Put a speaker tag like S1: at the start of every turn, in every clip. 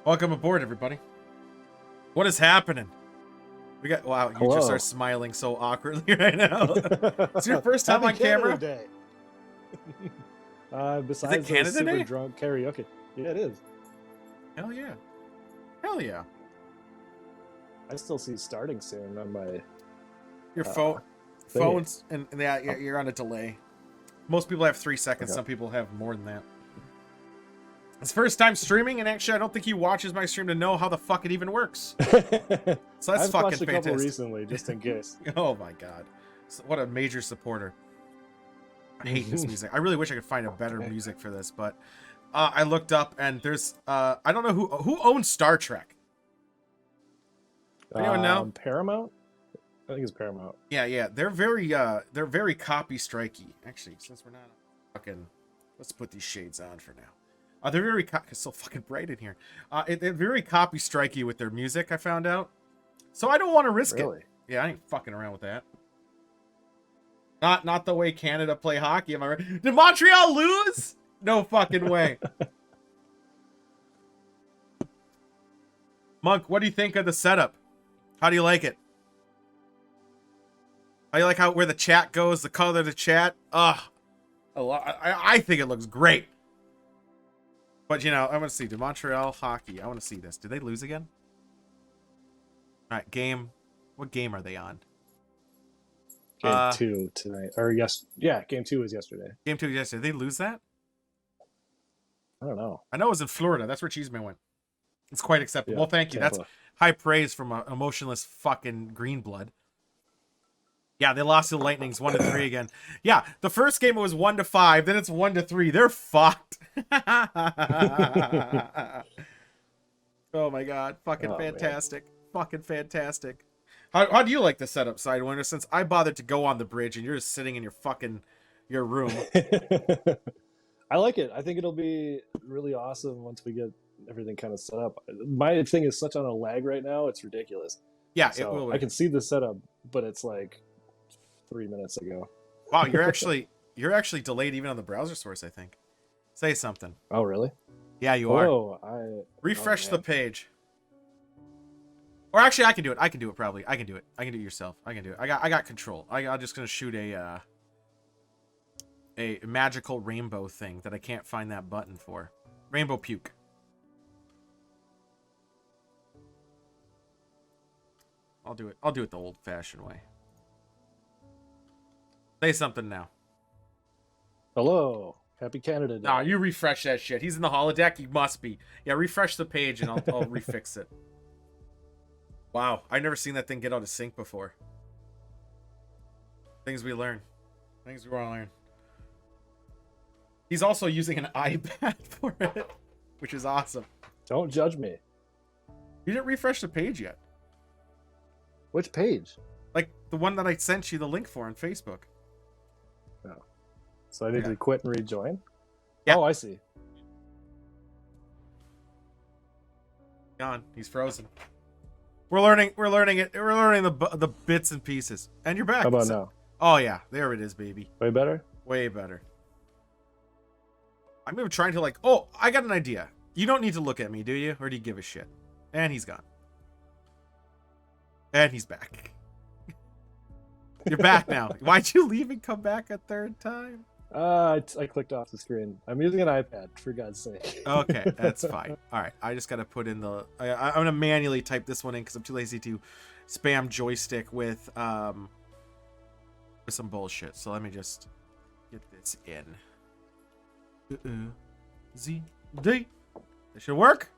S1: Welcome aboard, everybody. What is happening? We got wow. You just are smiling so awkwardly right now. It's your first time on camera.
S2: Day. Besides
S1: is it Canada
S2: super
S1: Day?
S2: Drunk karaoke. Yeah, it is.
S1: Hell yeah. Hell yeah.
S2: I still see starting soon on my
S1: your phones and yeah, you're on a delay. Most people have 3 seconds. Okay. Some people have more than that. It's first time streaming, and actually, I don't think he watches my stream to know how the fuck it even works. So that's
S2: I've
S1: fucking
S2: watched a
S1: fantastic.
S2: couple recently, just in case.
S1: Oh my god, what a major supporter! I hate this music. I really wish I could find a better music for this, but I looked up and there's I don't know who owns Star Trek. Anyone know?
S2: Paramount. I think it's Paramount.
S1: Yeah, they're very copy strikey. Actually, since we're not fucking, let's put these shades on for now. They're very it's so fucking bright in here. They're very copy strikey with their music. I found out, so I don't want to risk it. Yeah, I ain't fucking around with that. Not the way Canada play hockey. Am I right? Did Montreal lose? No fucking way. Monk, what do you think of the setup? How do you like it? How do you like where the chat goes? The color of the chat? I think it looks great. But, you know, I want to see. Did Montreal hockey? I want to see this. Did they lose again? All right, game. What game are they on?
S2: Game 2 tonight. Or yes. Yeah, game 2 was yesterday.
S1: Game 2 was yesterday. Did they lose that?
S2: I don't know.
S1: I know it was in Florida. That's where Cheeseman went. It's quite acceptable.
S2: Yeah,
S1: well, thank you.
S2: Tampa.
S1: That's high praise from an emotionless fucking green blood. Yeah, they lost to the Lightnings 1-3 again. Yeah, the first game it was 1-5, then it's 1-3. They're fucked. Oh my god, fucking fantastic. Man. Fucking fantastic. How do you like the setup, Sidewinder? Since I bothered to go on the bridge and you're just sitting in your room.
S2: I like it. I think it'll be really awesome once we get everything kind of set up. My thing is such on a lag right now, it's ridiculous.
S1: Yeah,
S2: so
S1: it will.
S2: I can see the setup, but it's like 3 minutes ago.
S1: Wow, you're actually delayed even on the browser source, I think. Say something.
S2: Oh, really?
S1: Yeah, you are.
S2: Oh,
S1: refresh the page. Or actually, I can do it. I can do it probably. I can do it. I can do it yourself. I can do it. I got control. I'm just gonna shoot a magical rainbow thing that I can't find that button for. Rainbow puke. I'll do it. I'll do it the old-fashioned way. Say something now.
S2: Hello. Happy Canada Day.
S1: Nah, you refresh that shit. He's in the holodeck. He must be. Yeah, refresh the page and I'll refix it. Wow, I've never seen that thing get out of sync before. Things we learn. Things we want to learn. He's also using an iPad for it, which is awesome.
S2: Don't judge me.
S1: You didn't refresh the page yet.
S2: Which page?
S1: Like the one that I sent you the link for on Facebook.
S2: Oh. So I need to quit and rejoin?
S1: Yeah.
S2: Oh, I see.
S1: Gone. He's frozen. We're learning it. We're learning the bits and pieces. And you're back.
S2: How about now?
S1: Oh yeah, there it is, baby.
S2: Way better?
S1: Way better. I'm even trying to like, oh, I got an idea. You don't need to look at me, do you? Or do you give a shit? And he's gone. And he's back. You're back now. Why'd you leave and come back a third time?
S2: I clicked off the screen. I'm using an iPad, for God's sake.
S1: Okay, that's fine. All right, I just got to put in the... I'm going to manually type this one in because I'm too lazy to spam joystick with some bullshit. So let me just get this in. Z D. This should work.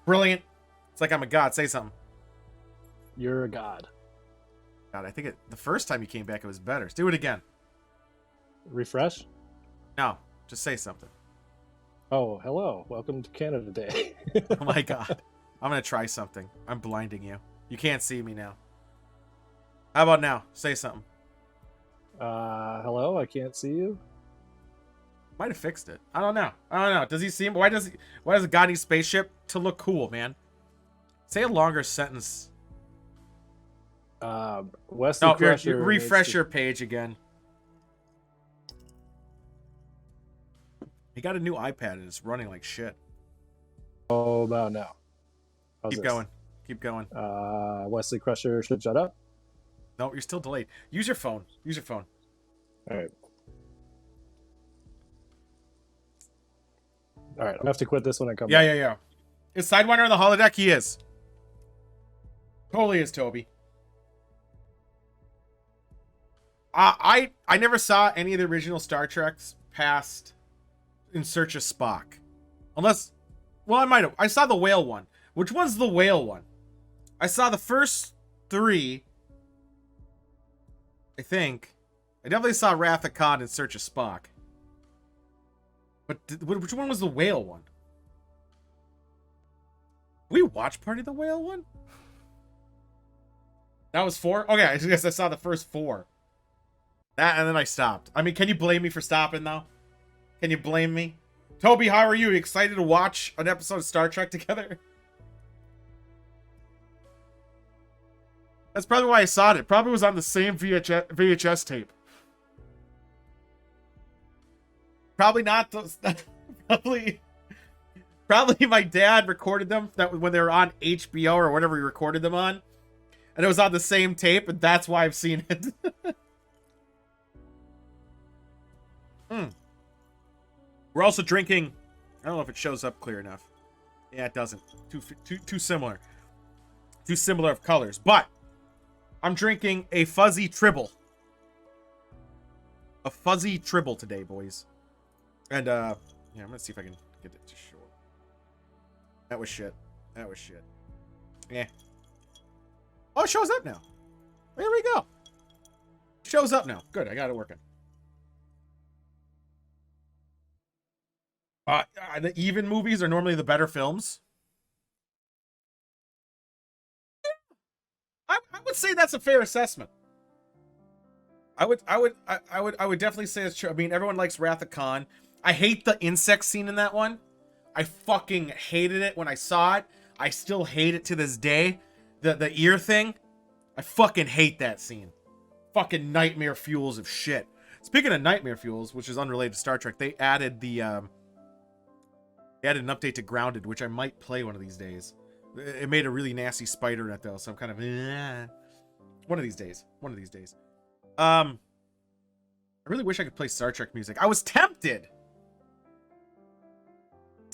S1: Brilliant. It's like I'm a god. Say something.
S2: You're a god.
S1: God, I think the first time you came back, it was better. Let's do it again.
S2: Refresh?
S1: No, just say something.
S2: Oh, hello. Welcome to Canada Day.
S1: Oh my god. I'm going to try something. I'm blinding you. You can't see me now. How about now? Say something.
S2: Hello? I can't see you?
S1: Might have fixed it. I don't know. Does he see him? Why does a god need spaceship? To look cool, man. Say a longer sentence.
S2: Wesley Crusher
S1: refresh your page again. He got a new iPad and it's running like shit.
S2: How about now? How's
S1: Keep
S2: this?
S1: going. Keep going.
S2: Wesley Crusher should shut up.
S1: No, you're still delayed. Use your phone. Use your phone.
S2: All right. All right. I'm gonna have to quit this when I come back.
S1: Yeah. Is Sidewinder on the holodeck? He is. Totally is, Toby. I never saw any of the original Star Treks past In Search of Spock. Unless, well, I might have. I saw the whale one. Which one's the whale one? I saw the first 3. I think. I definitely saw Wrath of Khan In Search of Spock. But which one was the whale one? We watched Party the Whale one? That was 4? Okay, I guess I saw the first 4. That, and then I stopped. I mean, can you blame me for stopping, though? Can you blame me? Toby, how are you? Excited to watch an episode of Star Trek together? That's probably why I saw it. It probably was on the same VHS tape. Probably not those. Probably my dad recorded them when they were on HBO or whatever he recorded them on. And it was on the same tape, and that's why I've seen it. We're also drinking. I don't know if it shows up clear enough. Yeah, it doesn't. Too similar. Too similar of colors. But I'm drinking a fuzzy tribble. A fuzzy tribble today, boys. And yeah, I'm gonna see if I can get it to show. That was shit. That was shit. Yeah. Oh, it shows up now. There we go. Shows up now. Good, I got it working. The even movies are normally the better films. I would say that's a fair assessment. I would definitely say it's true. I mean, everyone likes Wrath of Khan. I hate the insect scene in that one. I fucking hated it when I saw it. I still hate it to this day. The ear thing. I fucking hate that scene. Fucking nightmare fuels of shit. Speaking of nightmare fuels, which is unrelated to Star Trek, they added the they added an update to Grounded, which I might play one of these days. It made a really nasty spider in it though, so I'm kind of one of these days. One of these days. I really wish I could play Star Trek music. I was tempted.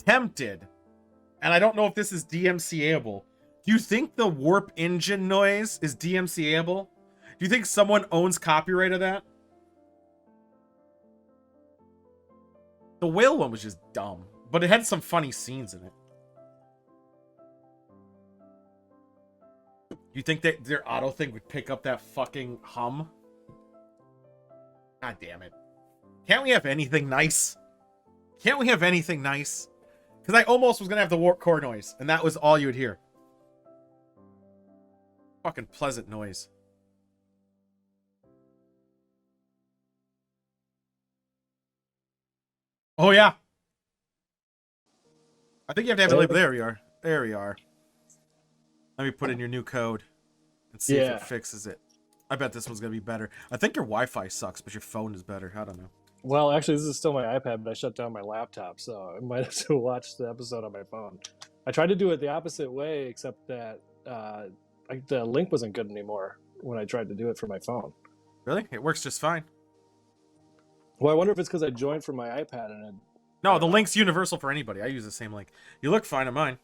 S1: And I don't know if this is DMCA-able. Do you think the warp engine noise is DMCA-able? Do you think someone owns copyright of that? The whale one was just dumb, but it had some funny scenes in it. You think that their auto thing would pick up that fucking hum? God damn it. Can't we have anything nice? Can't we have anything nice? Because I almost was going to have the warp core noise, and that was all you would hear. Fucking pleasant noise. Oh, yeah. I think you have to have it labeled. There we are. There we are. Let me put in your new code and see if it fixes it. I bet this one's going to be better. I think your Wi-Fi sucks, but your phone is better. I don't know.
S2: Well, actually, this is still my iPad, but I shut down my laptop, so I might have to watch the episode on my phone. I tried to do it the opposite way, except that the link wasn't good anymore when I tried to do it for my phone.
S1: Really? It works just fine.
S2: Well, I wonder if it's because I joined from my iPad and it...
S1: No, the link's universal for anybody. I use the same link. You look fine on mine.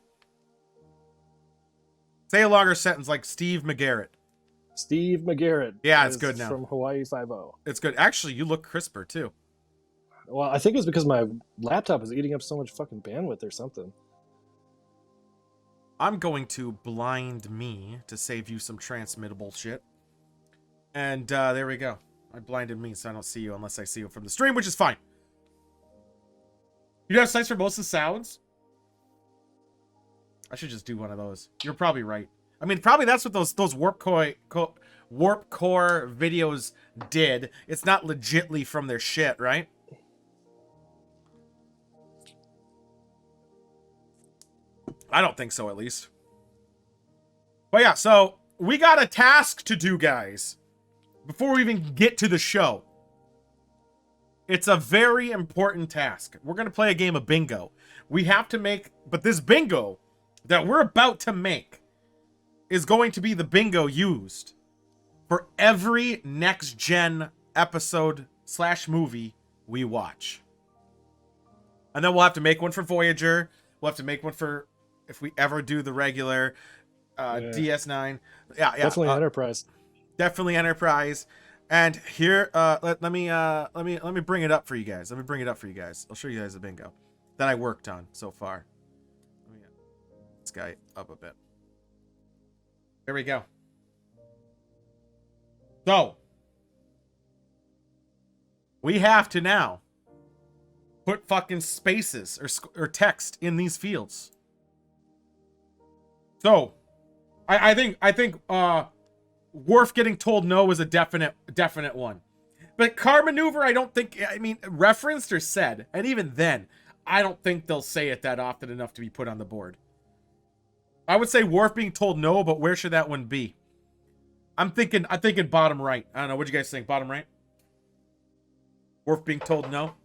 S1: Say a longer sentence like Steve McGarrett.
S2: Steve McGarrett.
S1: Yeah, it's good now.
S2: From Hawaii 5-0.
S1: It's good. Actually, you look crisper, too.
S2: Well, I think it's because my laptop is eating up so much fucking bandwidth or something.
S1: I'm going to blind me to save you some transmittable shit. And there we go. I blinded me so I don't see you unless I see you from the stream, which is fine. You have sites for most of the sounds? I should just do one of those. You're probably right. I mean, probably that's what those warp core videos did. It's not legitly from their shit, right? I don't think so, at least. But yeah, so we got a task to do, guys, before we even get to the show. It's a very important task. We're going to play a game of bingo. We have to make, but this bingo that we're about to make is going to be the bingo used for every next gen episode / movie we watch. And then we'll have to make one for Voyager. We'll have to make one for if we ever do the regular DS9. Yeah,
S2: Definitely Enterprise.
S1: Definitely Enterprise. And here, let me bring it up for you guys. I'll show you guys the bingo that I worked on so far. Let me get this guy up a bit. There we go. So we have to now put fucking spaces or text in these fields. So I think Worf getting told no is a definite one. But card maneuver, I don't think, I mean, referenced or said, and even then, I don't think they'll say it that often enough to be put on the board. I would say Worf being told no, but where should that one be? I'm thinking bottom right. I don't know. What do you guys think? Bottom right? Worf being told no.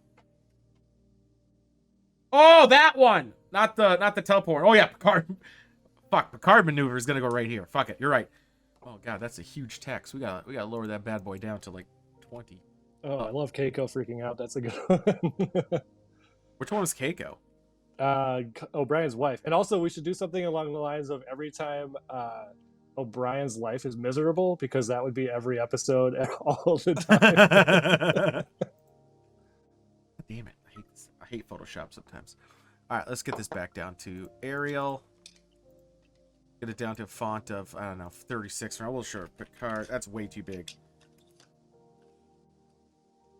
S1: Oh, that one. Not the teleport. Oh yeah, Picard. Fuck, Picard maneuver is gonna go right here. Fuck it. You're right. Oh god, that's a huge text. We gotta lower that bad boy down to like 20.
S2: Oh, I love Keiko freaking out. That's a good one.
S1: Which one was Keiko?
S2: O'Brien's wife. And also, we should do something along the lines of every time O'Brien's life is miserable, because that would be every episode all the time.
S1: Damn it. I hate Photoshop sometimes. Alright, let's get this back down to Arial. Get it down to a font of, I don't know, 36. I will sure. Picard. That's way too big.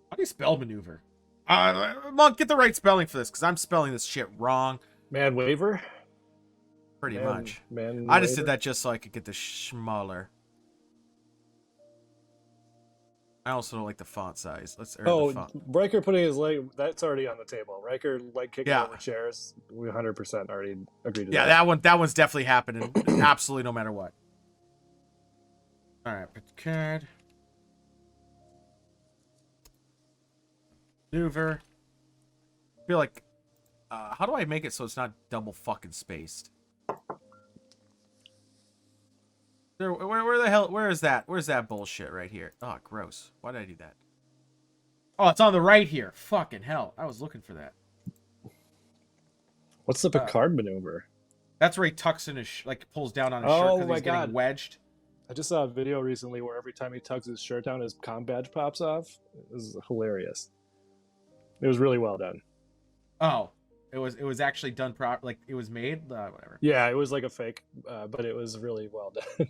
S1: How do you spell maneuver? Monk, get the right spelling for this, because I'm spelling this shit wrong.
S2: Man waver?
S1: Pretty much.
S2: Man
S1: I just did that just so I could get the smaller. I also don't like the font size. The font.
S2: Riker putting his leg, that's already on the table. Riker leg kicking over chairs. We 100% already agreed to that.
S1: Yeah, that one's definitely happening. Absolutely no matter what. Alright, Picard. Maneuver. I feel like how do I make it so it's not double fucking spaced? Where the hell, where's that bullshit right here? Oh, gross. Why did I do that? Oh, it's on the right here. Fucking hell. I was looking for that.
S2: What's the Picard maneuver?
S1: That's where he tucks in his, pulls down on his shirt because he's getting wedged.
S2: I just saw a video recently where every time he tugs his shirt down, his comm badge pops off. It was hilarious. It was really well done.
S1: Oh, it was actually done it was made? Whatever.
S2: Yeah, it was like a fake, but it was really well done.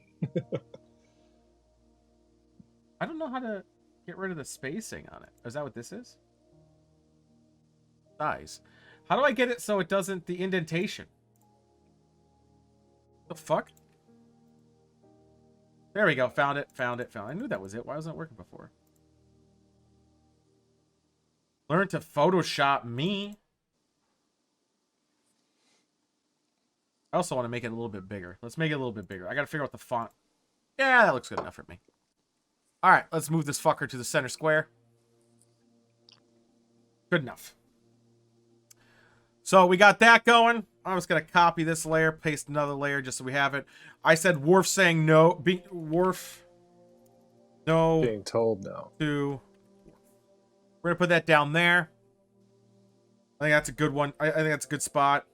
S1: I don't know how to get rid of the spacing on it. Is that what this is? Size. How do I get it so it doesn't, the indentation? The fuck? There we go. Found it. I knew that was it. Why wasn't it working before? Learn to Photoshop me. I also want to make it a little bit bigger. Let's make it a little bit bigger. I got to figure out the font. Yeah, that looks good enough for me. All right, let's move this fucker to the center square. Good enough. So we got that going. I'm just going to copy this layer, paste another layer just so we have it. I said Worf saying no. Worf. No.
S2: Being told no.
S1: To. We're going to put that down there. I think that's a good one. I think that's a good spot.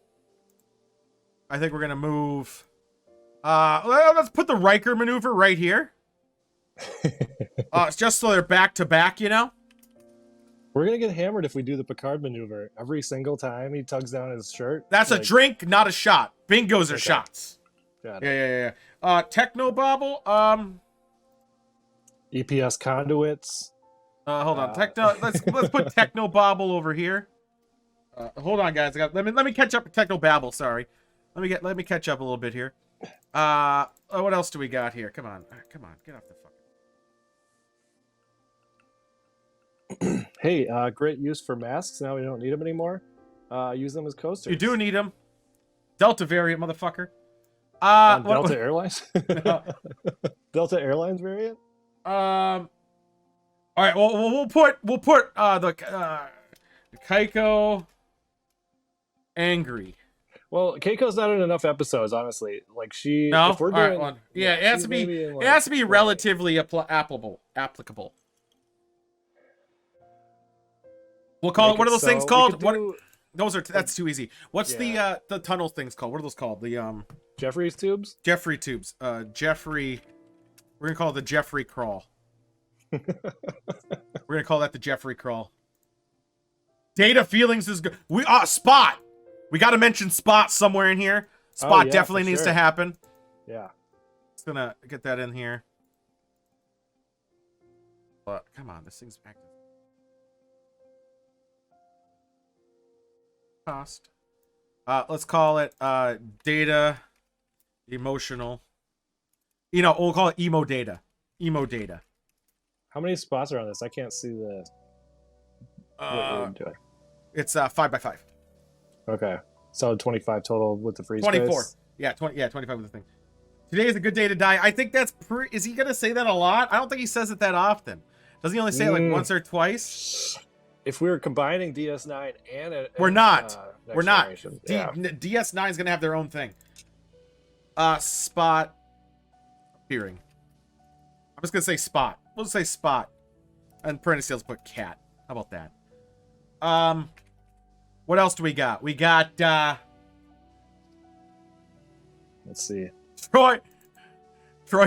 S1: I think we're going to move. Let's put the Riker maneuver right here. It's just so they're back to back, you know?
S2: We're going to get hammered if we do the Picard maneuver. Every single time he tugs down his shirt.
S1: That's a drink, not a shot. Bingos are shots. Yeah. Technobabble.
S2: EPS conduits.
S1: Hold on. Let's put Technobabble over here. Hold on, guys. Let me catch up with Technobabble. Sorry. Let me catch up a little bit here. What else do we got here? Come on. Get off the fucking.
S2: Hey, great use for masks. Now we don't need them anymore. Use them as coasters.
S1: You do need them. Delta variant, motherfucker.
S2: Delta Airlines. Delta Airlines variant.
S1: All right. Well, we'll put the Keiko angry.
S2: Well, Keiko's not in enough episodes, honestly. Like she,
S1: No,
S2: if we're
S1: all right.
S2: doing,
S1: Well,
S2: yeah,
S1: yeah, it has
S2: she's
S1: to be.
S2: maybe in
S1: It
S2: like
S1: has to be
S2: 20.
S1: relatively applicable. Applicable. We'll call it.
S2: Make
S1: What
S2: it
S1: are those things
S2: so we could
S1: called? What?
S2: do
S1: Those are. That's too easy. What's
S2: yeah,
S1: the tunnel things called? What are those called? The
S2: Jeffrey's tubes.
S1: Jeffrey tubes. Jeffrey. We're gonna call it the Jeffrey crawl. We're gonna call that the Jeffrey crawl. Data feelings is good. We Spot. We got to mention Spot somewhere in here. Spot
S2: Yeah,
S1: definitely
S2: for
S1: needs
S2: sure.
S1: to happen.
S2: Yeah.
S1: Just gonna get that in here. But come on, this thing's active. Cost. Let's call it data emotional. We'll call it emo data. Emo data.
S2: How many spots are on this? I can't see the what we're doing.
S1: It's 5x5.
S2: Okay. So 25 total with the freeze
S1: 24.
S2: space.
S1: Yeah, 25 with the thing. Today is a good day to die. I think that's is he gonna say that a lot? I don't think he says it that often. Doesn't he only say it like once or twice?
S2: If we were combining DS9 and
S1: We're not.
S2: Next
S1: We're not.
S2: Generation, yeah.
S1: DS9 is gonna have their own thing. Spot appearing. I'm just gonna say Spot. We'll just say Spot. And parentheses put cat. How about that? What else do we got? We got
S2: Let's see.
S1: Troy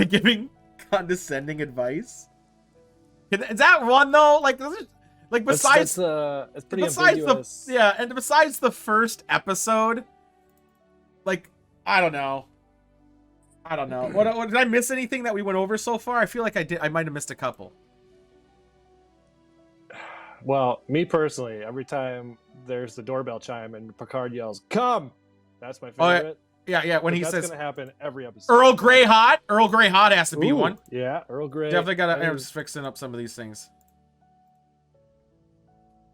S1: giving condescending advice. Is that one though? Like besides
S2: it's pretty
S1: besides
S2: ambiguous.
S1: and besides the first episode, like I don't know. What did I miss anything that we went over so far? I feel like I did. I might have missed a couple.
S2: Well, me personally, every time there's the doorbell chime and Picard yells, "Come!" That's my favorite.
S1: Yeah. When
S2: But
S1: he
S2: that's
S1: says
S2: gonna happen every episode.
S1: Earl Grey hot. Earl Grey hot has to be
S2: Ooh,
S1: one.
S2: Yeah, Earl Grey.
S1: Definitely gotta.
S2: I mean,
S1: I'm just fixing up some of these things.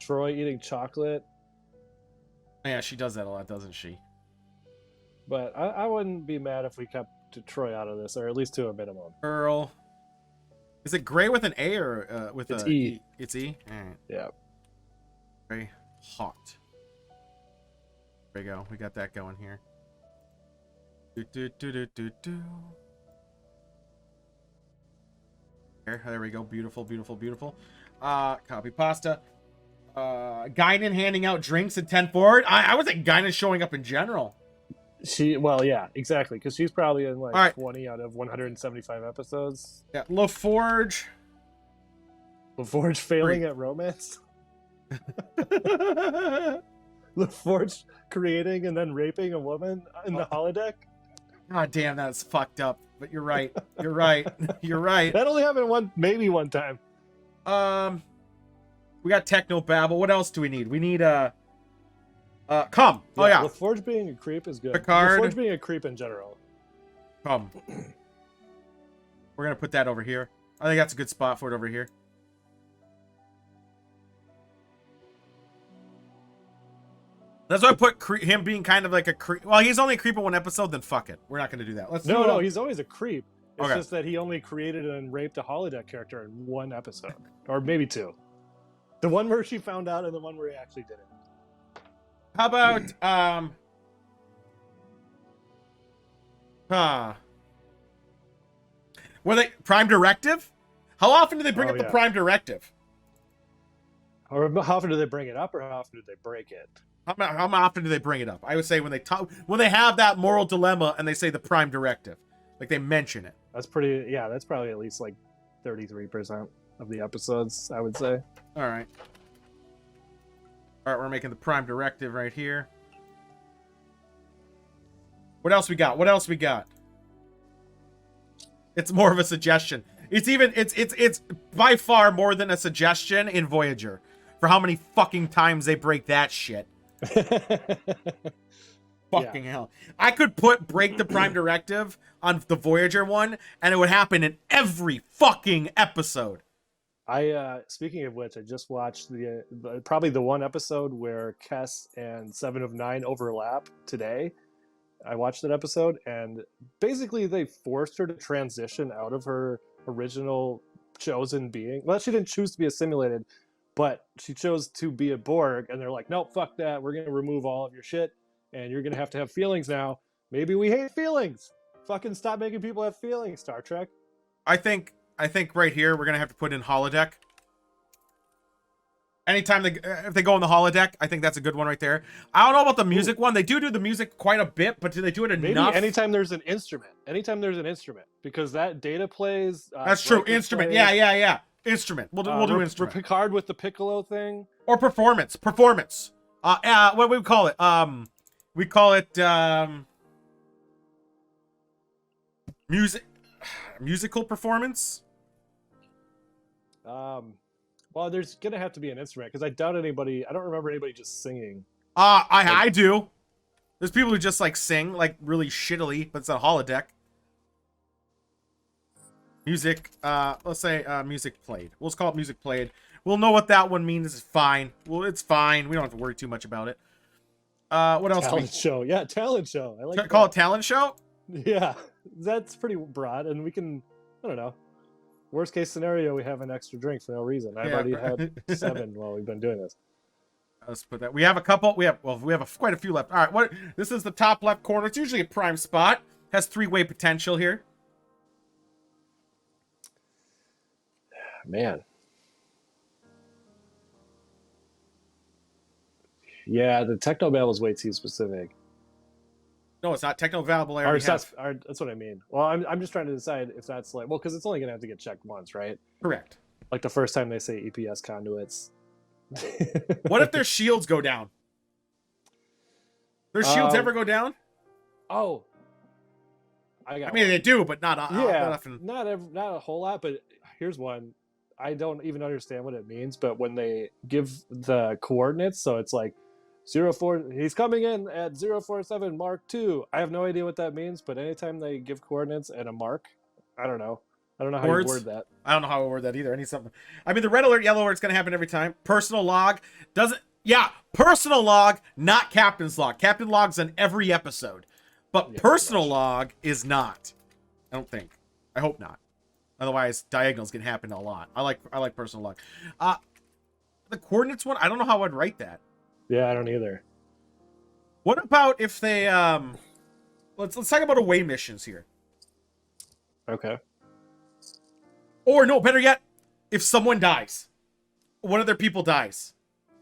S2: Troy eating chocolate.
S1: Yeah, she does that a lot, doesn't she?
S2: But I wouldn't be mad if we kept Troy out of this, or at least to a minimum.
S1: Earl. Is it Gray with an A or with
S2: It's
S1: a
S2: E?
S1: It's E. All right.
S2: Yeah.
S1: Very hot. There we go. We got that going here. There we go. Beautiful, beautiful, beautiful. Copy pasta. Guinan handing out drinks at 10 forward. I would think Guinan's showing up in general.
S2: Yeah, exactly, because she's probably in like
S1: All right.
S2: 20 out of 175 episodes.
S1: Yeah, LaForge.
S2: LaForge failing at romance. LaForge creating and then raping a woman in the holodeck.
S1: God damn, that's fucked up. But you're right. You're right. You're right.
S2: That only happened maybe one time.
S1: We got techno babble. What else do we need? We need come. Oh yeah.
S2: LaForge being a creep is good.
S1: Picard.
S2: LaForge being a creep in general.
S1: Come. We're gonna put that over here. I think that's a good spot for it over here. That's why I put him being kind of like a creep. Well, he's only a creep in one episode, then fuck it. We're not going to do that.
S2: No, he's always a creep. It's
S1: Okay.
S2: just that he only created and raped a holodeck character in one episode. Or maybe two. The one where she found out and the one where he actually did it.
S1: How about, were they Prime Directive? How often do they bring up the Prime Directive?
S2: Or how often do they bring it up, or how often do they break it?
S1: How often do they bring it up? I would say when they have that moral dilemma and they say the Prime Directive, like they mention it.
S2: That's pretty. Yeah, that's probably at least like 33% of the episodes, I would say.
S1: All right, we're making the Prime Directive right here. What else we got? It's more of a suggestion. It's by far more than a suggestion in Voyager for how many fucking times they break that shit. Fucking hell. I could break the Prime Directive on the Voyager one, and it would happen in every fucking episode.
S2: Speaking of which, I just watched probably the one episode where Kes and 7 of 9 overlap today. I watched that episode, and basically they forced her to transition out of her original chosen being. Well, she didn't choose to be assimilated, but she chose to be a Borg, and they're like, nope, fuck that. We're going to remove all of your shit, and you're gonna have to have feelings now. Maybe we hate feelings. Fucking stop making people have feelings, Star Trek.
S1: I think right here we're gonna have to put in holodeck. Anytime if they go in the holodeck, I think that's a good one right there. I don't know about the music one. They do the music quite a bit, but do they do it enough?
S2: Maybe anytime there's an instrument. Anytime there's an instrument, because that data plays.
S1: That's true. Instrument.
S2: Plays,
S1: Yeah. Instrument. We'll do instrument.
S2: Picard with the piccolo thing.
S1: Or performance. What do we call it? We call it musical performance.
S2: Well, there's gonna have to be an instrument because I doubt anybody. I don't remember anybody just singing.
S1: I do. There's people who just like sing like really shittily, but it's a holodeck. Music. Let's say music played. We'll just call it music played. We'll know what that one means. It's fine. Well, it's fine. We don't have to worry too much about it. What else?
S2: Talent show. Yeah, talent show. I like.
S1: Call it talent show.
S2: Yeah, that's pretty broad, and we can. I don't know. Worst case scenario, we have an extra drink for no reason. I've already had 7 while we've been doing this.
S1: Let's put that. We have a couple. We have quite a few left. All right. This is the top left corner. It's usually a prime spot. Has 3-way potential here.
S2: Man. Yeah, the techno babble is way too specific.
S1: No, it's not techno available.
S2: That's what I mean. Well, I'm just trying to decide if that's like, well, because it's only gonna have to get checked once, right?
S1: Correct.
S2: Like the first time they say EPS conduits.
S1: What if their shields go down? Their shields ever go down?
S2: Oh,
S1: I mean, they do, but not often.
S2: Not a whole lot. But here's one. I don't even understand what it means. But when they give the coordinates, so it's like 04, he's coming in at 047 Mark II. I have no idea what that means, but anytime they give coordinates and a mark, I don't know how you word that.
S1: I don't know how to word that either. I need something. I mean, the red alert, yellow alert's gonna happen every time. Personal log doesn't. Yeah, personal log, not captain's log. Captain log's on every episode, but personal log is not. I don't think. I hope not. Otherwise, diagonals can happen a lot. I like personal log. The coordinates one, I don't know how I'd write that.
S2: Yeah, I don't either.
S1: What about if they let's talk about away missions here.
S2: Okay.
S1: Or no, better yet, if someone dies. One of their people dies.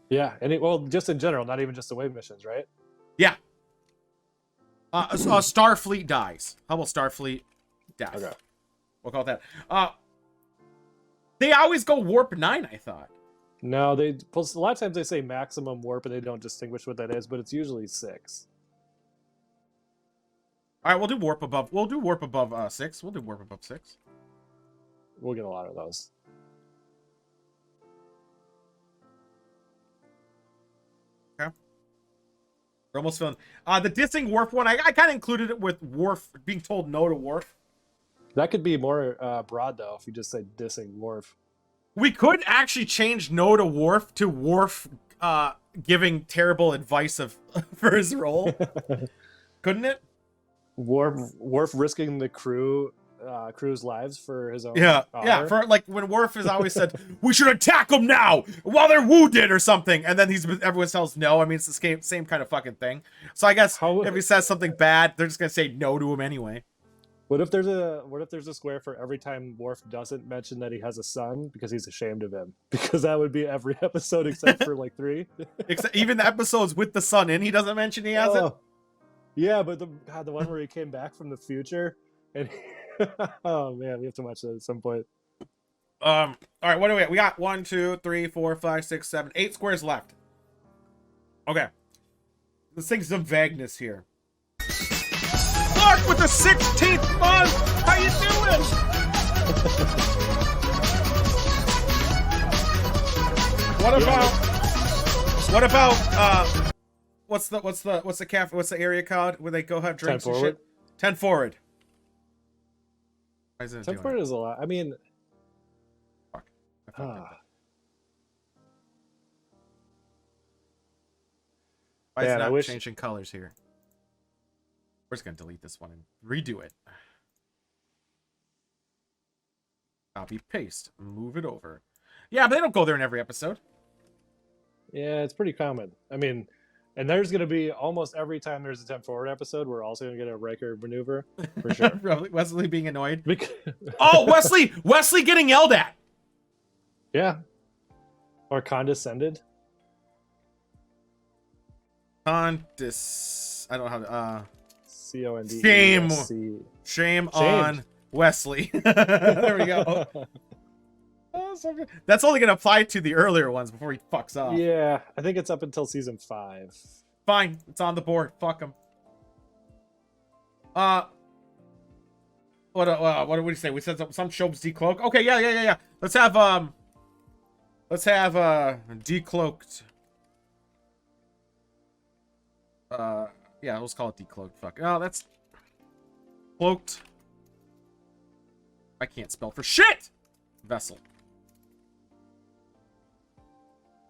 S2: Yeah, and well, just in general, not even just away missions, right?
S1: Yeah. Starfleet dies. How about Starfleet death?
S2: Okay.
S1: We'll call it that. They always go warp 9, I thought.
S2: No, a lot of times they say maximum warp, and they don't distinguish what that is, but it's usually 6.
S1: All right, we'll do warp above. We'll do warp above 6. We'll do warp above 6.
S2: We'll get a lot of those.
S1: Okay. We're almost filling. The dissing Worf one, I kind of included it with Worf being told no to Worf.
S2: That could be more broad, though, if you just say dissing Worf.
S1: We could actually change no to Worf giving terrible advice for his role. Couldn't it?
S2: Worf risking the crew's lives for his own
S1: honor. For like when Worf has always said we should attack them now while they're wounded or something, and then everyone tells no. I mean, it's the same kind of fucking thing. So I guess if he says something bad, they're just gonna say no to him anyway.
S2: What if there's a square for every time Worf doesn't mention that he has a son because he's ashamed of him? Because that would be every episode except for like 3.
S1: Except even the episodes with the son in, he doesn't mention he has it.
S2: Yeah, but the one where he came back from the future and oh man, we have to watch that at some point.
S1: All right, what do we got? We got 1, 2, 3, 4, 5, 6, 7, 8 squares left. Okay. Let's take some vagueness here. Clark with the 16th month! How you doing? What about what's the cafe, what's the area called where they go have drinks and shit? 10 forward. Why is it
S2: 10 forward is a lot. I mean,
S1: fuck. Why is it not changing colors here? We're just gonna delete this one and redo it. Copy, paste, move it over. Yeah, but they don't go there in every episode.
S2: Yeah, it's pretty common. I mean, And there's going to be almost every time there's a 10 forward episode, we're also going to get a Riker maneuver for sure.
S1: Wesley being annoyed.
S2: Because,
S1: Oh, Wesley getting yelled at.
S2: yeah. Or condescended.
S1: I don't know how to.
S2: COND.
S1: Shame on Wesley. There we go. Oh, so good. That's only gonna apply to the earlier ones before he fucks off.
S2: Yeah, I think it's up until season 5.
S1: Fine, it's on the board. Fuck him. What do we say? We said some shows decloak. Okay, yeah. Let's have decloaked. Yeah, let's call it decloaked. Fuck. Oh, that's cloaked. I can't spell for shit. Vessel.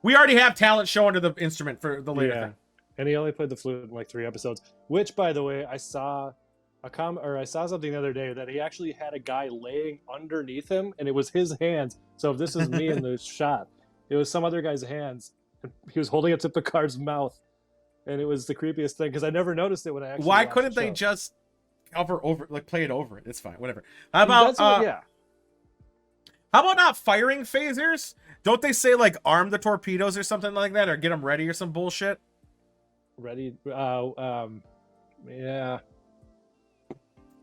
S1: We already have talent shown to the instrument for the later thing.
S2: And he only played the flute in like 3 episodes. Which, by the way, I saw something the other day that he actually had a guy laying underneath him, and it was his hands. So if this is me in the shot, it was some other guy's hands. And he was holding it to Picard's mouth, and it was the creepiest thing because I never noticed it when I actually.
S1: Why couldn't they just cover over, like play it over it? It's fine, whatever. How about How about not firing phasers? Don't they say like arm the torpedoes or something like that, or get them ready or some bullshit?
S2: Ready? Yeah.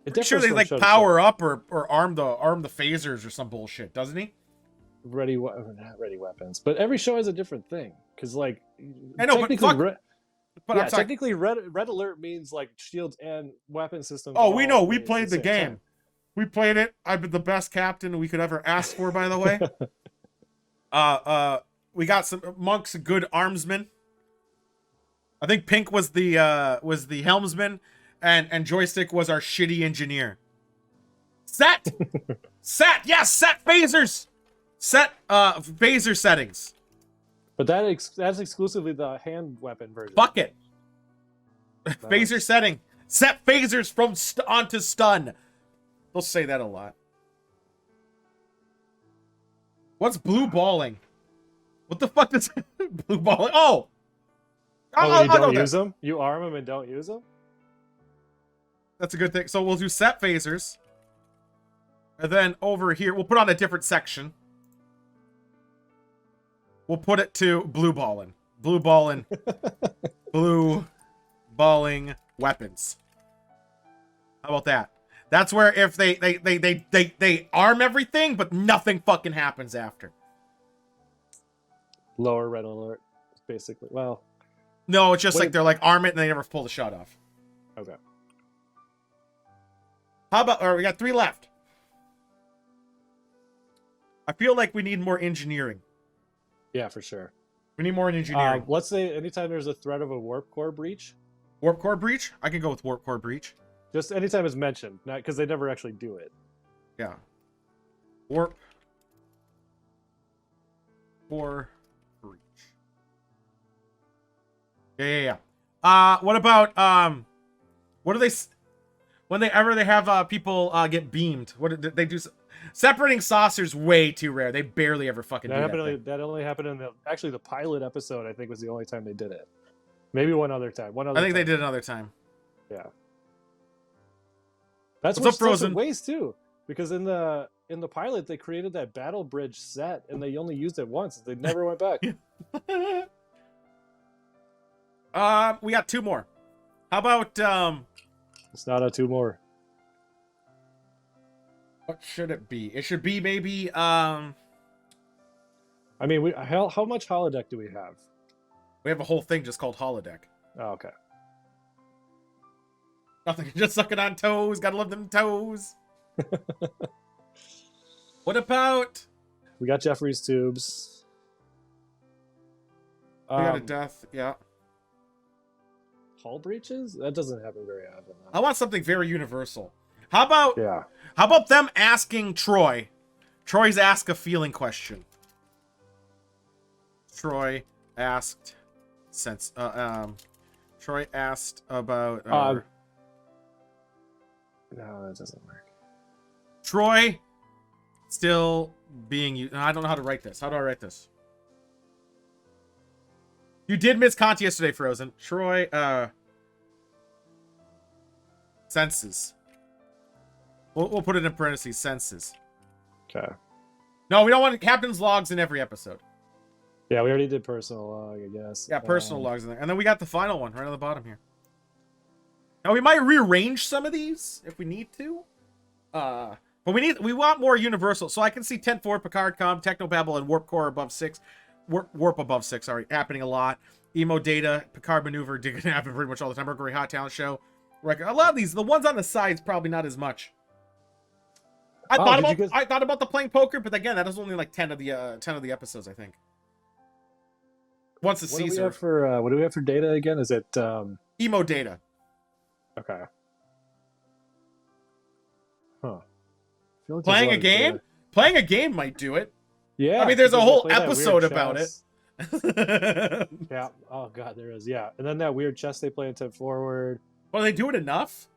S1: I'm sure they like power up or arm the phasers or some bullshit, doesn't he?
S2: Not ready weapons, but every show has a different thing. Because like,
S1: I know,
S2: technically, red alert means like shields and weapon systems.
S1: Oh, we know. We played the game. Time. We played it. I've been the best captain we could ever ask for, by the way. We got some Monk's a good armsman. I think Pink was the helmsman, and Joystick was our shitty engineer. Set phasers, phaser settings.
S2: But that's exclusively the hand weapon version.
S1: Fuck it. Phaser setting. Set phasers from onto stun. They'll say that a lot. What's blue balling? What the fuck is blue balling? Oh!
S2: You don't use them? You arm them and don't use them?
S1: That's a good thing. So we'll do set phasers. And then over here, we'll put on a different section. We'll put it to blue balling. Blue balling. Blue balling weapons. How about that? That's where if they arm everything, but nothing fucking happens after.
S2: Lower red alert, basically. Well,
S1: no, it's just like they're like arm it and they never pull the shot off.
S2: Okay.
S1: How about? Or we got 3 left. I feel like we need more engineering.
S2: Yeah, for sure.
S1: We need more engineering.
S2: Let's say anytime there's a threat of a warp core breach.
S1: Warp core breach? I can go with warp core breach.
S2: Just anytime it's mentioned, not because they never actually do it.
S1: Yeah. Warp core breach. Yeah. What about what do they whenever they have people get beamed? What did they do? Separating saucers way too rare. They barely ever fucking do that.
S2: That only happened in the pilot episode. I think was the only time they did it. Maybe one other time.
S1: They did another time.
S2: Yeah. That's
S1: what's up, Frozen?
S2: Waste too, because in the pilot they created that battle bridge set and they only used it once. They never went back.
S1: We got 2 more. How about
S2: It's not a 2 more.
S1: What should it be? It should be maybe
S2: I mean, how much holodeck do we have?
S1: We have a whole thing just called holodeck.
S2: Oh, okay.
S1: Nothing, just sucking on toes. Gotta love them toes. What about?
S2: We got Jeffrey's tubes.
S1: We got a death. Yeah.
S2: Hull breaches? That doesn't happen very often.
S1: I want something very universal. How about?
S2: Yeah.
S1: How about them asking Troy? Troy's ask a feeling question. Troy asked Troy asked about
S2: no, that doesn't work.
S1: Troy still being used. I don't know how to write this. How do I write this? You did miss Conti yesterday, Frozen. Troy, senses. We'll put it in parentheses, senses.
S2: Okay.
S1: No, we don't want captain's logs in every episode.
S2: Yeah, we already did personal log, I guess.
S1: Yeah, personal logs in there. And then we got the final one right on the bottom here. Now, we might rearrange some of these if we need to. But we want more universal. So I can see 10-4, Picard Com, Technobabble, and Warp Core above 6. Warp above 6, sorry. Happening a lot. Emo Data, Picard Maneuver, did happen pretty much all the time. Mercury Hot Talent Show. A lot of these, the ones on the sides, probably not as much. I thought about the playing poker, but again, that was only like 10 of the episodes, I think. Once the
S2: What do we
S1: Caesar.
S2: have for what do we have for data again? Is it
S1: Emo Data.
S2: Okay. Huh. I feel like
S1: Playing a
S2: there's lot of
S1: game?
S2: data.
S1: Playing a game might do it.
S2: Yeah.
S1: I mean, there's a
S2: because they
S1: whole
S2: play that
S1: episode
S2: weird
S1: about
S2: chess.
S1: it.
S2: Yeah. Oh god, there is. Yeah. And then that weird chess they play in 10 forward.
S1: Well, they do it enough.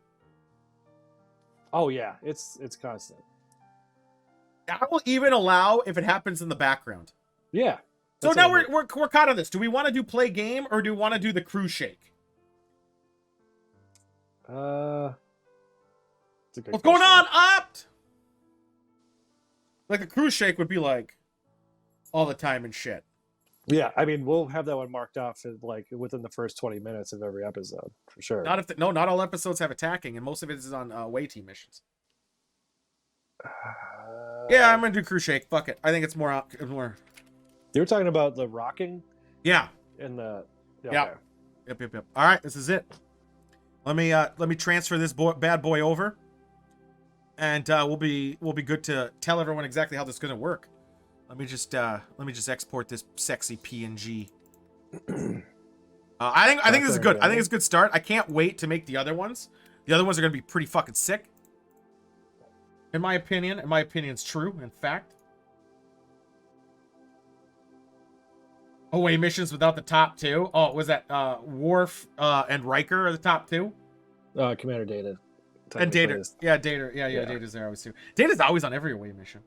S2: Oh yeah, it's constant.
S1: I will even allow if it happens in the background.
S2: Yeah.
S1: So now we're caught on this. Do we want to do play game or do we want to do the crew shake?
S2: It's a good
S1: What's going
S2: question.
S1: on, Opt? Like the crew shake would be like all the time and shit.
S2: Yeah, I mean, we'll have that one marked off like within the first 20 minutes of every episode for sure.
S1: Not all episodes have attacking, and most of it is on away team missions. Yeah, I'm gonna do crew shake. Fuck it. I think it's more.
S2: You were talking about the rocking
S1: Yeah.
S2: in the.
S1: Yeah. Yep. All right, this is it. Let me transfer this bad boy over, and we'll be good to tell everyone exactly how this is gonna work. Let me just export this sexy PNG. I think this is good. I think it's a good start. I can't wait to make the other ones. The other ones are gonna be pretty fucking sick. In my opinion, and my opinion's true, in fact. Away missions without the top two. Oh, was that Worf and Riker are the top two?
S2: Commander Data.
S1: And Data. Yeah, Data. Yeah, Data's there always too. Data's always on every away mission.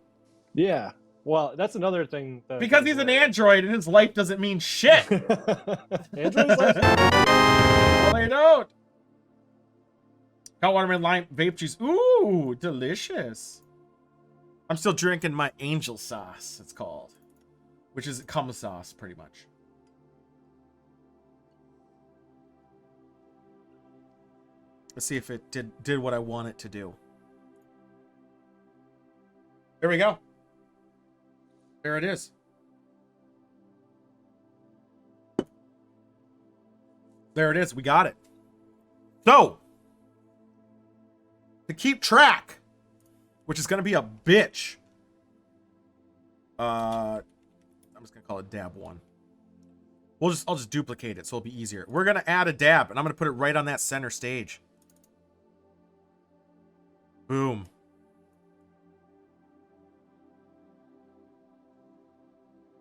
S2: Yeah. Well, that's another thing.
S1: Because he's an android and his life doesn't mean shit.
S2: Android's life?
S1: Well, they don't. Hot watermelon lime vape juice. Ooh, delicious. I'm still drinking my angel sauce, it's called. Which is cum sauce, pretty much. Let's see if it did what I want it to do. There we go. There it is. There it is. We got it. So, to keep track, which is going to be a bitch. I'm just going to call it dab 1. I'll just duplicate it so it'll be easier. We're going to add a dab, and I'm going to put it right on that center stage. Boom.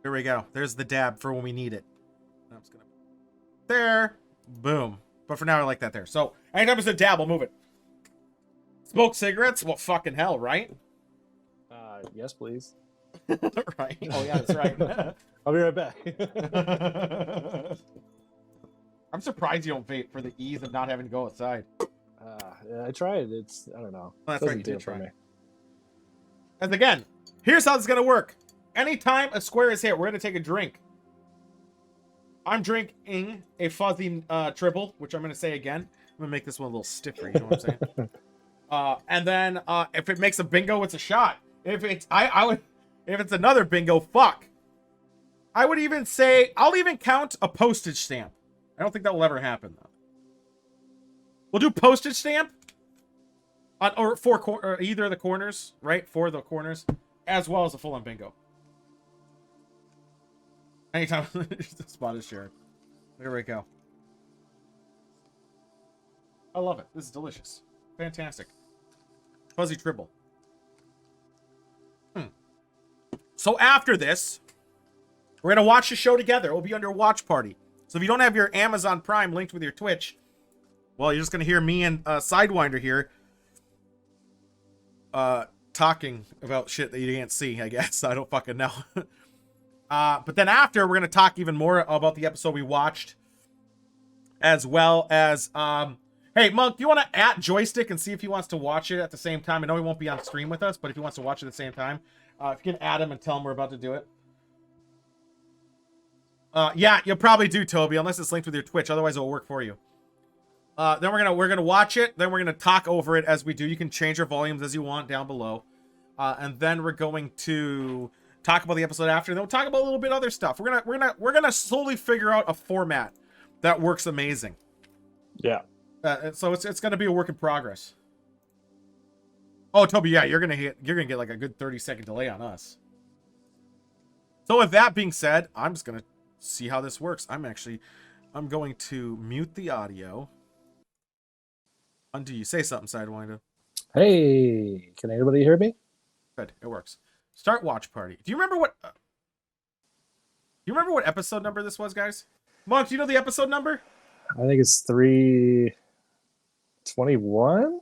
S1: There we go. There's the dab for when we need it. I'm just gonna there. Boom. But for now, I like that there. So anytime it's a dab, I'll move it. Smoke cigarettes? Well, fucking hell, right?
S2: Yes, please.
S1: Right. Oh yeah, that's right.
S2: I'll be right back.
S1: I'm surprised you don't vape for the ease of not having to go outside.
S2: I tried. I don't know.
S1: Well, that's
S2: Doesn't
S1: right, you
S2: do
S1: did
S2: it for
S1: try.
S2: me.
S1: And again, here's how this is gonna work. Anytime a square is hit, we're gonna take a drink. I'm drinking a fuzzy triple, which I'm gonna say again. I'm gonna make this one a little stiffer. You know what I'm saying? And then if it makes a bingo, it's a shot. If it's if it's another bingo, fuck. I would even say I'll even count a postage stamp. I don't think that will ever happen though. We'll do postage stamp on or either of the corners, right? For the corners, as well as a full-on bingo. Anytime the spot is shared. There we go. I love it. This is delicious. Fantastic. Fuzzy Tribble. So after this, we're going to watch the show together. We'll be under Watch Party. So if you don't have your Amazon Prime linked with your Twitch, well, you're just going to hear me and Sidewinder here talking about shit that you can't see, I guess. I don't fucking know. But then after, we're going to talk even more about the episode we watched, as well as, hey, Monk, do you want to at Joystick and see if he wants to watch it at the same time? I know he won't be on stream with us, but if he wants to watch it at the same time, if you can add him and tell him we're about to do it. Yeah, you'll probably do, Toby, unless it's linked with your Twitch. Otherwise, it'll work for you. Then we're gonna watch it. Then we're gonna talk over it as we do. You can change your volumes as you want down below. And then we're going to talk about the episode after. Then we'll talk about a little bit other stuff. We're gonna slowly figure out a format that works amazing.
S2: Yeah.
S1: So it's gonna be a work in progress. Oh, Toby, yeah, you're gonna get like a good 30-second delay on us. So with that being said, I'm just gonna see how this works. I'm going to mute the audio. Undo you. Say something, Sidewinder.
S2: Hey, can anybody hear me?
S1: Good, it works. Start watch party. Do you remember what? Do you remember what episode number this was, guys? Monk, do you know the episode number?
S2: I think it's 321.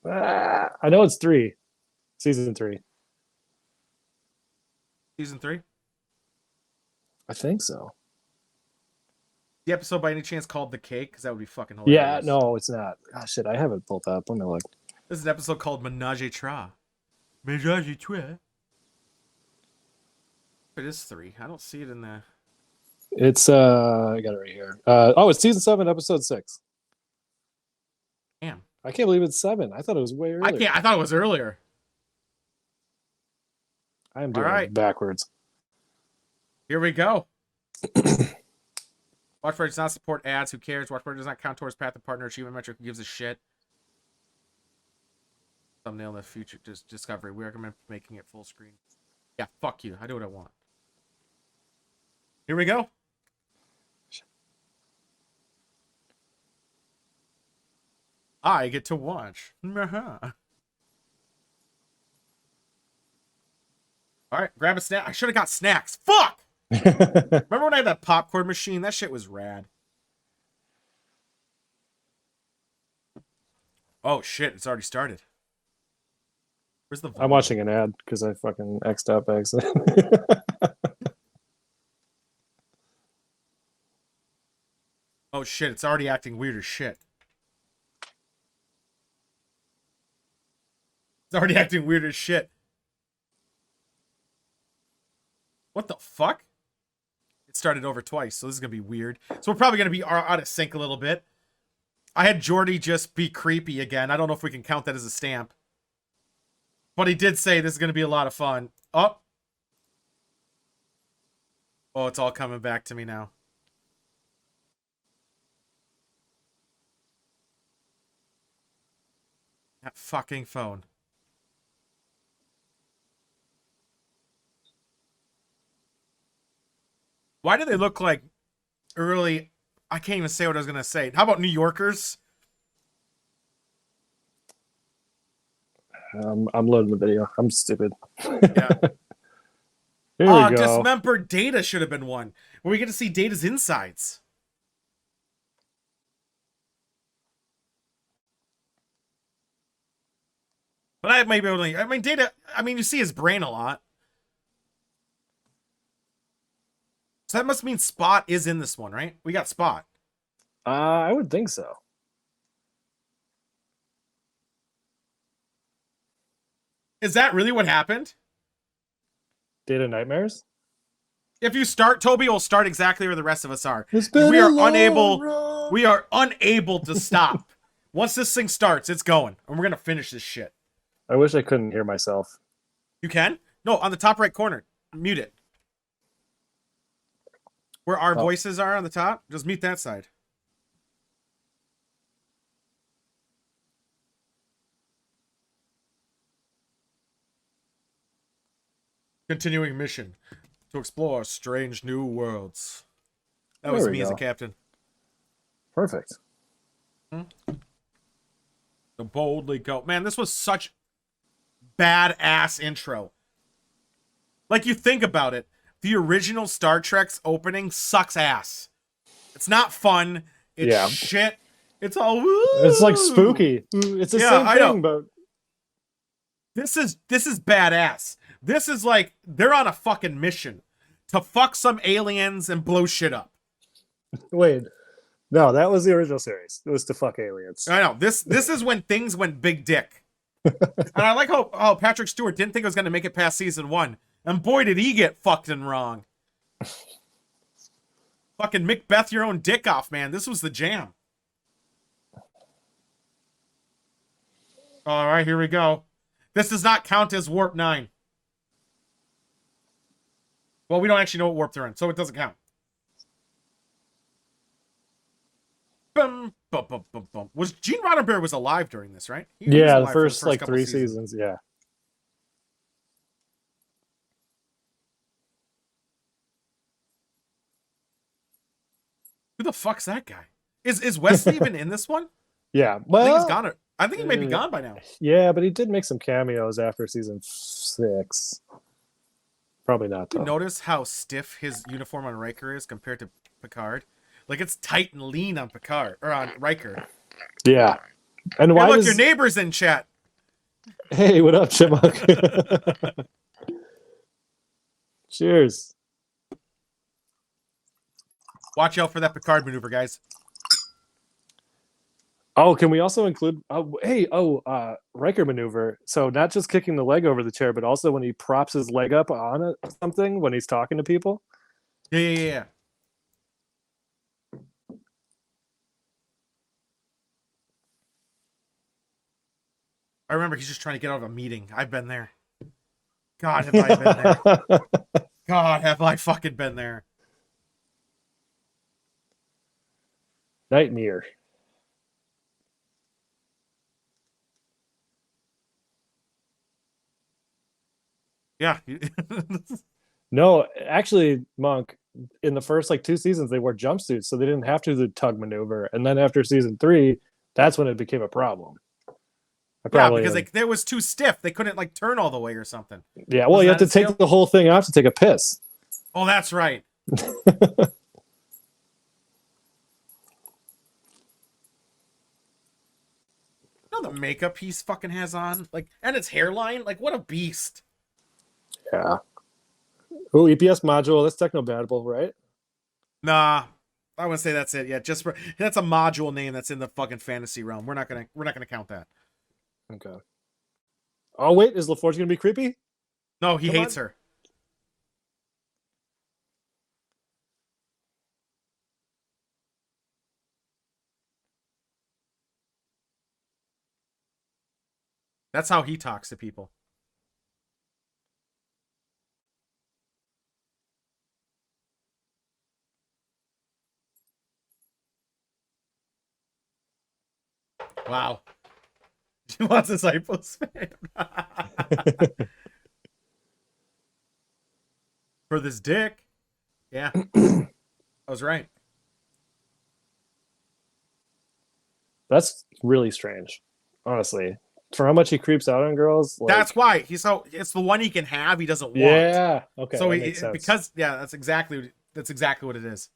S2: I know it's 3. Season 3.
S1: Season 3.
S2: I think so.
S1: The episode by any chance called The Cake? Because that would be fucking hilarious.
S2: Yeah, no, it's not. Oh, shit, I have it pulled up. Let me look.
S1: This is an episode called Menage a Trois. Menage a Trois. It is 3. I don't see it in the...
S2: It's, I got it right here. Oh, it's season 7, episode 6.
S1: Damn.
S2: I can't believe it's 7. I thought it was way earlier.
S1: I thought it was earlier.
S2: I am doing it backwards.
S1: Here we go. Watch Party does not support ads. Who cares? Watch Party does not count towards Path to Partner Achievement Metric. Who gives a shit? Thumbnail in the future discovery. We recommend making it full screen. Yeah, fuck you. I do what I want. Here we go. I get to watch. All right, grab a snack. I should have got snacks. Fuck! Remember when I had that popcorn machine? That shit was rad. Oh shit, it's already started. Where's the volume?
S2: I'm watching an ad because I fucking X'd up accident.
S1: Oh shit, it's already acting weird as shit. It's already acting weird as shit. What the fuck? It started over twice, so this is going to be weird. So we're probably going to be out of sync a little bit. I had Jordy just be creepy again. I don't know if we can count that as a stamp. But he did say this is going to be a lot of fun. Oh. Oh, it's all coming back to me now. That fucking phone. Why do they look like early... I can't even say what I was going to say. How about New Yorkers?
S2: I'm loading the video. I'm stupid.
S1: Yeah.
S2: Here we go.
S1: Dismembered Data should have been one. Where we get to see Data's insides. But I might be able to... I mean, Data... I mean, you see his brain a lot. So that must mean Spot is in this one, right? We got Spot.
S2: I would think so.
S1: Is that really what happened?
S2: Data Nightmares?
S1: If you start, Toby will start exactly where the rest of us are.
S2: We
S1: are unable to stop. Once this thing starts, it's going. And we're going to finish this shit.
S2: I wish I couldn't hear myself.
S1: You can? No, on the top right corner. Mute it. Where our voices are on the top, just mute that side. Continuing mission to explore strange new worlds. That was me as a captain.
S2: Perfect.
S1: To boldly go. Man, this was such badass intro. Like, you think about it. The original Star Trek's opening sucks ass. It's not fun. It's shit. It's all... Woo!
S2: It's like spooky. It's the same thing, but...
S1: This is badass. This is like they're on a fucking mission to fuck some aliens and blow shit up.
S2: Wait, no, that was the original series. It was to fuck aliens.
S1: I know. This is when things went big dick. And I like how Patrick Stewart didn't think it was going to make it past season 1. And boy, did he get fucked and wrong. Fucking Macbeth your own dick off, man. This was the jam. All right, here we go. This does not count as Warp 9. Well, we don't actually know what warp they're in, so it doesn't count. Bum, bum, bum, bum, bum. Was Gene Roddenberry was alive during this, right? He was
S2: Yeah, the
S1: alive for
S2: first like
S1: couple
S2: 3 seasons. Yeah.
S1: Who the fuck's that guy? Is Wesley even in this one?
S2: Yeah.
S1: I
S2: Well,
S1: think he's gone. I think he may be gone by now.
S2: yeah, but he did make some cameos after season 6. Probably not,
S1: Did you
S2: though.
S1: notice how stiff his uniform on Riker is compared to Picard? Like it's tight and lean on Picard or on Riker.
S2: Yeah. And
S1: Hey,
S2: why
S1: look,
S2: does...
S1: your neighbor's in chat.
S2: Hey, what up, Chipmunk? Cheers.
S1: Watch out for that Picard maneuver, guys.
S2: Oh, can we also include... Riker maneuver. So not just kicking the leg over the chair, but also when he props his leg up on something when he's talking to people.
S1: Yeah. I remember he's just trying to get out of a meeting. I've been there. God, have I been there. God, have I fucking been there.
S2: Nightmare.
S1: Yeah.
S2: No, actually, Monk, in the first like 2 seasons, they wore jumpsuits, so they didn't have to do the tug maneuver. And then after season 3, that's when it became a problem.
S1: Because it was too stiff. They couldn't like turn all the way or something.
S2: Yeah, well, you have to take the whole thing off to take a piss.
S1: Oh, that's right. You know the makeup he fucking has on? Like, and his hairline? Like, what a beast.
S2: Yeah. Oh, EPS module. That's techno-compatible, right?
S1: Nah. I wouldn't say that's it. Yeah, that's a module name that's in the fucking fantasy realm. We're not gonna count that.
S2: Okay. Oh wait, is LaForge gonna be creepy?
S1: No, he hates her. That's how he talks to people. Wow. She wants his hypospam. For this dick. Yeah. I was right.
S2: That's really strange, honestly. For how much he creeps out on girls. Like...
S1: That's why it's the one he can have. He doesn't want.
S2: Yeah. Okay.
S1: So that's exactly what it is.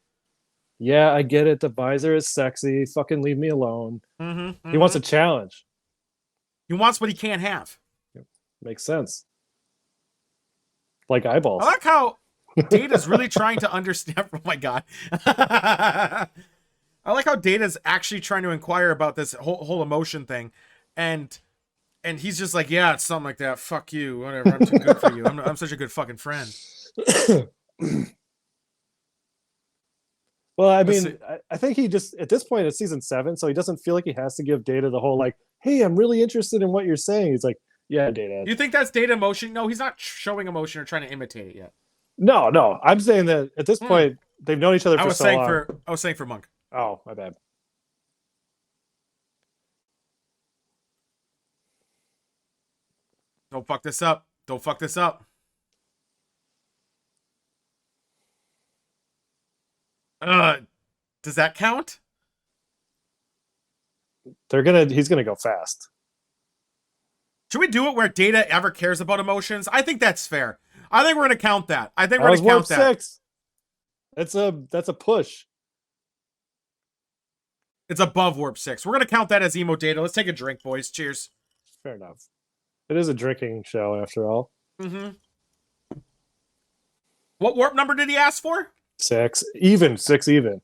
S2: Yeah, I get it. The visor is sexy. Fucking leave me alone. He wants a challenge.
S1: He wants what he can't have.
S2: Makes sense. Like eyeballs.
S1: I like how Data's really trying to understand. Oh my god. I like how Data's actually trying to inquire about this whole emotion thing, and he's just like, yeah, it's something like that. Fuck you, whatever. I'm too good for you. I'm such a good fucking friend.
S2: Well, I mean, I think he just, at this point, it's season 7, so he doesn't feel like he has to give Data the whole, like, hey, I'm really interested in what you're saying. He's like, yeah, Data.
S1: You think that's Data emotion? No, he's not showing emotion or trying to imitate it yet.
S2: No. I'm saying that at this point, they've known each other for so long.
S1: I was saying for Monk.
S2: Oh, my bad.
S1: Don't fuck this up. Don't fuck this up. Does that count?
S2: He's gonna go fast.
S1: Should we do it where Data ever cares about emotions? I think that's fair. I think we're gonna count that. I think we're gonna count that.
S2: 6. That's a push.
S1: It's above warp 6. We're gonna count that as emo Data. Let's take a drink, boys. Cheers.
S2: Fair enough. It is a drinking show after all.
S1: What warp number did he ask for?
S2: 6 even. 6 even.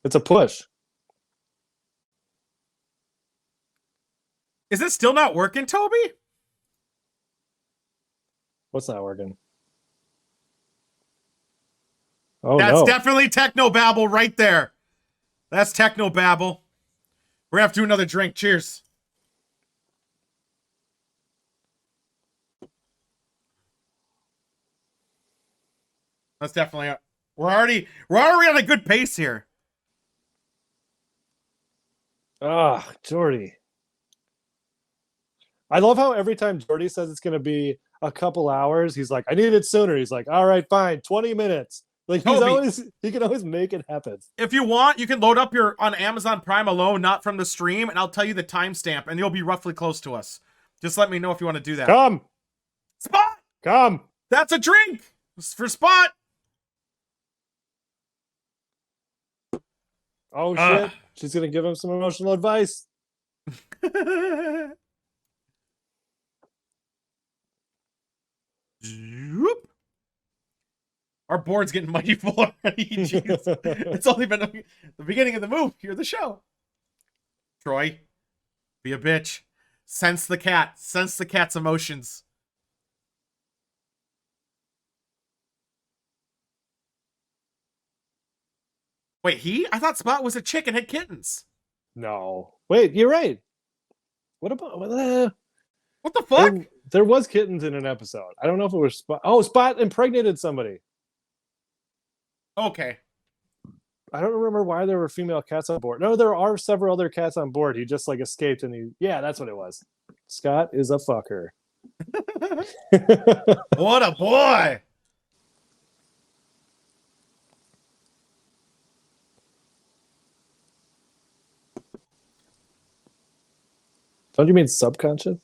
S2: It's a push.
S1: Is it still not working, Toby?
S2: What's not working? Oh,
S1: That's
S2: no.
S1: definitely technobabble right there. That's technobabble. We're gonna have to do another drink. Cheers. That's definitely we're already on a good pace here.
S2: Ah, Jordy. I love how every time Jordy says it's going to be a couple hours, he's like, I need it sooner. He's like, all right, fine, 20 minutes. Like
S1: Toby,
S2: he can always make it happen.
S1: if you want, you can load up your on Amazon Prime alone, not from the stream, and I'll tell you the timestamp, and you'll be roughly close to us. Just let me know if you want to do that.
S2: Come.
S1: Spot!
S2: Come.
S1: That's a drink for Spot.
S2: Oh, shit. She's going to give him some emotional advice.
S1: Our board's getting mighty full already. Jeez. It's only been the beginning of the move. Hear the show. Troy, be a bitch. Sense the cat. Sense the cat's emotions. Wait, I thought Spot was a chick and had kittens.
S2: No. Wait, you're right. What about...
S1: What the fuck?
S2: There was kittens in an episode. I don't know if it was Spot. Oh, Spot impregnated somebody.
S1: Okay.
S2: I don't remember why there were female cats on board. No, there are several other cats on board. He just like escaped and he... Yeah, that's what it was. Scott is a fucker.
S1: What a boy!
S2: Don't you mean subconscious?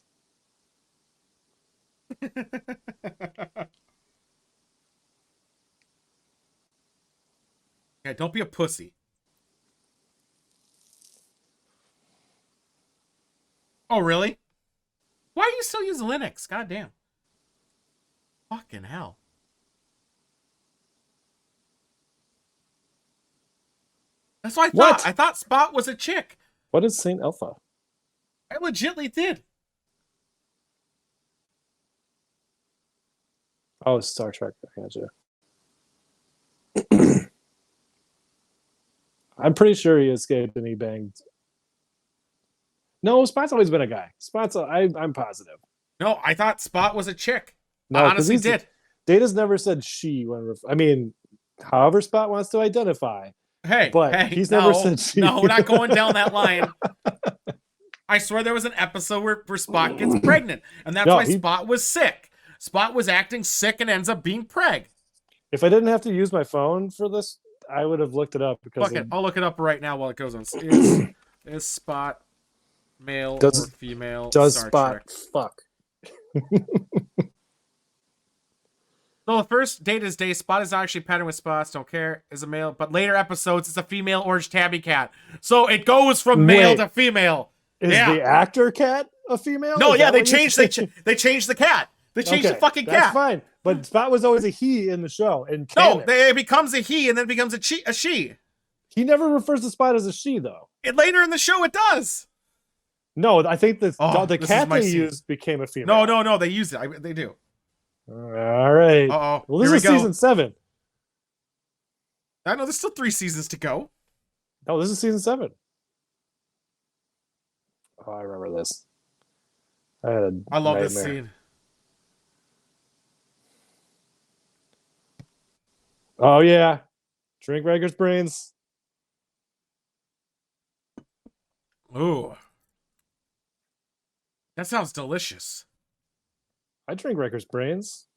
S1: Yeah, don't be a pussy. Oh, really? Why are you still using Linux? God damn. Fucking hell. That's what I thought.
S2: What?
S1: I thought Spot was a chick.
S2: What is Saint Alpha?
S1: I legitly did.
S2: Oh, Star Trek. I gotcha. I'm pretty sure he escaped and he banged. No, Spot's always been a guy. I'm positive.
S1: No, I thought Spot was a chick.
S2: No,
S1: I honestly did.
S2: Data's never said she when. I mean, however Spot wants to identify.
S1: Hey,
S2: but he's never said she.
S1: No, we're not going down that line. I swear there was an episode where Spot gets pregnant, and that's why Spot was sick. Spot was acting sick and ends up being preg.
S2: If I didn't have to use my phone for this, I would have looked it up. Because
S1: I'll look it up right now while it goes on. Is Spot male or female?
S2: Does
S1: Star
S2: Spot
S1: Trek?
S2: fuck?
S1: So the first Data's Day, Spot is not actually patterned with spots, don't care, is a male, but later episodes it's a female orange tabby cat. So it goes from male to female.
S2: Is the actor cat a female?
S1: No, yeah, they changed the cat. They changed the fucking cat.
S2: That's fine. But Spot was always a he in the show.
S1: No, it becomes a he and then becomes a she.
S2: He never refers to Spot as a she, though.
S1: Later in the show, it does.
S2: No, I think the cat they used became a female.
S1: No, they use it. They do.
S2: All right.
S1: Uh-oh.
S2: Well, this is season 7.
S1: I know there's still 3 seasons to go.
S2: No, this is season 7. Oh, I remember this. I
S1: love this scene.
S2: Oh, yeah. Drink Rager's brains.
S1: Ooh. That sounds delicious.
S2: I drink Rager's brains.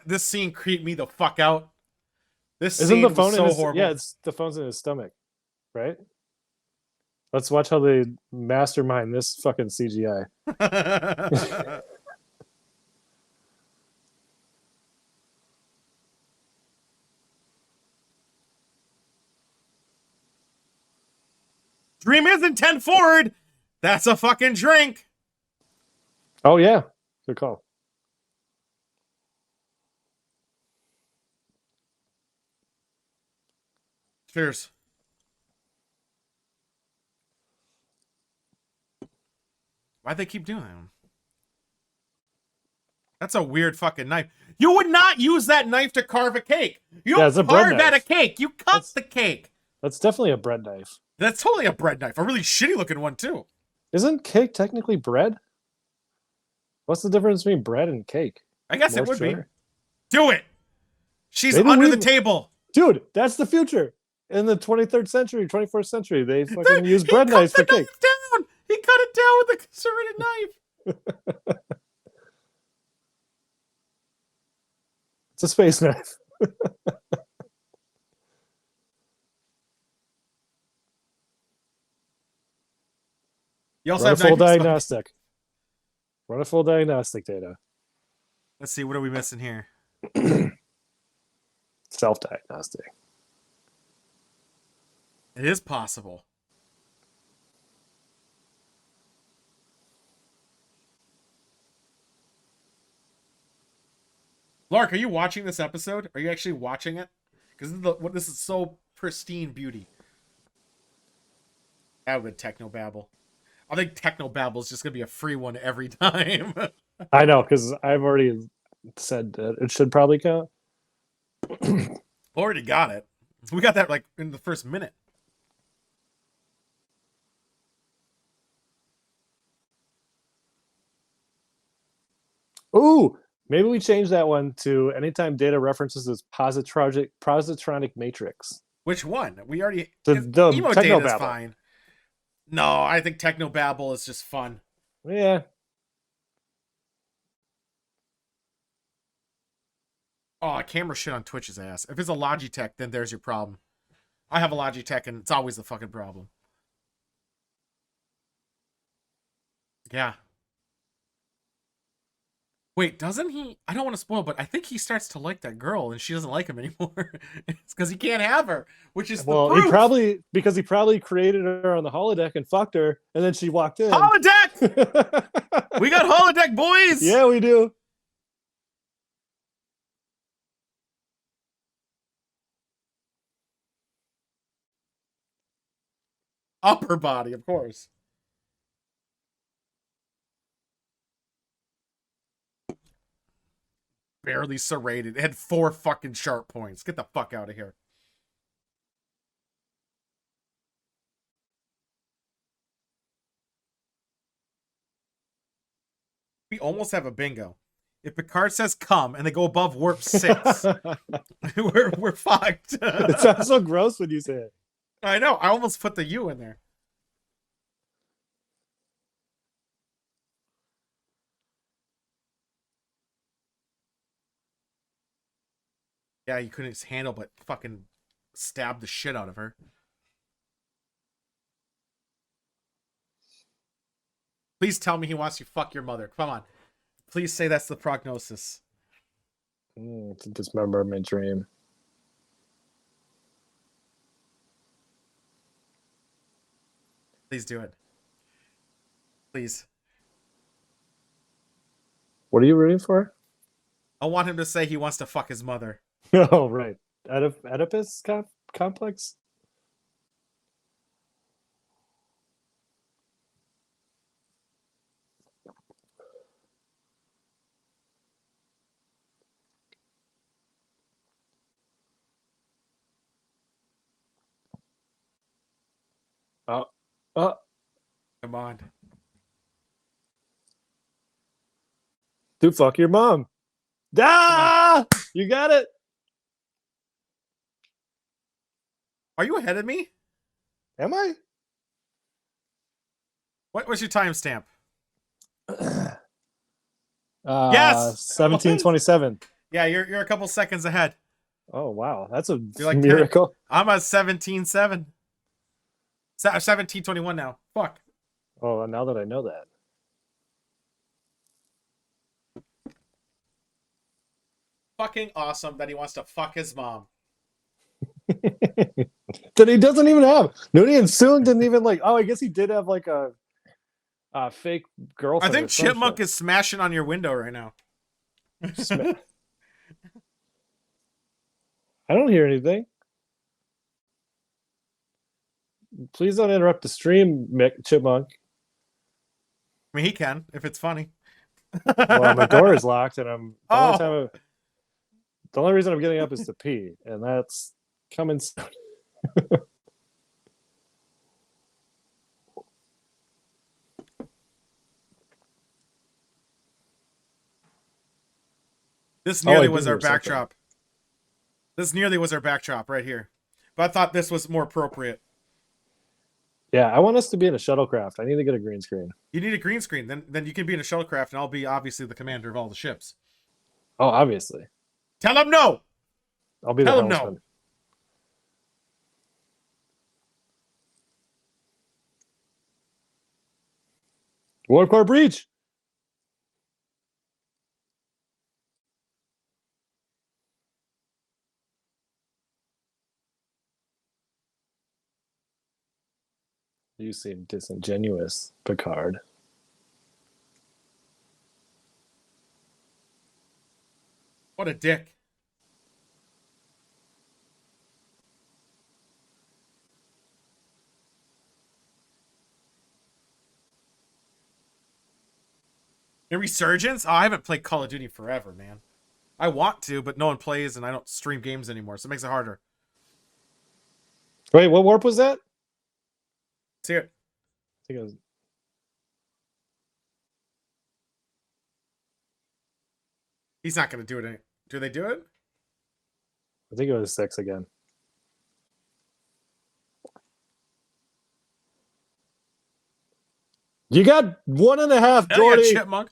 S1: This scene creeped me the fuck out. This
S2: Isn't
S1: scene
S2: the phone
S1: was so horrible.
S2: Yeah, the phone's in his stomach, right? Let's watch how they mastermind this fucking CGI.
S1: Dream isn't 10 forward. That's a fucking drink.
S2: Oh, yeah. Good call.
S1: Cheers. Why'd they keep doing that? That's a weird fucking knife. You would not use that knife to carve a cake. You don't
S2: it's a bread
S1: carve at a
S2: knife.
S1: cake. You cut the cake.
S2: That's definitely a bread knife.
S1: That's totally a bread knife. A really shitty looking one, too.
S2: Isn't cake technically bread? What's the difference between bread and cake?
S1: I guess
S2: More
S1: it would
S2: sugar?
S1: be. Do it. She's
S2: Maybe
S1: under the table.
S2: Dude, that's the future. In the 23rd century, 21st century, they fucking use bread knives for cake.
S1: Down. He cut it down with a serrated knife.
S2: It's a space knife.
S1: You also
S2: Run a
S1: have
S2: full
S1: knife-
S2: diagnostic. Run a full diagnostic data.
S1: Let's see, what are we missing here?
S2: Self-diagnostic.
S1: It is possible. Lark, are you watching this episode? Are you actually watching it? Because this is so pristine beauty. That would technobabble. I think technobabble is just gonna be a free one every time.
S2: I know, because I've already said that it should probably count.
S1: Already got it. We got that like in the first minute.
S2: Ooh, maybe we change that one to anytime data references this positronic matrix.
S1: Which one? We already
S2: The
S1: emo data is
S2: technobabble.
S1: fine. No, I think technobabble is just fun.
S2: Yeah.
S1: Oh, camera shit on Twitch's ass. If it's a Logitech, then there's your problem. I have a Logitech, and it's always the fucking problem. Yeah. Wait, doesn't he? I don't want to spoil, but I think he starts to like that girl, and she doesn't like him anymore. It's because he can't have her, which is
S2: Well,
S1: the proof.
S2: he probably created her on the holodeck and fucked her, and then she walked in.
S1: Holodeck! We got holodeck, boys!
S2: Yeah, we do.
S1: Upper body, of course. Barely serrated. It had 4 fucking sharp points. Get the fuck out of here. We almost have a bingo. If Picard says come and they go above warp 6, we're fucked.
S2: It sounds so gross when you say it.
S1: I know. I almost put the U in there. Yeah, you couldn't handle but fucking stab the shit out of her. Please tell me he wants you to fuck your mother. Come on. Please say that's the prognosis.
S2: To dismember my dream.
S1: Please do it. Please.
S2: What are you rooting for?
S1: I want him to say he wants to fuck his mother.
S2: Oh, right. Oedipus complex? Oh.
S1: Come on.
S2: Dude, fuck your mom. Ah! You got it.
S1: Are you ahead of me?
S2: Am I?
S1: What was your timestamp?
S2: Yes!
S1: Yes!
S2: 1727.
S1: Yeah, you're a couple seconds ahead.
S2: Oh, wow. That's a
S1: You're like
S2: miracle.
S1: I'm at 17-7. 17-21 now. Fuck.
S2: Oh, now that I know that.
S1: Fucking awesome that he wants to fuck his mom.
S2: That he doesn't even have. Nooney and Soong didn't even like. Oh, I guess he did have like a fake girlfriend.
S1: I think Chipmunk is smashing on your window right now.
S2: I don't hear anything. Please don't interrupt the stream, Mick Chipmunk.
S1: I mean, he can if it's funny.
S2: Well, my door is locked, and I'm
S1: Oh,
S2: the only reason I'm getting up is to pee, and that's coming soon.
S1: this
S2: Oh, I
S1: nearly
S2: do
S1: was our
S2: hear something.
S1: backdrop. This nearly was our backdrop right here. But I thought this was more appropriate.
S2: Yeah, I want us to be in a shuttlecraft. I need to get a green screen.
S1: You need a green screen. Then you can be in a shuttlecraft, and I'll be obviously the commander of all the ships.
S2: Oh, obviously.
S1: Tell him no.
S2: I'll be the
S1: Tell him
S2: helmsman.
S1: no.
S2: Warp core breach. You seem disingenuous, Picard.
S1: What a dick. A resurgence? Oh, I haven't played Call of Duty forever, man. I want to, but no one plays, and I don't stream games anymore, so it makes it harder.
S2: Wait, what warp was that?
S1: See it.
S2: I think it was.
S1: He's not going to do it. Do they do it?
S2: I think it was 6 again. You got 1.5, Jordy.
S1: Yeah, Chipmunk.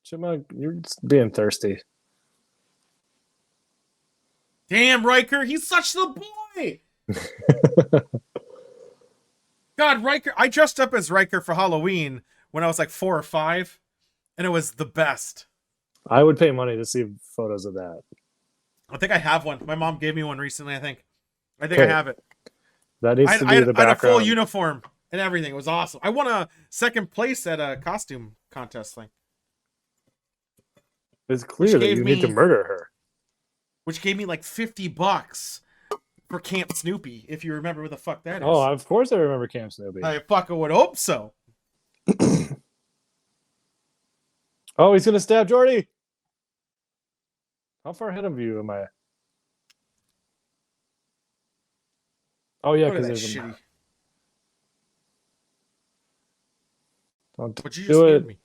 S2: Chipmunk, you're just being thirsty.
S1: Damn, Riker. He's such the boy. God, Riker. I dressed up as Riker for Halloween when I was like 4 or 5, and it was the best.
S2: I would pay money to see photos of that.
S1: I think I have one. My mom gave me one recently, I think. I think
S2: Okay.
S1: I have it.
S2: That needs to be the
S1: I had a full
S2: background.
S1: uniform and everything. It was awesome. I won a second place at a costume contest thing.
S2: It's clear that
S1: gave
S2: you need to
S1: me-
S2: murder her.
S1: Which gave me like $50 for Camp Snoopy, if you remember what the fuck that is.
S2: Oh, of course I remember Camp Snoopy.
S1: I fucking would hope so.
S2: Oh, he's gonna stab Jordy. How far ahead of you am I? Oh yeah,
S1: Look at
S2: because
S1: that
S2: there's a.
S1: shitty.
S2: Don't
S1: What you just
S2: do
S1: gave
S2: it.
S1: me?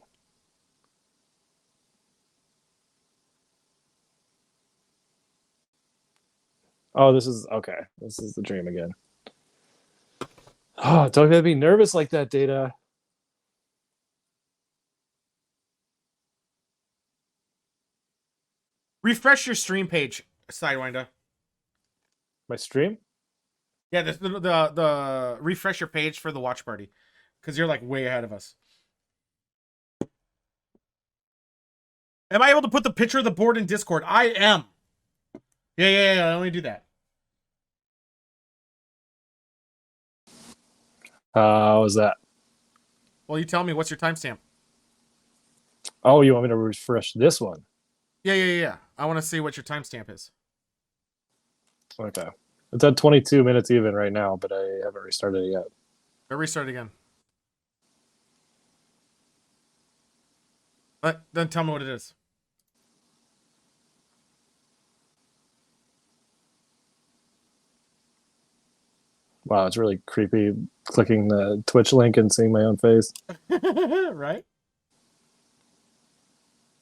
S2: Oh, this is okay. This is the dream again. Oh, don't get me nervous like that, Data.
S1: Refresh your stream page, Sidewinder.
S2: My stream?
S1: Yeah, the refresh your page for the watch party, because you're like way ahead of us. Am I able to put the picture of the board in Discord? I am. Yeah. Let me do that.
S2: How was that?
S1: Well, you tell me what's your timestamp.
S2: Oh, you want me to refresh this one?
S1: Yeah. I want to see what your timestamp is.
S2: Okay. It's at 22 minutes even right now, but I haven't restarted it yet.
S1: Go restart again. Then tell me what it is.
S2: Wow, it's really creepy clicking the Twitch link and seeing my own face.
S1: Right?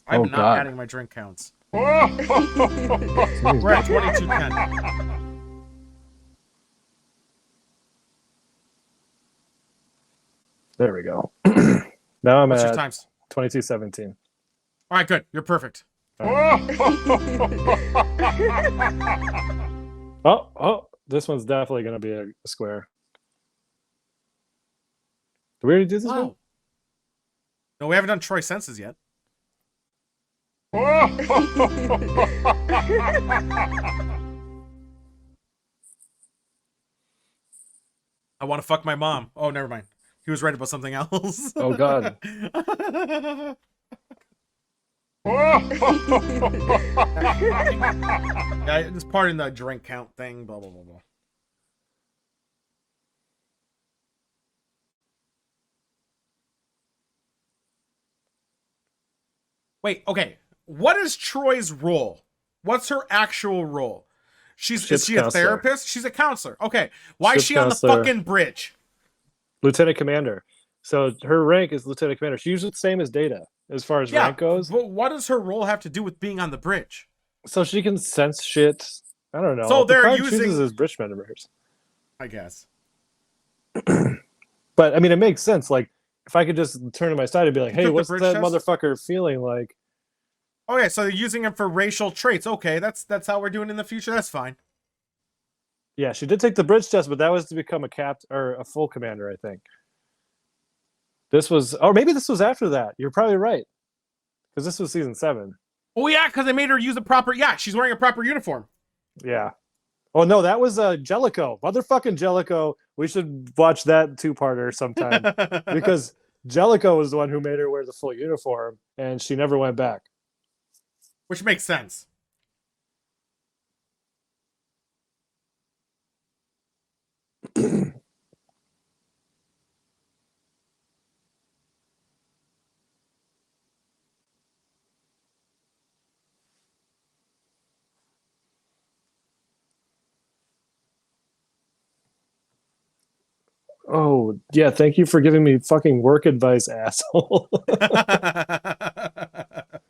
S1: I'm
S2: Oh,
S1: not
S2: God.
S1: adding my drink counts. We're at 22:10.
S2: There we go. Now I'm
S1: What's your
S2: at
S1: times?
S2: 22:17.
S1: All right, good. You're perfect.
S2: Oh, this one's definitely going to be a square. Did we already do this one?
S1: Wow. No, we haven't done Troy Senses yet. I want to fuck my mom. Oh, never mind. He was right about something else.
S2: Oh, God.
S1: Yeah, it's part in the drink count thing. Blah blah blah blah. Wait, okay. What is Troy's role? What's her actual role? Is she a therapist? She's a counselor. Okay. Why is she on the fucking bridge?
S2: Lieutenant Commander. So her rank is Lieutenant Commander. She's the same as Data as far as rank goes.
S1: But what does her role have to do with being on the bridge?
S2: So she can sense shit. I don't know.
S1: So they're using
S2: chooses bridge members,
S1: I guess.
S2: But I mean, it makes sense. Like, if I could just turn to my side and be like, "Hey, what's that motherfucker feeling like?"
S1: Okay, so they're using him for racial traits. Okay, that's how we're doing in the future. That's fine.
S2: Yeah, she did take the bridge test, but that was to become a captain or a full commander, I think. This was, or maybe this was after that. You're probably right, because this was season 7.
S1: Oh yeah, because they made her use a proper. Yeah, she's wearing a proper uniform.
S2: Yeah. Oh no, that was Jellicoe, motherfucking Jellicoe. We should watch that 2-parter sometime because Jellicoe was the one who made her wear the full uniform, and she never went back.
S1: Which makes sense.
S2: Oh, yeah, thank you for giving me fucking work advice, asshole.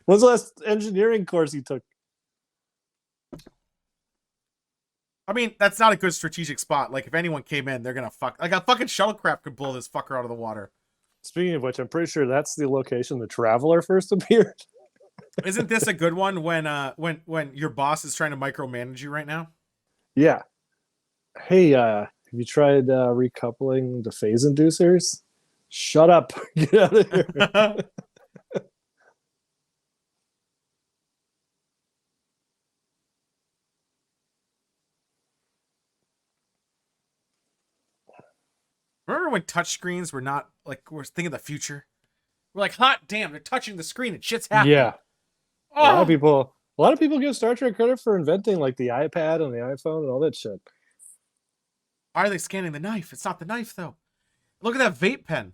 S2: When's the last engineering course you took?
S1: I mean, that's not a good strategic spot. Like, if anyone came in, they're gonna fuck. Like, a fucking shuttlecraft could blow this fucker out of the water.
S2: Speaking of which, I'm pretty sure that's the location the Traveler first appeared.
S1: Isn't this a good one when your boss is trying to micromanage you right now?
S2: Yeah. Hey, have you tried recoupling the phase inducers? Shut up. Get out of here.
S1: Remember when touchscreens were not like we're thinking of the future? We're like, hot damn, they're touching the screen and shit's happening.
S2: Yeah. Oh. A lot of people give Star Trek credit for inventing like the iPad and the iPhone and all that shit.
S1: Why are they scanning the knife? It's not the knife though. Look at that vape pen.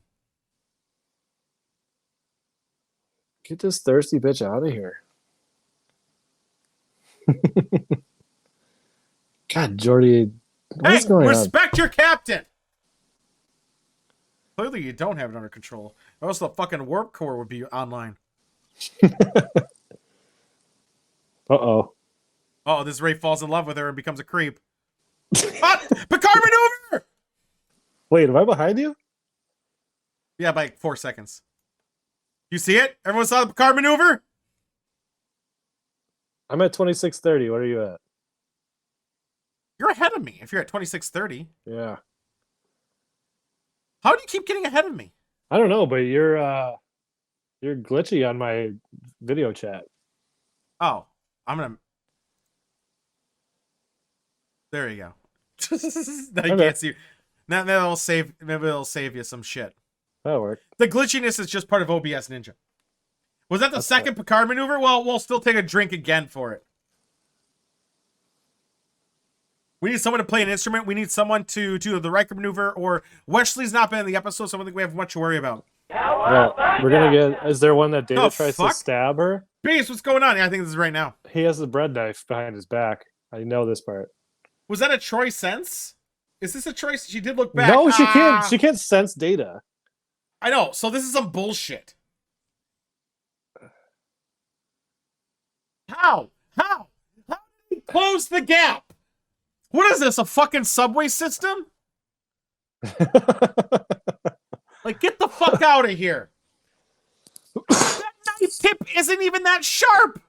S2: Get this thirsty bitch out of here. God, Jordy, what's going on?
S1: Respect your captain. Clearly, you don't have it under control. Or else the fucking warp core would be online.
S2: Uh-oh.
S1: Oh, this Ray falls in love with her and becomes a creep. Ah, Picard maneuver!
S2: Wait, am I behind you?
S1: Yeah, by 4 seconds. You see it? Everyone saw the Picard maneuver?
S2: I'm at 2630. What are you at?
S1: You're ahead of me if you're at 2630.
S2: Yeah.
S1: How do you keep getting ahead of me?
S2: I don't know, but you're glitchy on my video chat.
S1: Oh, I'm gonna. There you go. Now you can't see. Now that'll save. Maybe it'll save you some shit.
S2: That'll work.
S1: The glitchiness is just part of OBS Ninja. Was that the second Picard maneuver? Well, we'll still take a drink again for it. We need someone to play an instrument. We need someone to do the Riker maneuver. Or Wesley's not been in the episode, so I don't think we have much to worry about.
S2: Well, we're gonna get. Is there one that Data tries to stab her?
S1: Beast, what's going on? Yeah, I think this is right now.
S2: He has the bread knife behind his back. I know this part.
S1: Was that a Troy sense? Is this a Troy? She did look back.
S2: No, she can't. She can't sense Data.
S1: I know. So this is some bullshit. How? How did he close the gap? What is this? A fucking subway system? Like, get the fuck out of here. That knife tip isn't even that sharp.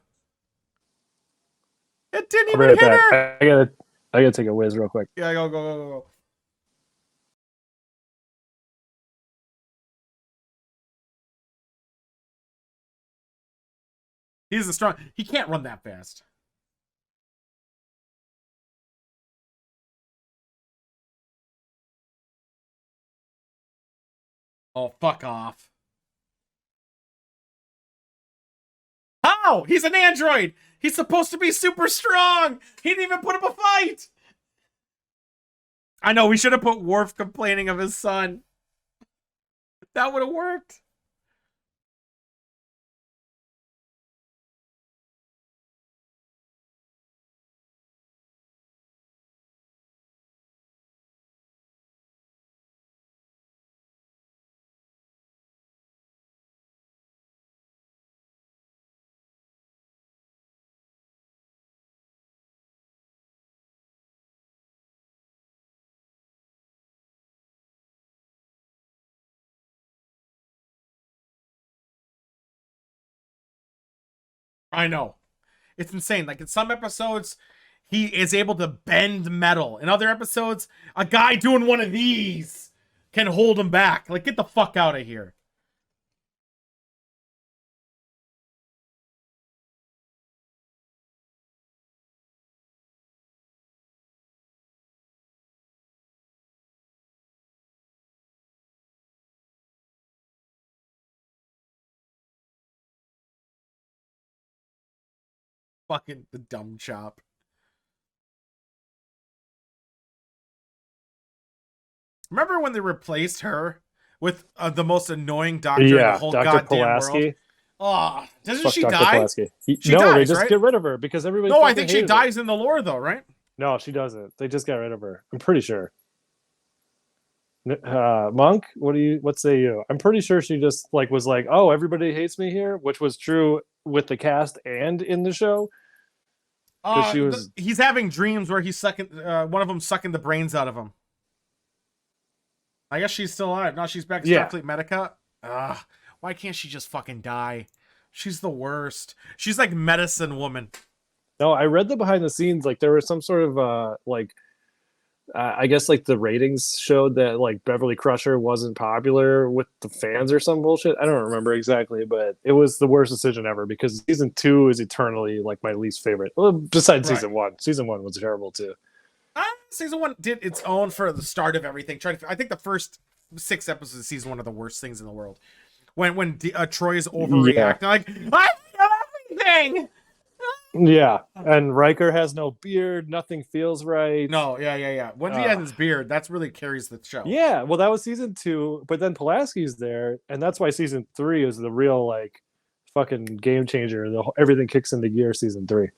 S1: It didn't even hit her.
S2: I gotta take a whiz real quick.
S1: Yeah, go. He's the strong. He can't run that fast. Oh, fuck off. Ha! How? He's an android. He's supposed to be super strong. He didn't even put up a fight. I know, we should have put Worf complaining of his son. That would have worked. I know. It's insane. Like in some episodes, he is able to bend metal. In other episodes, a guy doing one of these can hold him back. Like, get the fuck out of here. Fucking the dumb chop. Remember when they replaced her with the most annoying doctor in the
S2: Yeah,
S1: whole
S2: Dr.
S1: goddamn world?
S2: Pulaski.
S1: Oh, doesn't
S2: Fuck
S1: she
S2: Dr.
S1: die?
S2: Pulaski.
S1: She
S2: No, they
S1: dies,
S2: just
S1: right?
S2: get rid of her because everybody.
S1: No, I
S2: fucking
S1: think she
S2: hated
S1: dies
S2: her.
S1: in the lore, though, right?
S2: No, she doesn't. They just got rid of her. I'm pretty sure. Monk, what say you? I'm pretty sure she just like was like, oh, everybody hates me here, which was true with the cast and in the show. She was.
S1: He's having dreams where he's sucking. One of them sucking the brains out of him. I guess she's still alive. No, she's back at Starfleet Medica. Why can't she just fucking die? She's the worst. She's like medicine woman.
S2: No, I read the behind the scenes. Like there was some sort of I guess like the ratings showed that like Beverly Crusher wasn't popular with the fans or some bullshit. I don't remember exactly, but it was the worst decision ever because season 2 is eternally like my least favorite. Well, besides season 1. Season 1 was terrible too.
S1: Season 1 did its own for the start of everything. I think the first 6 episodes of season 1 are the worst things in the world. When Troy is overreacting, like I feel everything.
S2: Yeah, and Riker has no beard. Nothing feels right.
S1: No, yeah. When he has his beard, that's really carries the show.
S2: Yeah, well, that was season 2, but then Pulaski's there, and that's why season 3 is the real like fucking game changer. Everything kicks into gear. Season 3.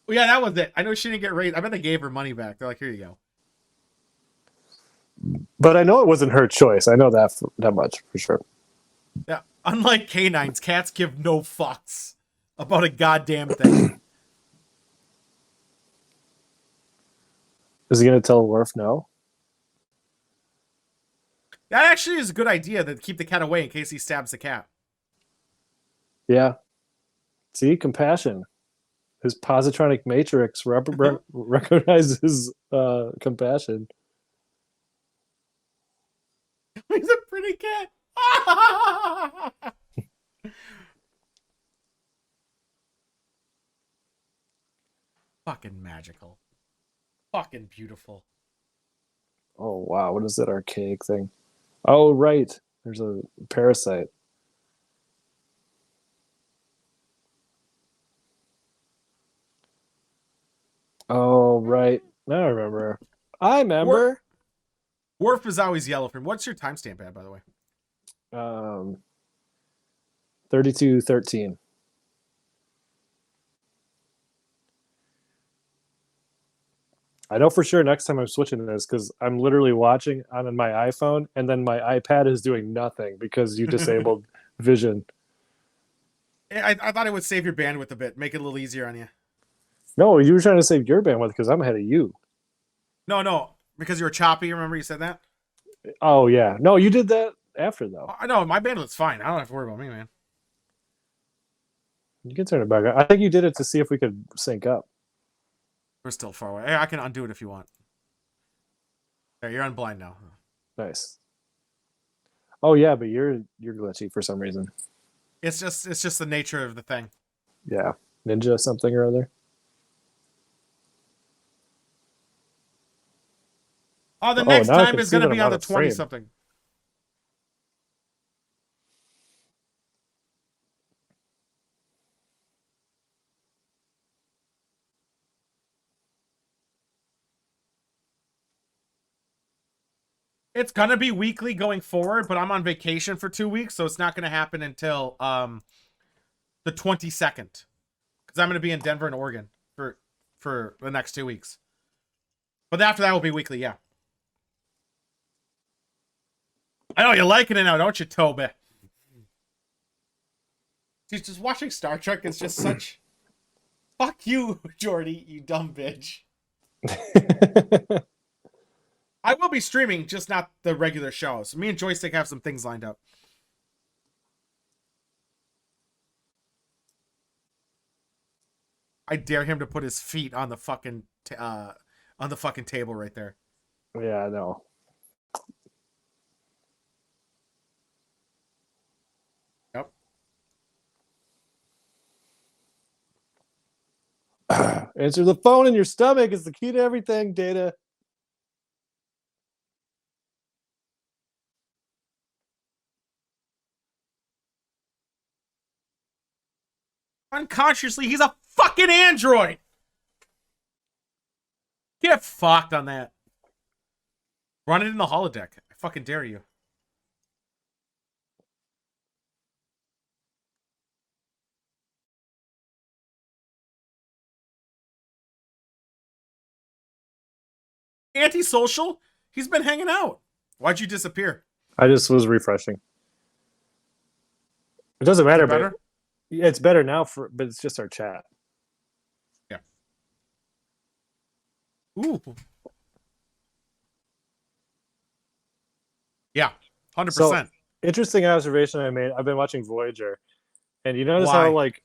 S1: Well, yeah, that was it. I know she didn't get raised. I bet they gave her money back. They're like, here you go.
S2: But I know it wasn't her choice. I know that much for sure.
S1: Yeah. Unlike canines, cats give no fucks about a goddamn thing.
S2: Is he going to tell Worf no?
S1: That actually is a good idea to keep the cat away in case he stabs the cat.
S2: Yeah. See, compassion. His positronic matrix recognizes compassion.
S1: He's a pretty cat. Fucking magical. Fucking beautiful.
S2: Oh, wow. What is that archaic thing? Oh, right. There's a parasite. Oh, right. Now I remember. I remember.
S1: Worf is always yellow for him. What's your timestamp at, by the way?
S2: 32:13. I know for sure next time I'm switching to this because I'm literally watching on my iPhone and then my iPad is doing nothing because you disabled vision.
S1: I thought it would save your bandwidth a bit, make it a little easier on you.
S2: No, you were trying to save your bandwidth because I'm ahead of you.
S1: No, because you were choppy. Remember you said that?
S2: Oh, yeah. No, you did that after, though.
S1: I know, my bandwidth's fine. I don't have to worry about me, man.
S2: You can turn it back. I think you did it to see if we could sync up.
S1: We're still far away. Hey, I can undo it if you want. There, you're unblind now.
S2: Nice. Oh yeah, but you're glitchy for some reason.
S1: It's just the nature of the thing.
S2: Yeah, ninja something or other.
S1: Oh, the next time is going to be on the 20
S2: frame.
S1: something. It's gonna be weekly going forward, but I'm on vacation for 2 weeks, so it's not gonna happen until the 22nd. Because I'm gonna be in Denver and Oregon for the next 2 weeks. But after that will be weekly, yeah. I know you're liking it now, don't you, Toby? Just watching Star Trek is just such. Fuck you, Jordy, you dumb bitch. I will be streaming, just not the regular shows. Me and Joystick have some things lined up. I dare him to put his feet on the fucking table right there.
S2: Yeah, I know.
S1: Yep.
S2: Answer the phone in your stomach is the key to everything, Data.
S1: Unconsciously, he's a fucking android. Get fucked on that. Run it in the holodeck. I fucking dare you. Antisocial? He's been hanging out. Why'd you disappear?
S2: I just was refreshing. It doesn't matter,
S1: Better?
S2: but it's better now but it's just our chat.
S1: Yeah. Ooh. Yeah, 100%.
S2: So, interesting observation I made. I've been watching Voyager, and you notice
S1: Why?
S2: how like.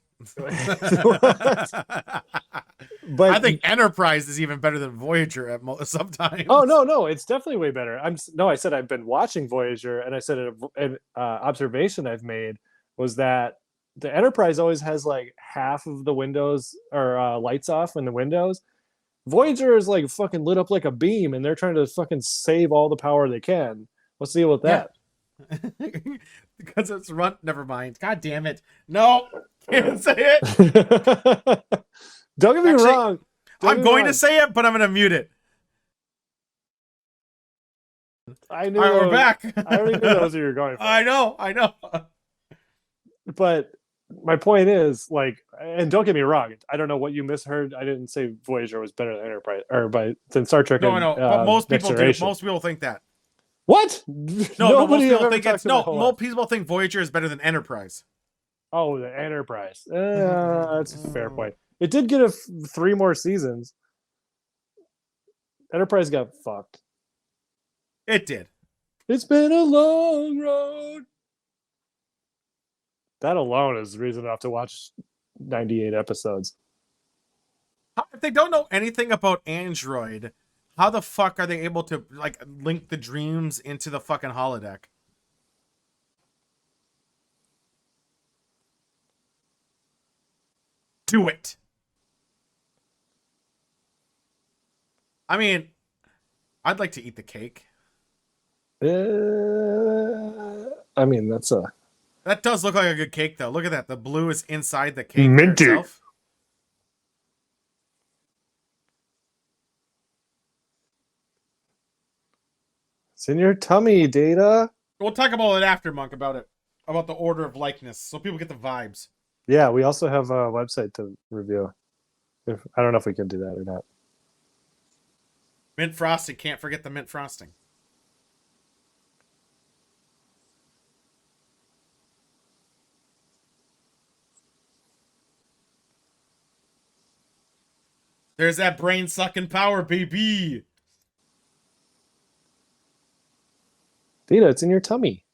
S1: But I think Enterprise is even better than Voyager at sometimes.
S2: Oh no, it's definitely way better. I said I've been watching Voyager, and I said an observation I've made was that the Enterprise always has like half of the windows or lights off in the windows. Voyager is like fucking lit up like a beam, and they're trying to fucking save all the power they can. What's the deal with that?
S1: Yeah. Because it's run. Never mind. God damn it. No, can't say it.
S2: Don't get me wrong.
S1: I'm going to say it, but I'm going to mute it.
S2: I knew.
S1: All right, we're back.
S2: I already knew that was what you were going for.
S1: I know.
S2: But my point is, like, and don't get me wrong. I don't know what you misheard. I didn't say Voyager was better than Enterprise than Star Trek.
S1: No, I know. But most people do. Most people think that.
S2: What?
S1: No, most people think it's most people think Voyager is better than Enterprise.
S2: Oh, the Enterprise. That's a fair point. It did get 3 more seasons. Enterprise got fucked.
S1: It did.
S2: It's been a long road. That alone is reason enough to watch 98 episodes.
S1: If they don't know anything about Android, how the fuck are they able to like link the dreams into the fucking holodeck? Do it. I mean, I'd like to eat the cake.
S2: I mean, that
S1: does look like a good cake, though. Look at that. The blue is inside the cake
S2: minty
S1: itself.
S2: It's in your tummy, Data.
S1: We'll talk about it after, Monk, about the order of likeness, so people get the vibes.
S2: Yeah, we also have a website to review. I don't know if we can do that or not.
S1: Mint frosting. Can't forget the mint frosting. There's that brain sucking power, baby.
S2: Data, it's in your tummy.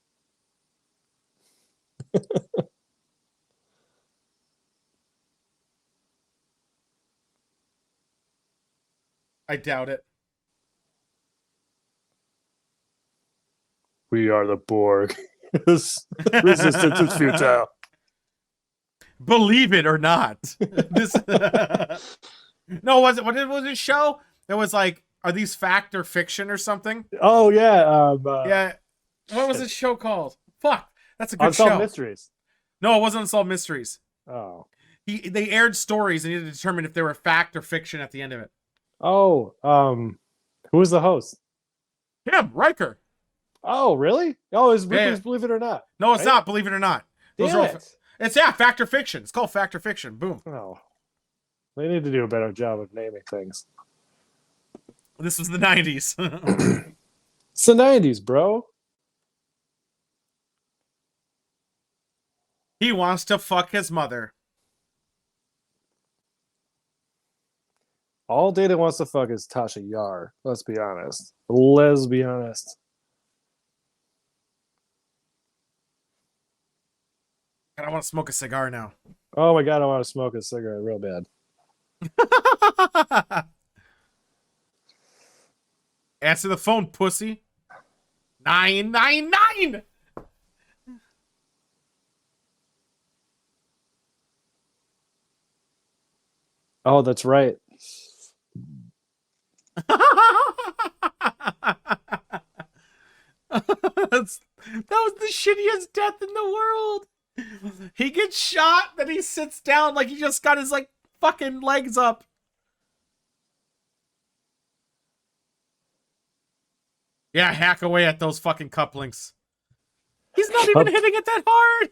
S1: I doubt it.
S2: We are the Borg. Resistance is futile.
S1: Believe it or not. This No, was it show? There was like, are these fact or fiction or something?
S2: Oh yeah.
S1: Yeah. What was this show called? Fuck. That's a good
S2: Unsolved
S1: show.
S2: Mysteries.
S1: No, it wasn't Unsolved Mysteries.
S2: Oh.
S1: They aired stories and you had to determine if they were fact or fiction at the end of it.
S2: Oh, who was the host?
S1: Him, Riker.
S2: Oh, really? Oh, it's
S1: Yeah, yeah.
S2: Ripley's Believe It or Not.
S1: No, it's
S2: right?
S1: not. Believe it or not. Those
S2: Damn
S1: are all.
S2: it.
S1: It's fact or fiction. It's called fact or fiction. Boom.
S2: Oh, they need to do a better job of naming things.
S1: This was the 90s.
S2: It's the 90s, bro.
S1: He wants to fuck his mother.
S2: All Data wants to fuck is Tasha Yar. Let's be honest. Let's be honest.
S1: And I want to smoke a cigar now.
S2: Oh my god, I want to smoke a cigarette real bad.
S1: Answer the phone, pussy. 999.
S2: Oh, that's right.
S1: That was the shittiest death in the world. He gets shot, then he sits down like he just got his like fucking legs up. Yeah, hack away at those fucking couplings. He's not even hitting it that hard.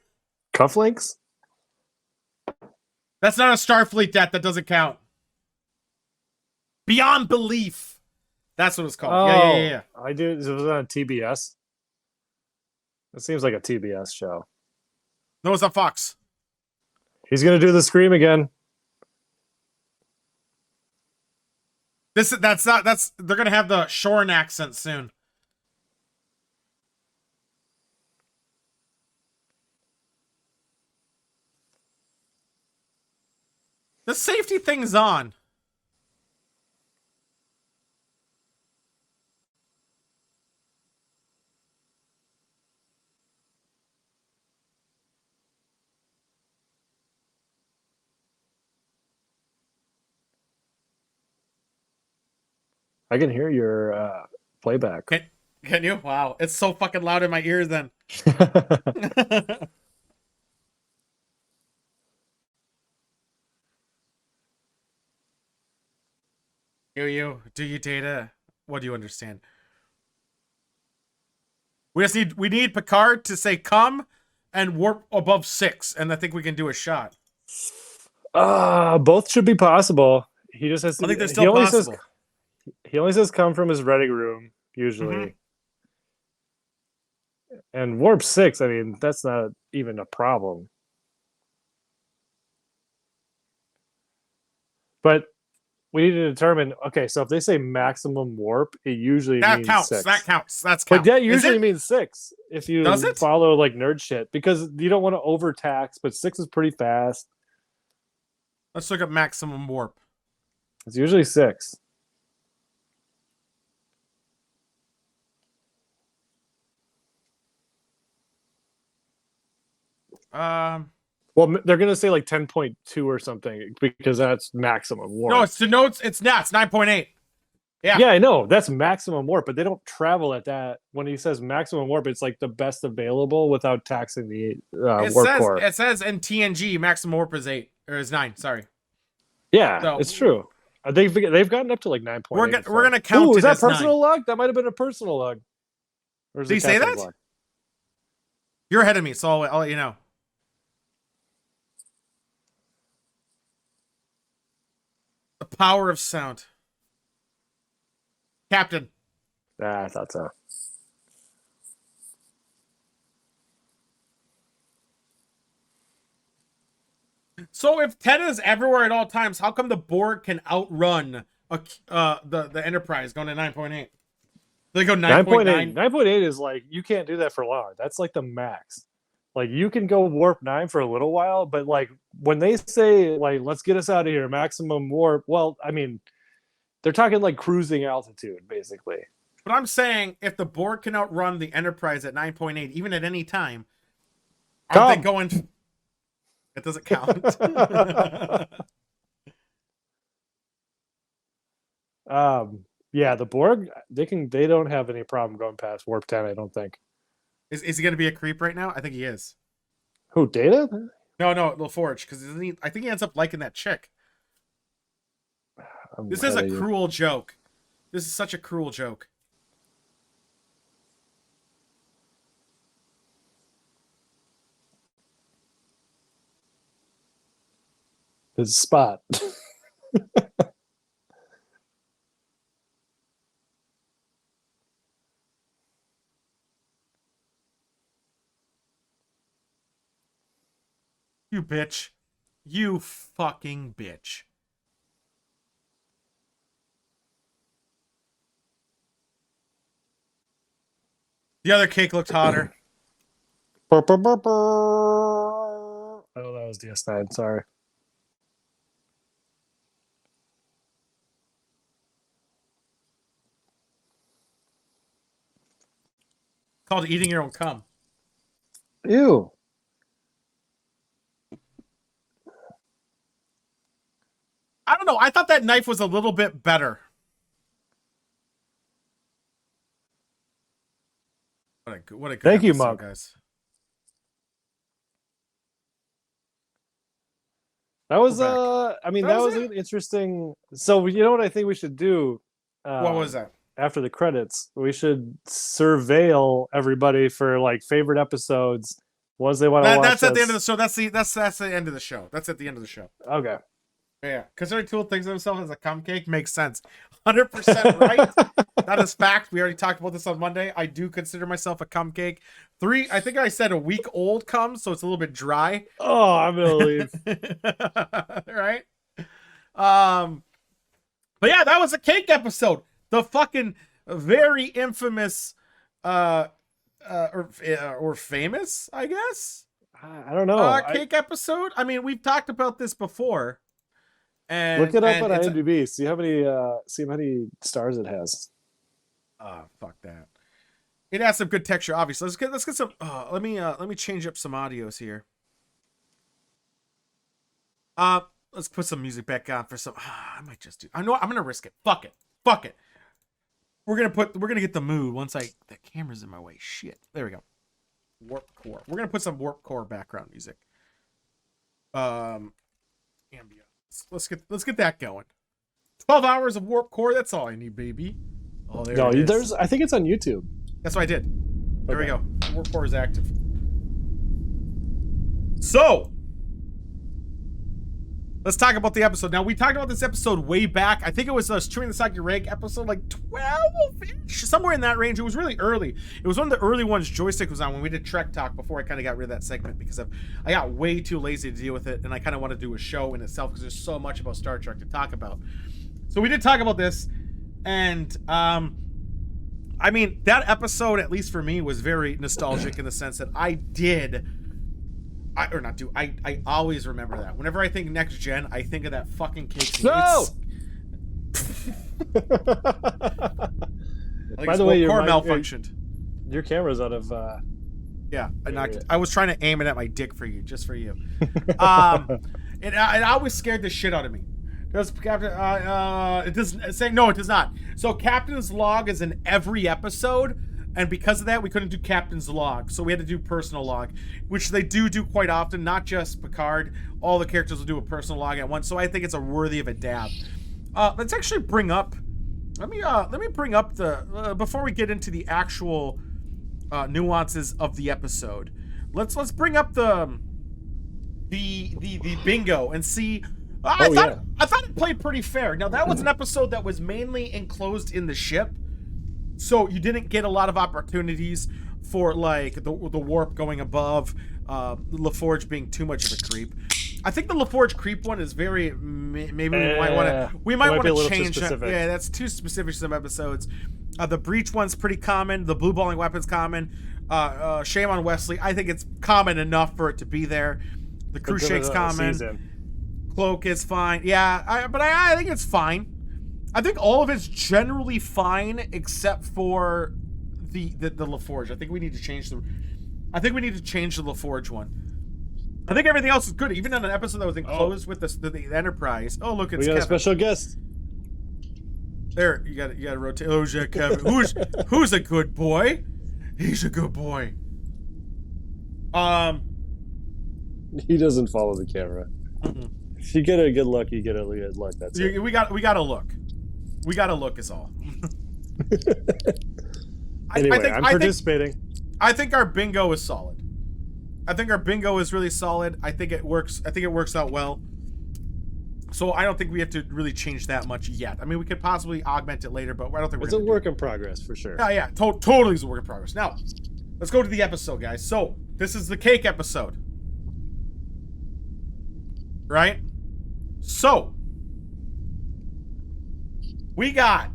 S2: Cufflinks?
S1: That's not a Starfleet death. That doesn't count. Beyond belief. That's what it's called.
S2: Oh,
S1: Yeah.
S2: I do. Was it on TBS? It seems like a TBS show.
S1: No, it's on Fox.
S2: He's gonna do the scream again.
S1: They're gonna have the Shorn accent soon. The safety thing's on.
S2: I can hear your playback.
S1: Can you? Wow, it's so fucking loud in my ears. Then. Do you Data? What do you understand? We need Picard to say come and warp above 6, and I think we can do a shot.
S2: Both should be possible. He just has to.
S1: I think they're still possible.
S2: He only says come from his ready room usually. And warp 6, I mean, that's not even a problem. But we need to determine. Okay, so if they say maximum warp, it usually means 6.
S1: That counts. That's
S2: but that usually means 6 if you follow like nerd shit, because you don't want to overtax. But 6 is pretty fast.
S1: Let's look at maximum warp.
S2: It's usually 6. Well, they're gonna say like 10.2 or something because that's maximum warp.
S1: No, it's denotes. It's not. It's 9.8.
S2: Yeah, I know that's maximum warp, but they don't travel at that. When he says maximum warp, it's like the best available without taxing the warp core.
S1: It says in TNG maximum warp is 8 or is 9. Sorry.
S2: Yeah, so, it's true. They've gotten up to like 9.8.
S1: We're gonna count.
S2: Is that personal log? That might have been a personal log.
S1: Did he say that? Log? You're ahead of me, so I'll let you know. The power of sound. Captain.
S2: I thought so.
S1: So if Ted is everywhere at all times, how come the Borg can outrun the Enterprise going to 9.8? They go 9.9.
S2: 9.8 is like, you can't do that for long. That's like the max. Like, you can go warp 9 for a little while, but like when they say like, let's get us out of here, maximum warp, well, I mean, they're talking like cruising altitude basically.
S1: But I'm saying if the Borg can outrun the Enterprise at 9.8 even at any time, are they going? It doesn't count.
S2: Yeah, the Borg, they don't have any problem going past warp 10, I don't think.
S1: Is he going to be a creep right now? I think he is.
S2: Who, Data?
S1: No, LaForge, because I think he ends up liking that chick. This is a cruel joke. This is such a cruel joke.
S2: his spot.
S1: You bitch. You fucking bitch. The other cake looked hotter.
S2: Oh, that was DS9. Sorry.
S1: Called eating your own cum.
S2: Ew.
S1: I don't know. I thought that knife was a little bit better. What a good
S2: Thank you,
S1: episode,
S2: Monk.
S1: guys.
S2: That was
S1: We're
S2: I mean
S1: That
S2: that
S1: was
S2: was
S1: it.
S2: an interesting. So you know what I think we should do?
S1: What was that?
S2: After the credits, we should surveil everybody for like favorite episodes, ones they want to watch.
S1: That's at the end of the show. That's the end of the show. That's at the end of the show.
S2: Okay.
S1: Yeah, considering Tool thinks of himself as a cum cake makes sense. 100% right. That is fact. We already talked about this on Monday. I do consider myself a cum cake. I think I said a week old cum, so it's a little bit dry.
S2: Oh, I'm gonna leave.
S1: Right. But yeah, that was a cake episode. The fucking very infamous, or famous, I guess.
S2: I don't know.
S1: Cake episode. I mean, we've talked about this before. And
S2: look it up on IMDb. See how many stars it has.
S1: Fuck that. It has some good texture, obviously. Let's get some. Let me change up some audios here. Let's put some music back on for some. I might just do. I know I'm gonna risk it. Fuck it. We're gonna get the mood once the camera's in my way. Shit. There we go. Warp core. We're gonna put some warp core background music. Ambient. Let's get that going. 12 hours of warp core. That's all I need, baby. Oh,
S2: there's. I think it's on YouTube.
S1: That's what I did. There we go. Warp core is active. So, let's talk about the episode. Now, we talked about this episode way back. I think it was Chewing the Saki Rake episode, like 12-ish, somewhere in that range. It was really early. It was one of the early ones Joystick was on when we did Trek Talk before I kind of got rid of that segment because I got way too lazy to deal with it, and I kind of want to do a show in itself because there's so much about Star Trek to talk about. So we did talk about this, and I mean, that episode, at least for me, was very nostalgic in the sense that I always remember that. Whenever I think Next Gen, I think of that fucking cake.
S2: No! By the way,
S1: core malfunctioned.
S2: Your camera's out of.
S1: Yeah, I knocked it. I was trying to aim it at my dick for you, just for you. It always scared the shit out of me. Does Captain? It doesn't say no. It does not. So Captain's Log is in every episode. And because of that, we couldn't do Captain's Log. So we had to do Personal Log, which they do quite often, not just Picard. All the characters will do a personal log at once. So I think it's worthy of a dab. Let's actually bring up... Let me bring up the... before we get into the actual nuances of the episode, let's bring up the bingo and see... I thought it played pretty fair. Now, that was an episode that was mainly enclosed in the ship. So you didn't get a lot of opportunities for like the warp going above, LaForge being too much of a creep. I think the LaForge creep one is very maybe we might want to change that. Yeah, that's too specific to some episodes. The breach one's pretty common. The blue balling weapon's common. Shame on Wesley. I think it's common enough for it to be there. The crew shake's common. Cloak is fine. Yeah, but I think it's fine. I think all of it's generally fine except for the LaForge. I think we need to change the LaForge one. I think everything else is good. Even on an episode that was enclosed with the Enterprise. Oh, look, it's
S2: we got
S1: Kevin.
S2: A special guest.
S1: There, you got to rotate. Oh, yeah, Kevin. Who's a good boy? He's a good boy.
S2: He doesn't follow the camera. If you get a good look, you get a good look. That's it.
S1: We got to look. We got to look is all.
S2: Anyway, I'm participating.
S1: I think our bingo is solid. I think our bingo is really solid. I think it works. I think it works out well. So I don't think we have to really change that much yet. I mean, we could possibly augment it later, but I don't think we're
S2: It's a
S1: gonna do
S2: work
S1: it.
S2: in progress for sure.
S1: Yeah, totally is a work in progress. Now, let's go to the episode, guys. So this is the cake episode, right? So we got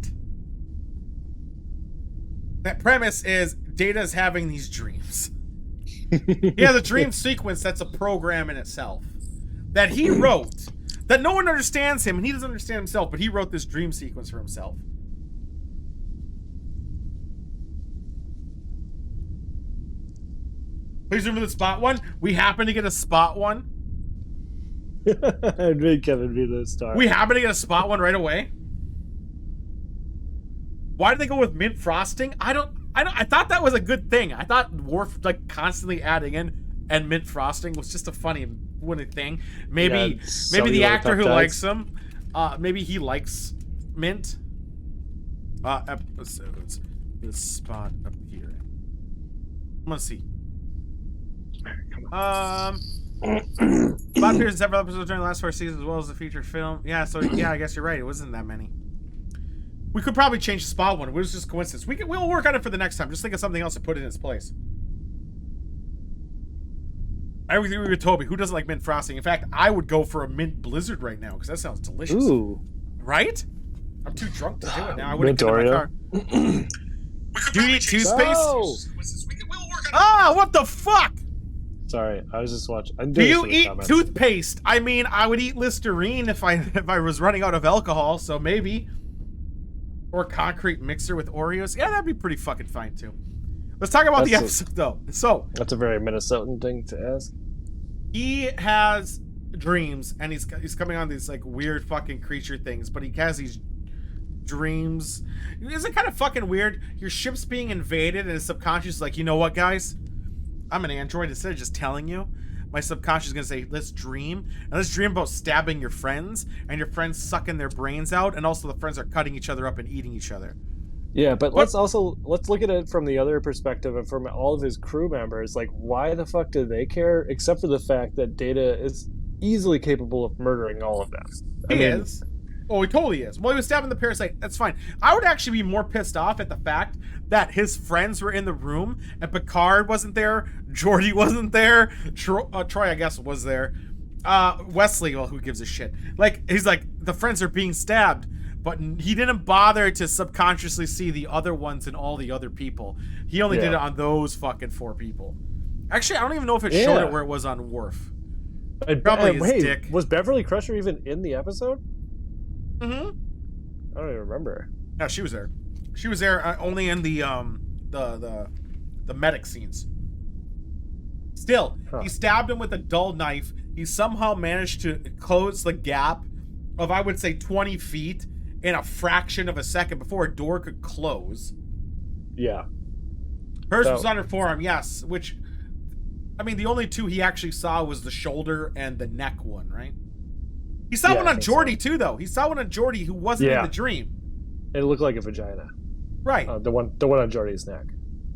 S1: that premise is Data's having these dreams. He has a dream sequence that's a program in itself that he wrote, that no one understands him and he doesn't understand himself, but he wrote this dream sequence for himself. Please remember the spot one. We happen to get a spot one.
S2: I'd make Kevin be the star.
S1: We happen to get a spot one right away. Why did they go with mint frosting? I thought that was a good thing. I thought Worf like constantly adding in and mint frosting was just a funny thing. Maybe the actor who likes them, maybe he likes mint. Episodes. This spot appearing. I'm gonna see. Bob appears in several episodes during the last 4 seasons as well as the feature film. Yeah, so yeah, I guess you're right. It wasn't that many. We could probably change the spot one. It was just coincidence. We'll work on it for the next time. Just think of something else to put in its place. I would agree with Toby. Who doesn't like mint frosting? In fact, I would go for a mint blizzard right now because that sounds delicious.
S2: Ooh.
S1: Right? I'm too drunk to do it now. I wouldn't
S2: Mint
S1: get in my
S2: Oreo.
S1: car. Do you eat toothpaste?
S2: Oh!
S1: Ah, what the fuck?
S2: Sorry, I was just watching. I'm
S1: Do
S2: doing
S1: you
S2: this for the
S1: eat
S2: comments.
S1: toothpaste? I mean, I would eat Listerine if I was running out of alcohol, so maybe. Or concrete mixer with Oreos. Yeah, that'd be pretty fucking fine too. Let's talk about the episode though. So
S2: That's a very Minnesotan thing to ask.
S1: he has dreams and he's coming on these like weird fucking creature things, but he has these dreams. Isn't it kind of fucking weird? Your ship's being invaded and his subconscious is like, you know what, guys? I'm an android. Instead of just telling you, my subconscious is gonna say, let's dream. And let's dream about stabbing your friends and your friends sucking their brains out, and also the friends are cutting each other up and eating each other.
S2: Yeah, but let's look at it from the other perspective and from all of his crew members. Like, why the fuck do they care? Except for the fact that Data is easily capable of murdering all of them.
S1: He is. Oh, he totally is. Well, he was stabbing the parasite. That's fine. I would actually be more pissed off at the fact that his friends were in the room and Picard wasn't there, Geordi wasn't there, Troy, I guess, was there. Wesley, well, who gives a shit? Like, he's like, the friends are being stabbed, but he didn't bother to subconsciously see the other ones and all the other people. He only did it on those fucking 4 people. Actually, I don't even know if it showed it where it was on Worf. Probably his dick.
S2: Was Beverly Crusher even in the episode?
S1: Mm-hmm.
S2: I don't even remember.
S1: No, she was there. She was there only in the medic scenes. Still, he stabbed him with a dull knife. He somehow managed to close the gap of, I would say, 20 feet in a fraction of a second before a door could close.
S2: Yeah.
S1: Hers was on her forearm, yes, which, I mean, the only 2 he actually saw was the shoulder and the neck one, right? He saw one on Geordi, too, though. He saw one on Geordi who wasn't in the dream.
S2: It looked like a vagina.
S1: Right.
S2: The one on Geordi's neck.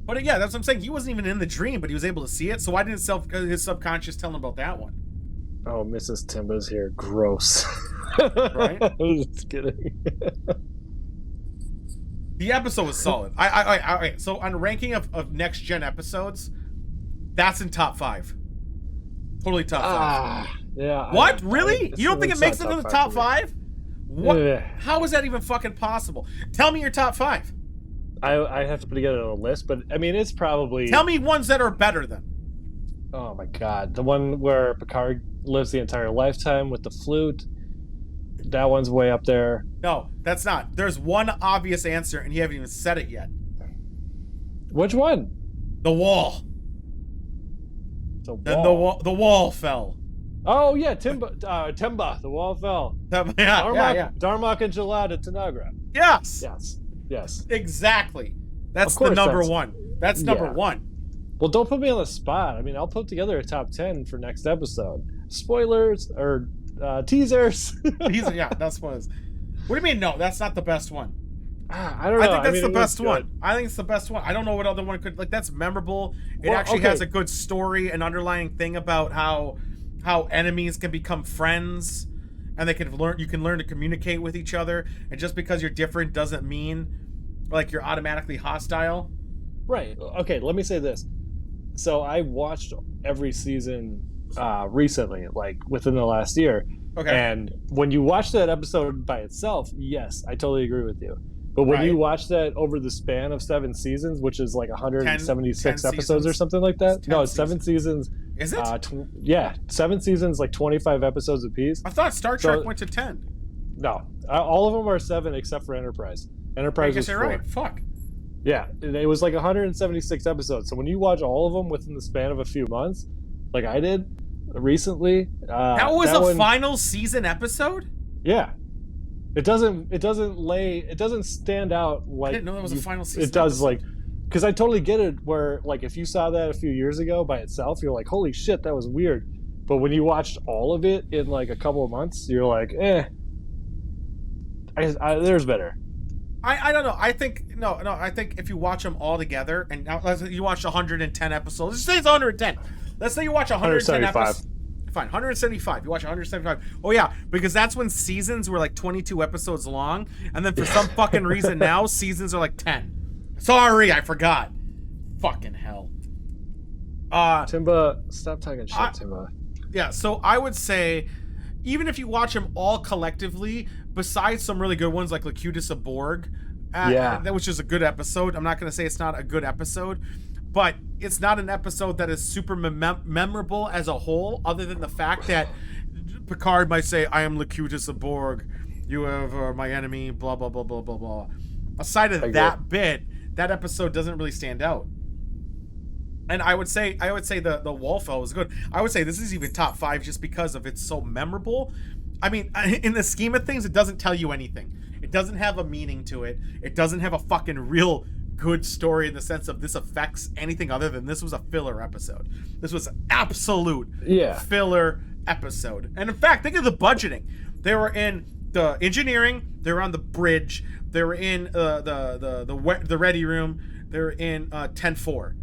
S1: But yeah, that's what I'm saying. He wasn't even in the dream, but he was able to see it. So why didn't his subconscious tell him about that one?
S2: Oh, Mrs. Timba's here. Gross.
S1: Right?
S2: I was just kidding.
S1: The episode was solid. I so on ranking of next gen episodes, that's in top 5. Totally top 5.
S2: Yeah.
S1: What? Really? You don't think it makes it into the top 5? What?
S2: Yeah.
S1: How is that even fucking possible? Tell me your top 5.
S2: I have to put together a list, but I mean, it's probably.
S1: Tell me ones that are better than.
S2: Oh my god, the one where Picard lives the entire lifetime with the flute. That one's way up there.
S1: No, that's not. There's one obvious answer, and you haven't even said it yet.
S2: Which one?
S1: The wall. Then the wall fell.
S2: Oh yeah, Timba. The wall fell.
S1: Yeah.
S2: Darmok and Jalad at Tanagra.
S1: Yes. Exactly. That's the number one. That's number one.
S2: Well, don't put me on the spot. I mean, I'll put together a top 10 for next episode. Spoilers or teasers.
S1: Yeah, that's spoilers. What do you mean? No, that's not the best one.
S2: I don't know.
S1: I think that's the best one. I think it's the best one. I don't know what other one could, like, that's memorable. It actually has a good story, an underlying thing about how enemies can become friends. and you can learn to communicate with each other, and just because you're different doesn't mean like you're automatically hostile.
S2: Right. Okay, let me say this. So I watched every season recently, like within the last year.
S1: Okay.
S2: And when you watch that episode by itself, yes, I totally agree with you. But when you watch that over the span of 7 seasons, which is like 176
S1: 10
S2: episodes or something like that. No, it's 7 seasons.
S1: Is it?
S2: 7 seasons, like 25 episodes apiece.
S1: I thought Star Trek went to 10.
S2: No, all of them are 7 except for Enterprise. Enterprise was 4.
S1: Right. Fuck.
S2: Yeah, it was like 176 episodes. So when you watch all of them within the span of a few months, like I did recently,
S1: that was a final season episode.
S2: Yeah, it doesn't stand out like
S1: I didn't know that was a final season.
S2: It does
S1: episode.
S2: like because I totally get it. Where like if you saw that a few years ago by itself, you're like, holy shit, that was weird. But when you watched all of it in like a couple of months, you're like, there's better.
S1: I don't know. I think I think if you watch them all together, and now let's say you watch 110 episodes. Let's say it's 110. Let's say you watch 110 episodes. Fine, 175. You watch 175. Oh yeah, because that's when seasons were like 22 episodes long, and then for some fucking reason now seasons are like 10. Sorry, I forgot. Fucking hell.
S2: Timba, stop talking shit, Timba.
S1: Yeah, so I would say, even if you watch them all collectively, besides some really good ones like Locutus of Borg, which is a good episode. I'm not going to say it's not a good episode, but it's not an episode that is super memorable as a whole, other than the fact that Picard might say, I am Locutus of Borg, you are my enemy, blah, blah, blah, blah, blah, blah. Aside of that bit, that episode doesn't really stand out. And I would say the Wallfell was good. I would say this is even top 5 just because of it's so memorable. I mean, in the scheme of things, it doesn't tell you anything. It doesn't have a meaning to it. It doesn't have a fucking real good story in the sense of this affects anything other than this was a filler episode. This was an absolute filler episode. And in fact, think of the budgeting. They were in the engineering. They were on the bridge. They were in the ready room. They were in 10-4.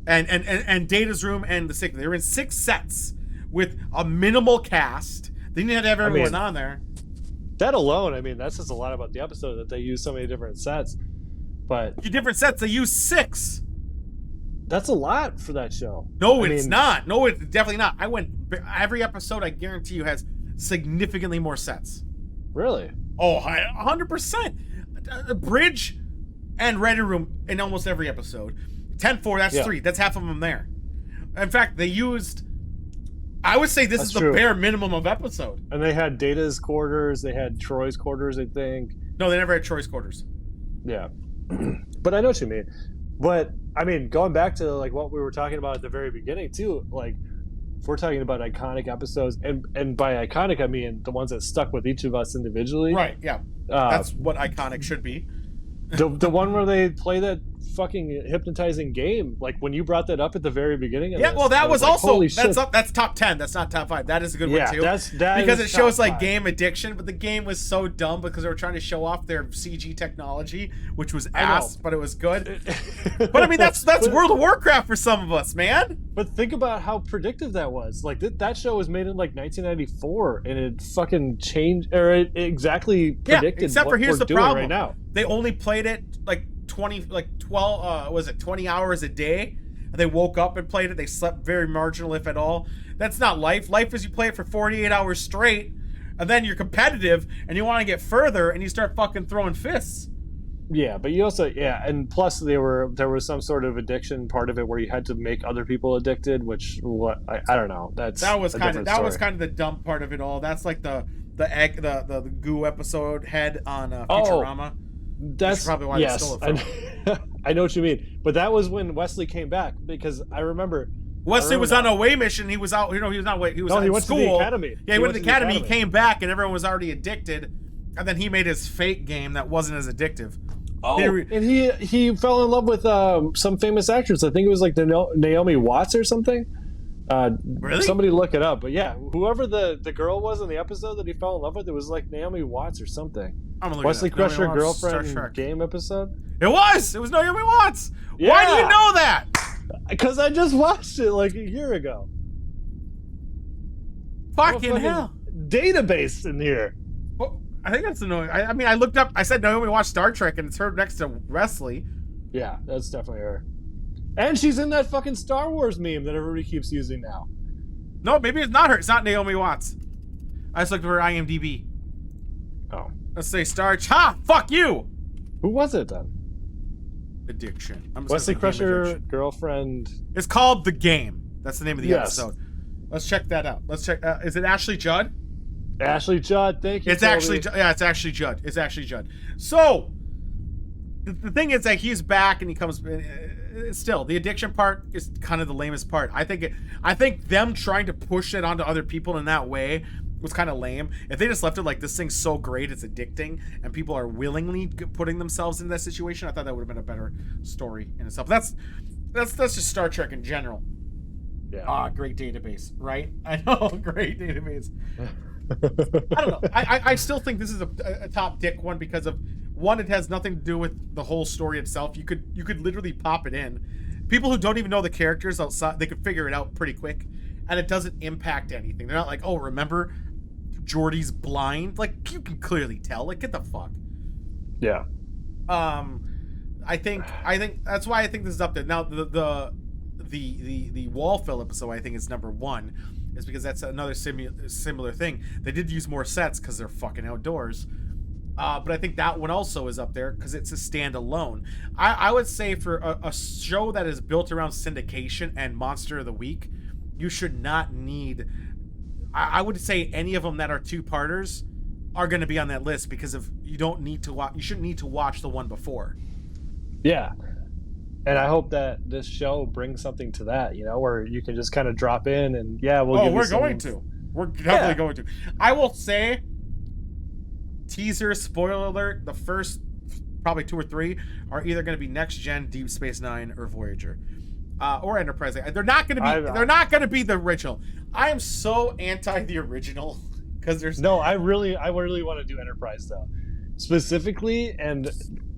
S1: And Data's room and the sick. They were in 6 sets with a minimal cast. They didn't have to have everyone on there.
S2: That alone, I mean, that says a lot about the episode that they use so many different sets. But
S1: different sets, they use 6.
S2: That's a lot for that show.
S1: No, it's not. No, it's definitely not. Every episode, I guarantee you, has significantly more sets.
S2: Really?
S1: Oh, 100%. Bridge and ready room in almost every episode. 10-4, that's 3. That's half of them there. In fact, they used... I would say this is the bare minimum of episode.
S2: And they had Data's quarters. They had Troy's quarters, I think.
S1: No, they never had Troy's quarters.
S2: Yeah. But I know what you mean. But, I mean, going back to like what we were talking about at the very beginning, too, like, if we're talking about iconic episodes, and by iconic, I mean the ones that stuck with each of us individually.
S1: Right, yeah. That's what iconic should be.
S2: The one where they play that fucking hypnotizing game, like when you brought that up at the very beginning of
S1: well, that was like, also that's top 10. That's not top 5. That is a good one too. Because it shows like 5. Game addiction, but the game was so dumb because they were trying to show off their CG technology, which was ass, but it was good. But I mean, that's World of Warcraft for some of us, man.
S2: But think about how predictive that was. Like that show was made in like 1994, and it fucking changed, or it exactly predicted.
S1: Except for here's the problem.
S2: Right now,
S1: they only played it like 20 hours a day. They woke up and played it. They slept very marginal, if at all. That's not life. Life is you play it for 48 hours straight, and then you're competitive, and you want to get further, and you start fucking throwing fists.
S2: Yeah, but you also and plus there was some sort of addiction part of it where you had to make other people addicted, which I don't know. That was kind
S1: of the dumb part of it all. That's like the goo episode head on Futurama.
S2: That's
S1: probably why they stole it from.
S2: I know what you mean, but that was when Wesley came back, because I remember
S1: Wesley was on a away mission. He was out. He was not away. He was in
S2: went
S1: school.
S2: To the academy.
S1: Yeah, he went to the academy. He came back, and everyone was already addicted. And then he made his fake game that wasn't as addictive.
S2: Oh, and he fell in love with some famous actress. I think it was like Naomi Watts or something.
S1: Really?
S2: Somebody look it up. But yeah, whoever the girl was in the episode that he fell in love with, it was like Naomi Watts or something. Wesley Crusher girlfriend game episode.
S1: It was Naomi Watts.
S2: Yeah.
S1: Why do you know that?
S2: Because I just watched it like a year ago.
S1: Fucking hell.
S2: database in here.
S1: Well, I think that's annoying. I mean, I looked up. I said Naomi watched Star Trek, and it's her next to Wesley.
S2: Yeah, that's definitely her. And she's in that fucking Star Wars meme that everybody keeps using now.
S1: No, maybe it's not her. It's not Naomi Watts. I just looked at her IMDb.
S2: Oh.
S1: Let's say Star. Ha! Fuck you!
S2: Who was it then?
S1: Addiction.
S2: Wesley Crusher, girlfriend.
S1: It's called The Game. That's the name of the
S2: Yes.
S1: episode. Let's check that out. Let's check. Is it Ashley Judd?
S2: Ashley Judd, thank you.
S1: It's
S2: Toby.
S1: actually, yeah, it's actually Judd. It's actually Judd. So, the thing is that he's back and he comes. Still, the addiction part is kind of the lamest part. I think them trying to push it onto other people in that way was kind of lame. If they just left it like this thing's so great it's addicting and people are willingly putting themselves in that situation, I thought that would have been a better story in itself. That's just Star Trek in general.
S2: Yeah.
S1: Ah, great database, right? I know, great database. I don't know. I still think this is a top dick one because of one, it has nothing to do with the whole story itself. You could literally pop it in. People who don't even know the characters outside, they could figure it out pretty quick, and it doesn't impact anything. They're not like, oh, remember Geordi's blind? Like, you can clearly tell. Like, get the fuck.
S2: Yeah.
S1: I think that's why I think this is up there. Now the wall fill episode I think is number 1. Is because that's another similar thing. They did use more sets because they're fucking outdoors. But I think that one also is up there because it's a standalone. I would say for a show that is built around syndication and Monster of the Week, you should not need... I would say any of them that are 2-parters are going to be on that list because of you shouldn't need to watch the one before.
S2: Yeah. And I hope that this show brings something to that, where you can just kind of drop in and we're
S1: going to. We're definitely going to. I will say, teaser, spoiler alert, the first probably 2 or 3 are either going to be Next Gen, Deep Space Nine, or Voyager. Or Enterprise. They're not going to be the original. I am so anti the original because there's
S2: I really want to do Enterprise though. Specifically, and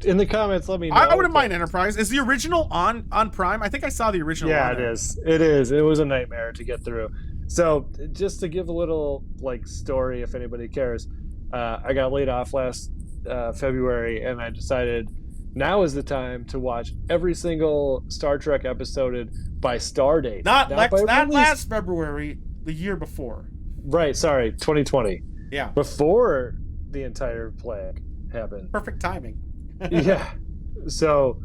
S2: in the comments let me know.
S1: I wouldn't mind Enterprise. Is the original on Prime? I think I saw the original.
S2: Yeah, it is. It was a nightmare to get through. So just to give a little story if anybody cares, I got laid off last February and I decided now is the time to watch every single Star Trek episode by star date.
S1: Not last February, the year before.
S2: Right, sorry, 2020.
S1: Yeah.
S2: Before the entire plague happened.
S1: Perfect timing.
S2: Yeah. So,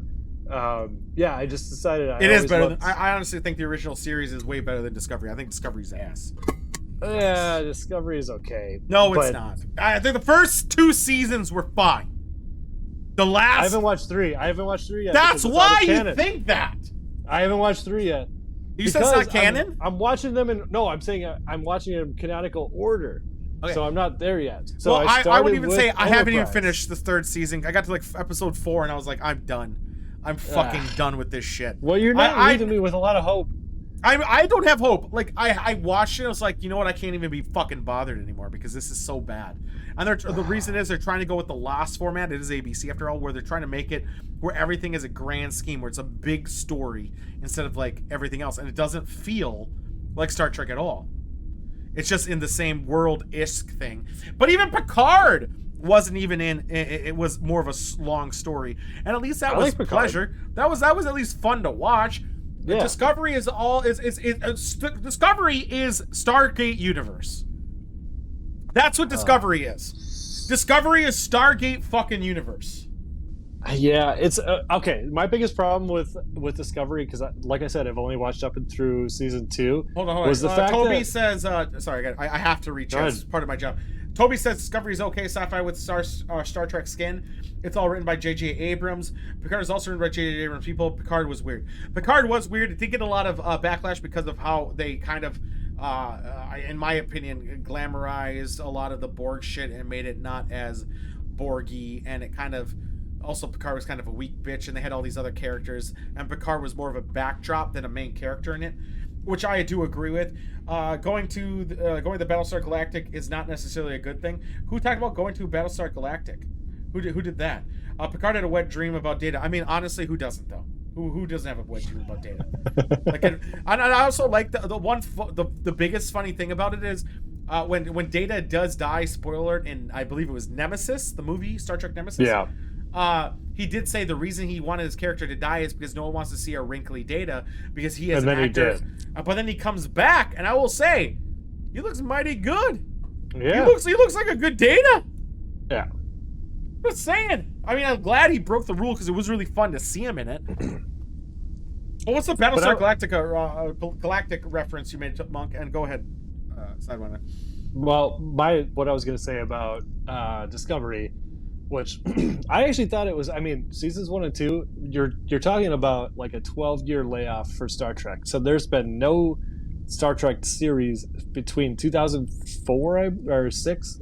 S2: I just decided
S1: it is better. I honestly think the original series is way better than Discovery. I think Discovery's ass.
S2: Yeah, Discovery is okay.
S1: No, it's not. I think the first 2 seasons were fine. The last...
S2: I haven't watched 3 yet.
S1: That's why you think that.
S2: I haven't watched 3 yet.
S1: You said it's not canon?
S2: I'm watching them I'm saying I'm watching them in canonical order. Okay. So I'm not there yet. So
S1: well, I would even say I haven't even
S2: Enterprise.
S1: finished the 3rd season. I got to episode 4 and I was like, I'm done. I'm fucking done with this shit.
S2: Well, you're not leaving me with a lot of hope.
S1: I don't have hope. I watched it. I was like, you know what? I can't even be fucking bothered anymore because this is so bad. And the reason is they're trying to go with the Lost format. It is ABC after all, where they're trying to make it where everything is a grand scheme, where it's a big story instead of everything else, and it doesn't feel like Star Trek at all. It's just in the same world-ish thing. But even Picard wasn't even in. It was more of a long story, and at least that was pleasure. That was at least fun to watch. Yeah. Discovery is Discovery is Stargate universe. That's what Discovery is. Discovery is Stargate fucking universe.
S2: Yeah, it's okay. My biggest problem with Discovery, because like I said, I've only watched up and through season 2.
S1: Hold on.
S2: Was the fact
S1: Toby
S2: that...
S1: says, sorry, I have to reach out. It's part of my job. Toby says Discovery is okay sci-fi with Star Trek skin. It's all written by J.J. Abrams. Picard is also written by J.J. Abrams people. Picard was weird. It did get a lot of backlash because of how they kind of, in my opinion, glamorized a lot of the Borg shit and made it not as Borgy, and it kind of... Also, Picard was kind of a weak bitch, and they had all these other characters, and Picard was more of a backdrop than a main character in it, which I do agree with. Going to Battlestar Galactic is not necessarily a good thing. Who talked about going to Battlestar Galactic? Who did that? Picard had a wet dream about Data. I mean, honestly, who doesn't though? Who doesn't have a wet dream about Data? And I also like the biggest funny thing about it is when Data does die, spoiler alert, in I believe it was Nemesis, the movie Star Trek Nemesis.
S2: Yeah.
S1: He did say the reason he wanted his character to die is because no one wants to see a wrinkly Data because he is
S2: And
S1: an
S2: then he
S1: actor.
S2: did.
S1: But then he comes back, and I will say, he looks mighty good.
S2: Yeah.
S1: He looks like a good Data.
S2: Yeah.
S1: Just saying. I mean, I'm glad he broke the rule because it was really fun to see him in it. Well, what's the Battlestar Galactic reference you made, Monk? And go ahead, Sidewinder.
S2: Well, what I was going to say about Discovery, which I actually thought it was. I mean, seasons 1 and 2, you're talking about like a 12-year layoff for Star Trek. So there's been no Star Trek series between 2004 or 6.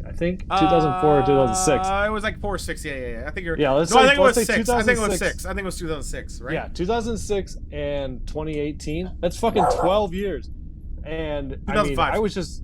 S2: I think 2004 or 2006.
S1: It was like 4 or 6. Yeah. I think you're.
S2: Yeah,
S1: I think it was 6.
S2: 2006.
S1: I think it was 2006, right?
S2: Yeah, 2006 and 2018. That's fucking 12 years. And I mean, I was just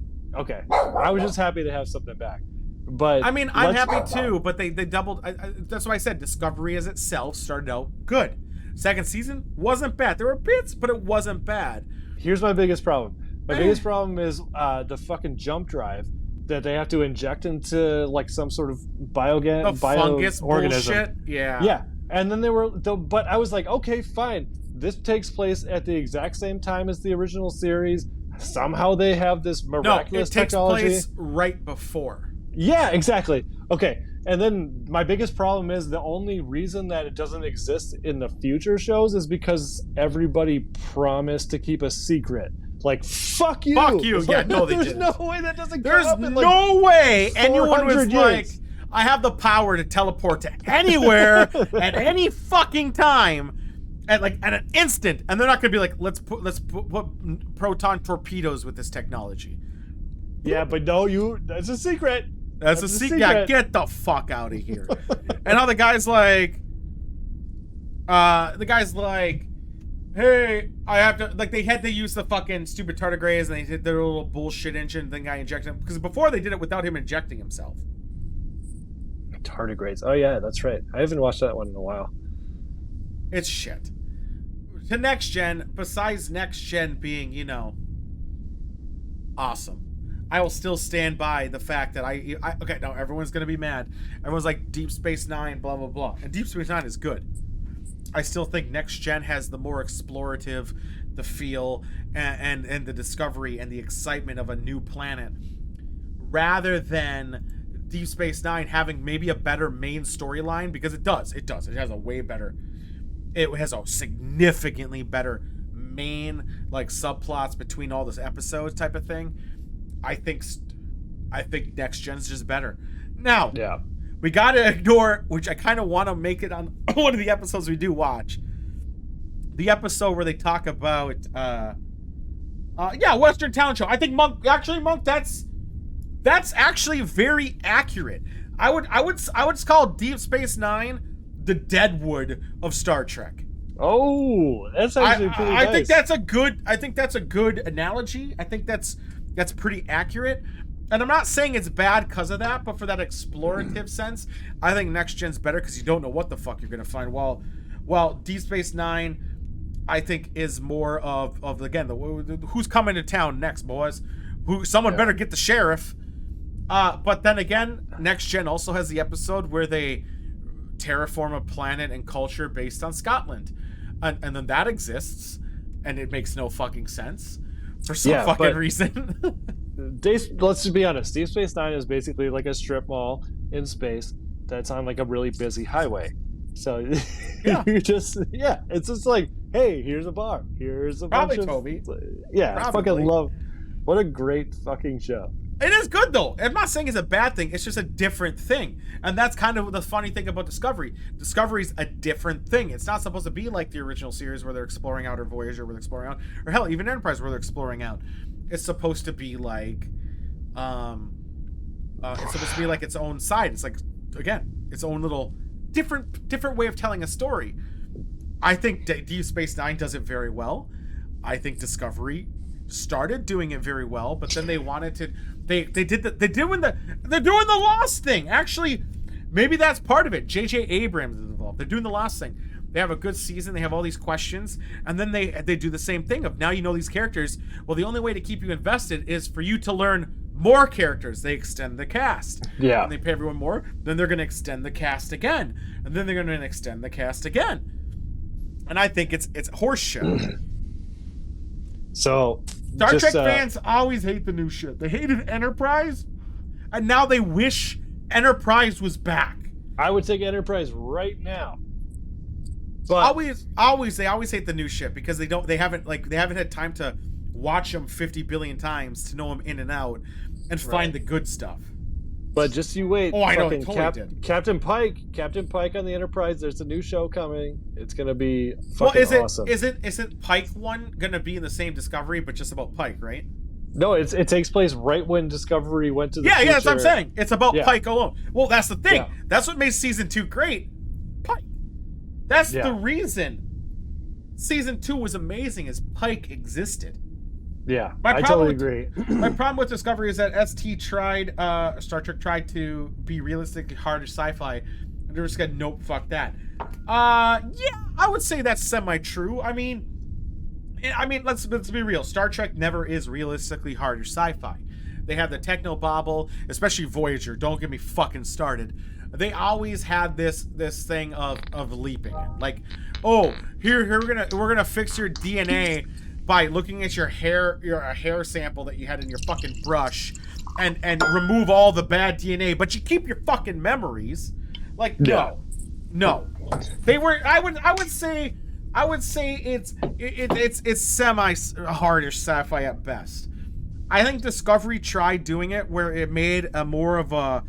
S2: happy to have something back. But
S1: I mean, I'm happy too. But they doubled. That's why I said Discovery as itself started out good. Second season wasn't bad. There were bits, but it wasn't bad.
S2: Here's my biggest problem. My biggest problem is the fucking jump drive that they have to inject into like some sort of
S1: fungus
S2: organism.
S1: Bullshit. Yeah.
S2: And then but I was like, okay, fine. This takes place at the exact same time as the original series. Somehow they have this miraculous technology.
S1: It takes place right before.
S2: Yeah, exactly. Okay. And then my biggest problem is the only reason that it doesn't exist in the future shows is because everybody promised to keep a secret. Like, fuck you.
S1: Fuck you. Yeah, no, they
S2: didn't. There's no way that doesn't come up in,
S1: no way anyone was
S2: years.
S1: like, I have the power to teleport to anywhere at any fucking time at an instant. And they're not going to be like, let's put proton torpedoes with this technology.
S2: Yeah, but that's a secret.
S1: That's a secret. Yeah, get the fuck out of here. And how the guy's like, hey, I have to, like, they had to use the fucking stupid tardigrades and they did their little bullshit engine, then guy injected him. Because before they did it without him injecting himself.
S2: Tardigrades. Oh, yeah, that's right. I haven't watched that one in a while.
S1: It's shit. To Next Gen, besides Next Gen being, awesome, I will still stand by the fact that okay, now everyone's going to be mad. Everyone's like, Deep Space Nine, blah, blah, blah. And Deep Space Nine is good. I still think Next Gen has the more explorative, the feel, and the discovery and the excitement of a new planet, rather than Deep Space Nine having maybe a better main storyline, because it does. It has a way better. It has a significantly better main like subplots between all those episodes type of thing. I think Next Gen's just better. Now,
S2: yeah.
S1: We gotta ignore, which I kind of want to make it on one of the episodes we do watch. The episode where they talk about, Western Talent Show. I think Monk, that's actually very accurate. I would call Deep Space Nine the Deadwood of Star Trek.
S2: Oh, that's actually pretty nice.
S1: I think that's a good analogy. I think that's pretty accurate. And I'm not saying it's bad because of that, but for that explorative sense, I think Next Gen's better because you don't know what the fuck you're going to find. While Deep Space Nine, I think, is more of again, who's coming to town next, boys? Someone better get the sheriff. But then again, Next Gen also has the episode where they terraform a planet and culture based on Scotland. And then that exists, and it makes no fucking sense for some fucking reason.
S2: Let's just be honest. Deep Space Nine is basically like a strip mall in space that's on like a really busy highway. So it's just like, hey, here's a bar. Here's a bunch of Toby. Yeah, I fucking love. What a great fucking show.
S1: It is good though. I'm not saying it's a bad thing. It's just a different thing, and that's kind of the funny thing about Discovery. Discovery's a different thing. It's not supposed to be like the original series where they're exploring out, or Voyager where they're exploring out, or hell, even Enterprise where they're exploring out. It's supposed to be like, it's supposed to be like its own side. It's like, again, its own little different way of telling a story. I think Deep Space Nine does it very well. I think Discovery started doing it very well, but then they wanted to. They're doing the Lost thing. Actually, maybe that's part of it. J.J. Abrams is involved. They're doing the Lost thing. They have a good season. They have all these questions, and then they do the same thing of now you know these characters. Well, the only way to keep you invested is for you to learn more characters. They extend the cast.
S2: Yeah.
S1: And they pay everyone more. Then they're going to extend the cast again. And then they're going to extend the cast again. And I think it's horse shit.
S2: So
S1: Star Trek fans always hate the new shit. They hated Enterprise, and now they wish Enterprise was back.
S2: I would take Enterprise right now.
S1: But they always hate the new shit because they haven't had time to watch them 50 billion times to know them in and out and find the good stuff.
S2: But just you wait.
S1: Oh, I know. Totally did.
S2: Captain Pike on the Enterprise. There's a new show coming. It's gonna be fucking awesome.
S1: Isn't Pike one gonna be in the same Discovery, but just about Pike, right?
S2: No, it takes place right when Discovery went to the future.
S1: Yeah, that's what I'm saying. It's about Pike alone. Well, that's the thing.
S2: Yeah.
S1: That's what made season 2 great. Pike. That's the reason season 2 was amazing, is Pike existed.
S2: Yeah, I totally agree.
S1: My problem with Discovery is that Star Trek tried to be realistically harder sci-fi, and they just got nope, fuck that. Yeah, I would say that's semi-true. I mean, let's be real. Star Trek never is realistically harder sci-fi. They have the techno bobble, especially Voyager. Don't get me fucking started. They always had this thing of leaping it. Like, oh, here we're gonna fix your DNA by looking at your hair sample that you had in your fucking brush and remove all the bad DNA, but you keep your fucking memories. Like, no. They were I would say it's semi hardish sci-fi at best. I think Discovery tried doing it where it made a more of a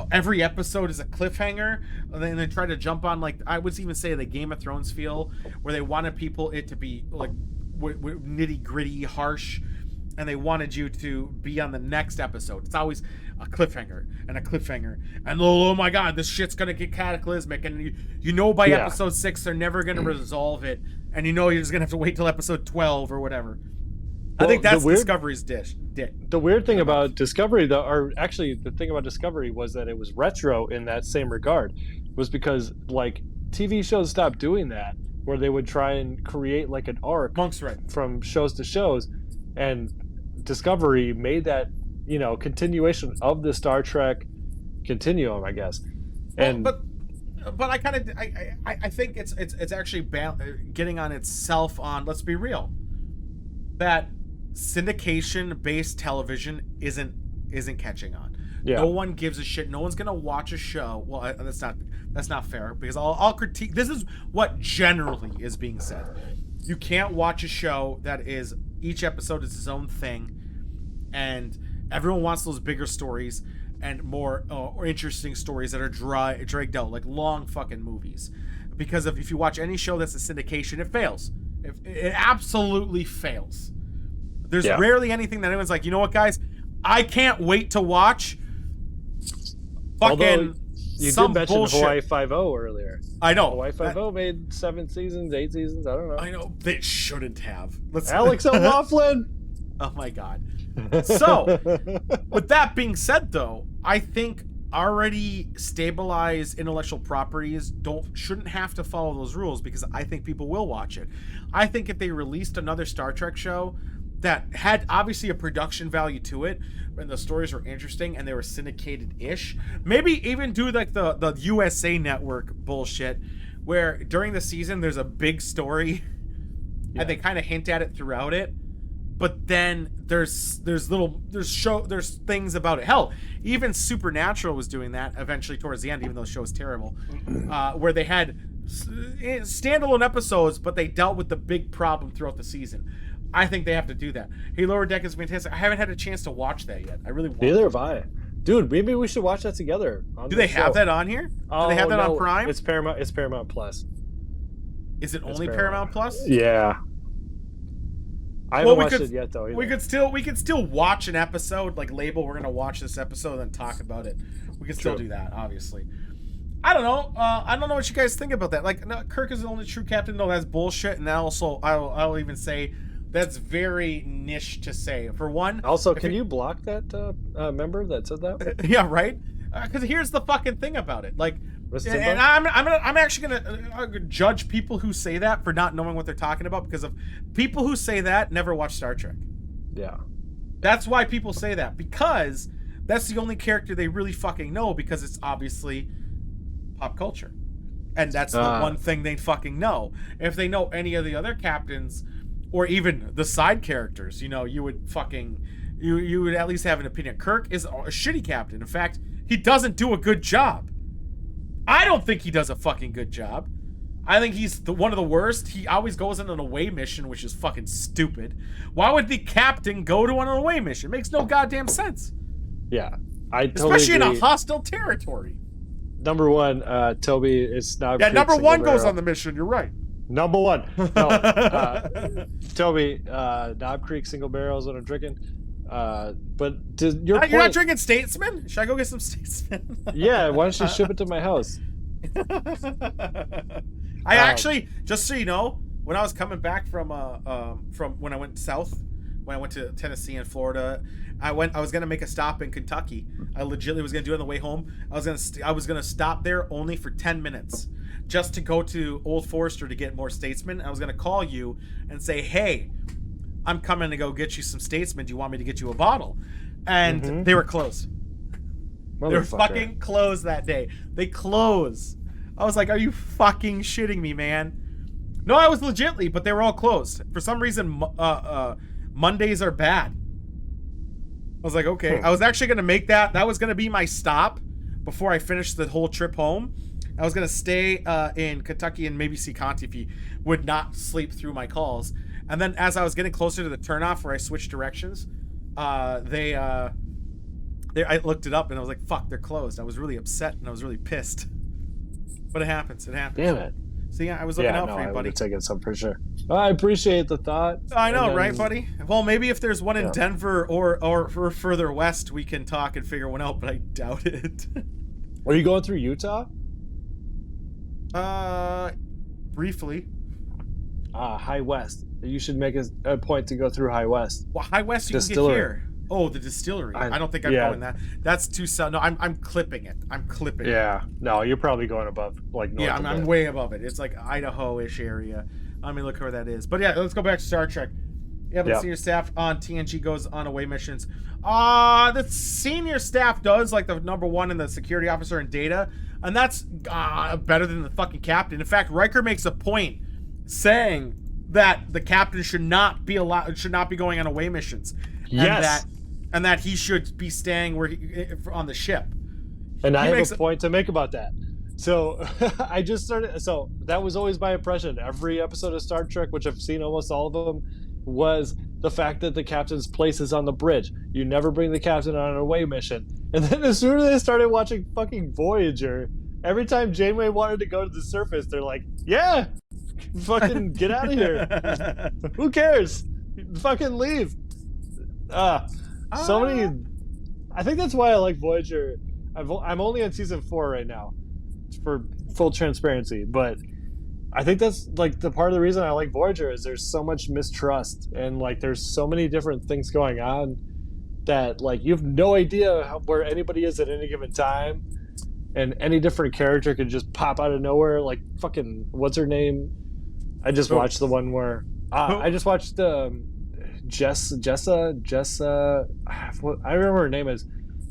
S1: every episode is a cliffhanger, and then they try to jump on, like, I would even say the Game of Thrones feel, where they wanted it to be like nitty gritty, harsh, and they wanted you to be on the next episode. It's always a cliffhanger, and oh my god, this shit's gonna get cataclysmic, and you know by episode 6 they're never gonna resolve it, and you know you're just gonna have to wait till episode 12 or whatever. Well, I think that's Discovery's dick.
S2: The weird thing about Discovery, the thing about Discovery was that it was retro in that same regard, was because like TV shows stopped doing that, where they would try and create like an arc from shows to shows, and Discovery made that, continuation of the Star Trek continuum, I guess. And
S1: but I think it's actually getting on itself on. Let's be real, that syndication-based television isn't catching on. Yeah. No one gives a shit. No one's gonna watch a show. Well, that's not fair, because I'll critique. This is what generally is being said. You can't watch a show that is each episode is its own thing, and everyone wants those bigger stories and more interesting stories that are dragged out, like long fucking movies. Because if you watch any show that's a syndication, it fails. It absolutely fails. There's rarely anything that anyone's like, you know what, guys, I can't wait to watch.
S2: Although you did mention bullshit. Hawaii 5-0 earlier.
S1: I know.
S2: Hawaii 5-0 made 7 seasons, 8 seasons. I don't know.
S1: I know. They shouldn't have.
S2: Alex O'Loughlin.
S1: Oh my god. So, with that being said, though, I think already stabilized intellectual properties shouldn't have to follow those rules, because I think people will watch it. I think if they released another Star Trek show that had obviously a production value to it, and the stories were interesting and they were syndicated-ish, maybe even do like the USA Network bullshit, where during the season there's a big story and they kind of hint at it throughout it, but then there's things about it. Hell, even Supernatural was doing that eventually towards the end, even though the show was terrible, where they had standalone episodes, but they dealt with the big problem throughout the season. I think they have to do that. Hey, Lower Deck is fantastic. I haven't had a chance to watch that yet. I really want to.
S2: Neither have I. Dude, maybe we should watch that together.
S1: Do they have that on here? Do they have that on Prime?
S2: It's Paramount. It's Paramount Plus.
S1: Is it only Paramount Plus?
S2: Yeah. I haven't watched it yet, though. Either.
S1: We could still watch an episode, like label we're gonna watch this episode and then talk about it. We can still do that, obviously. I don't know. I don't know what you guys think about that. Like, no, Kirk is the only true captain. No, that's bullshit. And also, I'll even say that's very niche to say. For one.
S2: Also, can you block that member that said that?
S1: Yeah, right. Because here's the fucking thing about it. Like, and I'm actually gonna judge people who say that for not knowing what they're talking about, because of people who say that never watch Star Trek.
S2: Yeah.
S1: That's why people say that, because that's the only character they really fucking know, because it's obviously pop culture. And that's the one thing they fucking know. If they know any of the other captains, or even the side characters, you know, you would fucking, you would at least have an opinion. Kirk is a shitty captain. In fact, he doesn't do a good job. I don't think he does a fucking good job. I think he's one of the worst. He always goes on an away mission, which is fucking stupid. Why would the captain go to an away mission? It makes no goddamn sense.
S2: Yeah, I totally
S1: Especially
S2: agree.
S1: in a hostile territory.
S2: Number one, Toby is now.
S1: Yeah, number one goes on the mission. You're right.
S2: Number one. No, Toby, Knob Creek single barrel is what I'm drinking. But to your point,
S1: you're not drinking Statesman? Should I go get some Statesman?
S2: Yeah, why don't you ship it to my house?
S1: I actually, just so you know, when I was coming back from when I went south, when I went to Tennessee and Florida, I was gonna make a stop in Kentucky. I legitimately was gonna do it on the way home. I was gonna stop there only for 10 minutes, just to go to Old Forester to get more Statesman. I was gonna call you and say, hey, I'm coming to go get you some Statesman. Do you want me to get you a bottle? And they were closed. They were fucking closed that day. They closed. I was like, are you fucking shitting me, man? No, I was legitly, but they were all closed. For some reason, Mondays are bad. I was like, okay. I was actually going to make that. That was going to be my stop before I finished the whole trip home. I was going to stay in Kentucky and maybe see Conti if he would not sleep through my calls. And then as I was getting closer to the turnoff where I switched directions, I looked it up and I was like, fuck, they're closed. I was really upset and I was really pissed. But it happens. It happens.
S2: Damn it.
S1: So yeah, I was looking out for you, buddy.
S2: I would take it some for sure. I appreciate the thought.
S1: I know, right, buddy? Well, maybe if there's one in Denver or further west, we can talk and figure one out, but I doubt it.
S2: Are you going through Utah?
S1: Briefly.
S2: High West. You should make a point to go through High West.
S1: Well, High West you can get here. Oh, the distillery. I don't think I'm going that. That's too south. No, I'm clipping it. I'm clipping it.
S2: Yeah. No, you're probably going above, like, north.
S1: Yeah, I'm way above it. It's like Idaho-ish area. Let me look where that is. But yeah, let's go back to Star Trek. Yeah, but senior staff on TNG goes on away missions. The senior staff does, like the number one and the security officer and Data, and that's better than the fucking captain. In fact, Riker makes a point saying that the captain should not be going on away missions.
S2: Yes.
S1: And that he should be staying on the ship.
S2: And I have a point to make about that. So I just started. So that was always my impression. Every episode of Star Trek, which I've seen almost all of them, was the fact that the captain's place is on the bridge. You never bring the captain on an away mission. And then as soon as I started watching fucking Voyager, every time Janeway wanted to go to the surface, they're like, yeah, fucking get out of here. Who cares? Fucking leave. So many. I think that's why I like Voyager. I'm only on season 4 right now, for full transparency. But I think that's like the part of the reason I like Voyager is there's so much mistrust and like there's so many different things going on that like you have no idea where anybody is at any given time, and any different character could just pop out of nowhere. Like fucking what's her name? I just watched the one where I just watched Jessa. I remember her name is,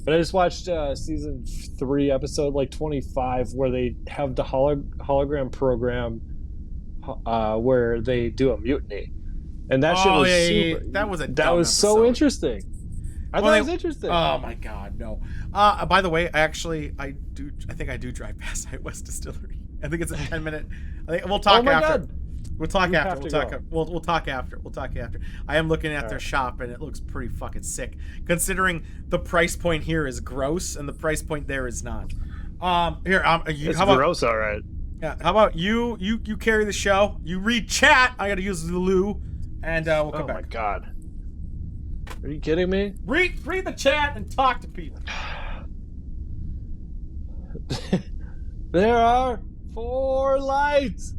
S2: but I just watched season 3, episode like 25, where they have the hologram program where they do a mutiny, and that shit was super.
S1: That was
S2: so interesting. I thought it was interesting.
S1: Oh my god, no. By the way, I think I do drive past High West Distillery. I think it's a 10-minute. We'll talk after. God. We'll talk after. We'll talk after. I am looking at their shop, and it looks pretty fucking sick, considering the price point here is gross and the price point there is not.
S2: It's gross, all right.
S1: Yeah. How about you carry the show? You read chat. I got to use the loo, and we'll come back.
S2: Oh my god. Are you kidding me?
S1: Read the chat and talk to people.
S2: There are 4 lights.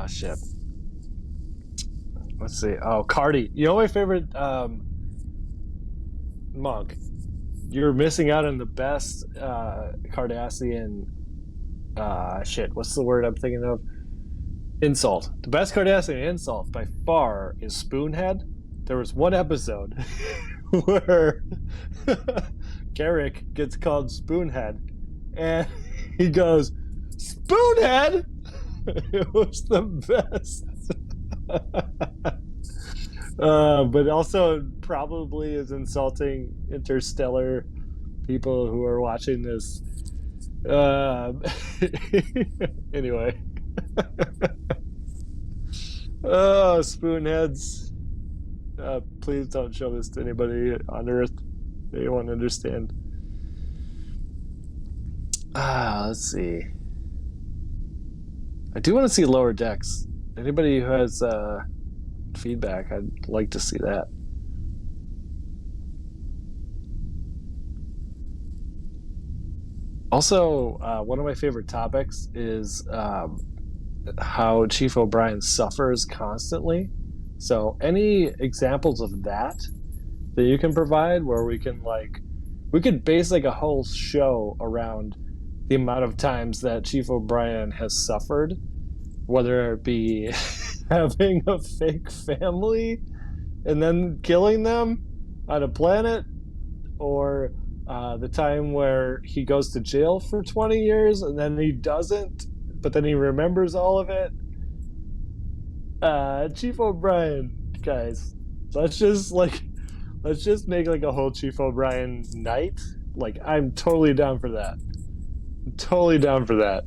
S2: Shit. Let's see. Oh, Cardi. You know my favorite monk. You're missing out on the best Cardassian shit. What's the word I'm thinking of? Insult. The best Cardassian insult by far is Spoonhead. there was one episode where Garrick gets called Spoonhead, and he goes, "Spoonhead!" It was the best. But also probably is insulting interstellar people who are watching this. Anyway. Oh, Spoonheads. Please don't show this to anybody on Earth. They won't understand. Let's see. I do want to see Lower Decks. Anybody who has feedback, I'd like to see that. Also, one of my favorite topics is how Chief O'Brien suffers constantly. So, any examples of that you can provide, where we could base like a whole show around the amount of times that Chief O'Brien has suffered, whether it be having a fake family and then killing them on a planet, or the time where he goes to jail for 20 years and then he doesn't, but then he remembers all of it. Chief O'Brien, guys, let's just make like a whole Chief O'Brien night. Like, I'm totally down for that. Totally down for that.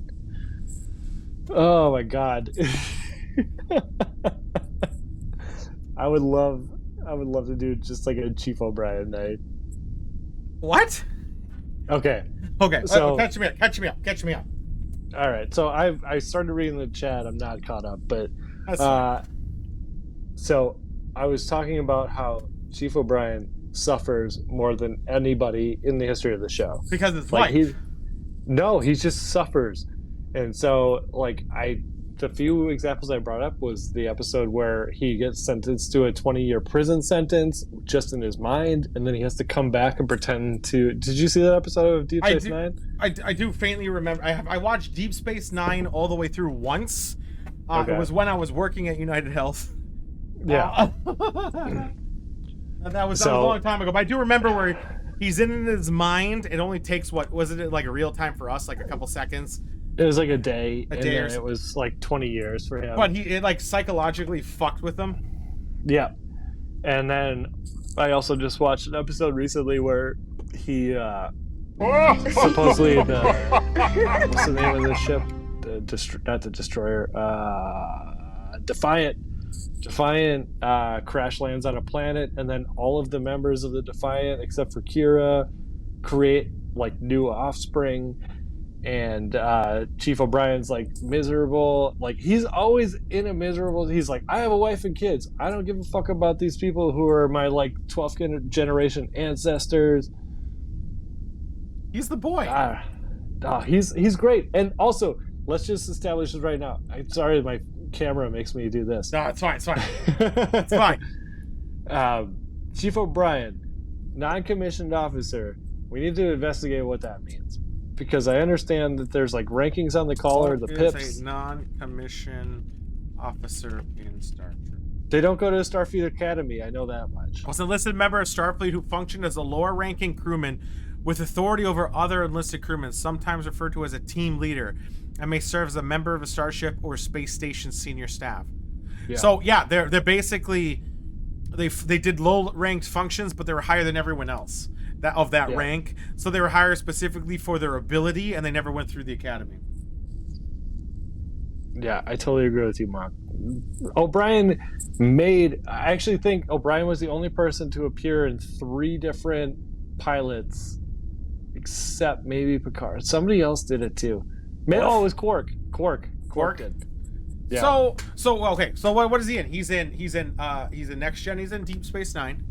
S2: Oh my god. I would love to do just like a Chief O'Brien night.
S1: What?
S2: Okay.
S1: So catch me up.
S2: All right. So I started reading the chat. I'm not caught up, but so I was talking about how Chief O'Brien suffers more than anybody in the history of the show
S1: because it's
S2: like
S1: life.
S2: He just suffers. And so the few examples I brought up was the episode where he gets sentenced to a 20-year prison sentence just in his mind, and then he has to come back and pretend to. Did you see that episode of Deep Space Nine?
S1: I do faintly remember. I watched Deep Space Nine all the way through once.
S2: Okay.
S1: It was when I was working at United Health.
S2: Yeah.
S1: That was a long time ago. But I do remember where he's in his mind. It only takes, what was it, like a real time for us, like a couple seconds?
S2: It was like a day,
S1: or
S2: it was like 20 years for him.
S1: But it like psychologically fucked with him.
S2: Yeah. And then I also just watched an episode recently where he supposedly what's the name of the ship? Not the destroyer. Defiant crash lands on a planet, and then all of the members of the Defiant, except for Kira, create like new offspring. And Chief O'Brien's like miserable. Like, he's always in a miserable. He's like, I have a wife and kids. I don't give a fuck about these people who are my like 12th generation ancestors.
S1: He's the boy.
S2: He's great. And also, let's just establish this right now. I'm sorry, my camera makes me do this.
S1: No, it's fine. It's fine. It's fine.
S2: Chief O'Brien, non-commissioned officer. We need to investigate what that means. Because I understand that there's like rankings on the collar, the pips.
S1: Is a non-commissioned officer in Star Trek.
S2: They don't go to Starfleet Academy, I know that much.
S1: Was an enlisted member of Starfleet who functioned as a lower-ranking crewman with authority over other enlisted crewmen, sometimes referred to as a team leader, and may serve as a member of a starship or space station senior staff. Yeah. So yeah, they're basically they did low-ranked functions, but they were higher than everyone else. That rank, so they were hired specifically for their ability, and they never went through the academy.
S2: Yeah, I totally agree with you, Mark. I actually think O'Brien was the only person to appear in 3 different pilots, except maybe Picard. Somebody else did it too. It was Quark. Quark did. Yeah.
S1: So okay. So what is he in? He's in Next Gen. He's in Deep Space Nine.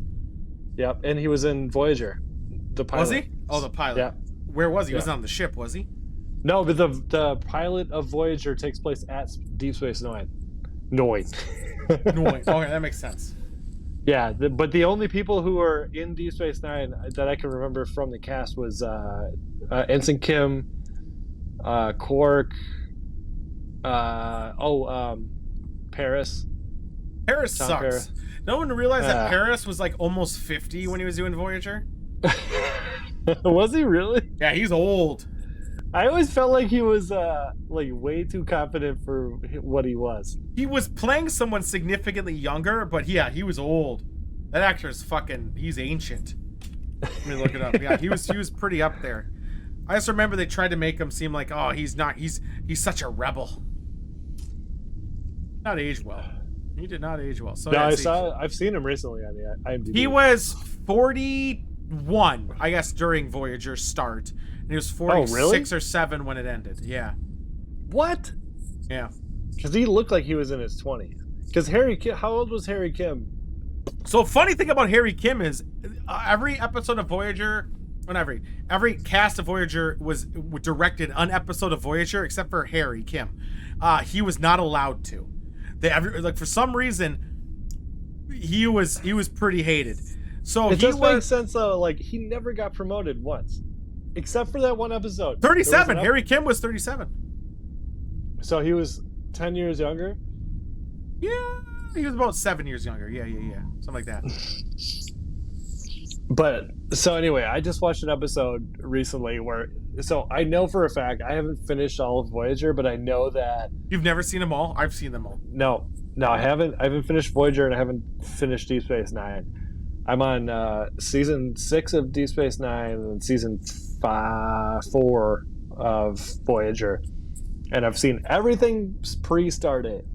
S2: Yep, and he was in Voyager. The pilot.
S1: Was he? Oh, the pilot.
S2: Yeah.
S1: Where was he? He wasn't on the ship, was he?
S2: No, but the pilot of Voyager takes place at Deep Space Nine. Okay,
S1: that makes sense.
S2: Yeah, but the only people who were in Deep Space Nine that I can remember from the cast was Ensign Kim, Quark, Paris.
S1: Paris sucks. No one realized that
S2: Ah.
S1: Paris was like almost 50 when he was doing Voyager.
S2: Was he really?
S1: Yeah, he's old.
S2: I always felt like he was like way too confident for what he was.
S1: He was playing someone significantly younger, but yeah, he was old. That actor is fucking. He's ancient. Let me look it up. Yeah, he was pretty up there. I just remember they tried to make him seem like, oh, he's not. He's such a rebel. Not aged well. He did not age well. So
S2: No,
S1: yeah,
S2: I've seen him recently on the IMDb.
S1: he was 41, I guess, during Voyager's start, and he was 46
S2: really?
S1: or 7 when it ended. Yeah,
S2: What?
S1: yeah.
S2: Because he looked like he was in his 20s. Because how old was Harry Kim?
S1: So funny thing about Harry Kim is every episode of Voyager, not every cast of Voyager was directed an episode of Voyager except for Harry Kim. He was not allowed to. Like for some reason, he was pretty hated. So
S2: It
S1: he
S2: just makes
S1: was
S2: sense though. Like he never got promoted once, except for that one episode.
S1: 37. Harry Kim was 37.
S2: So he was 10 years younger.
S1: Yeah, he was about 7 years younger. Yeah, something like that.
S2: But so anyway, I just watched an episode recently where I know for a fact I haven't finished all of Voyager, but I know that
S1: You've never seen them all? I've seen them all.
S2: no, I haven't. I haven't finished Voyager and I haven't finished Deep Space Nine. I'm on season 6 of Deep Space Nine and season 4 of Voyager, and I've seen everything pre-star date.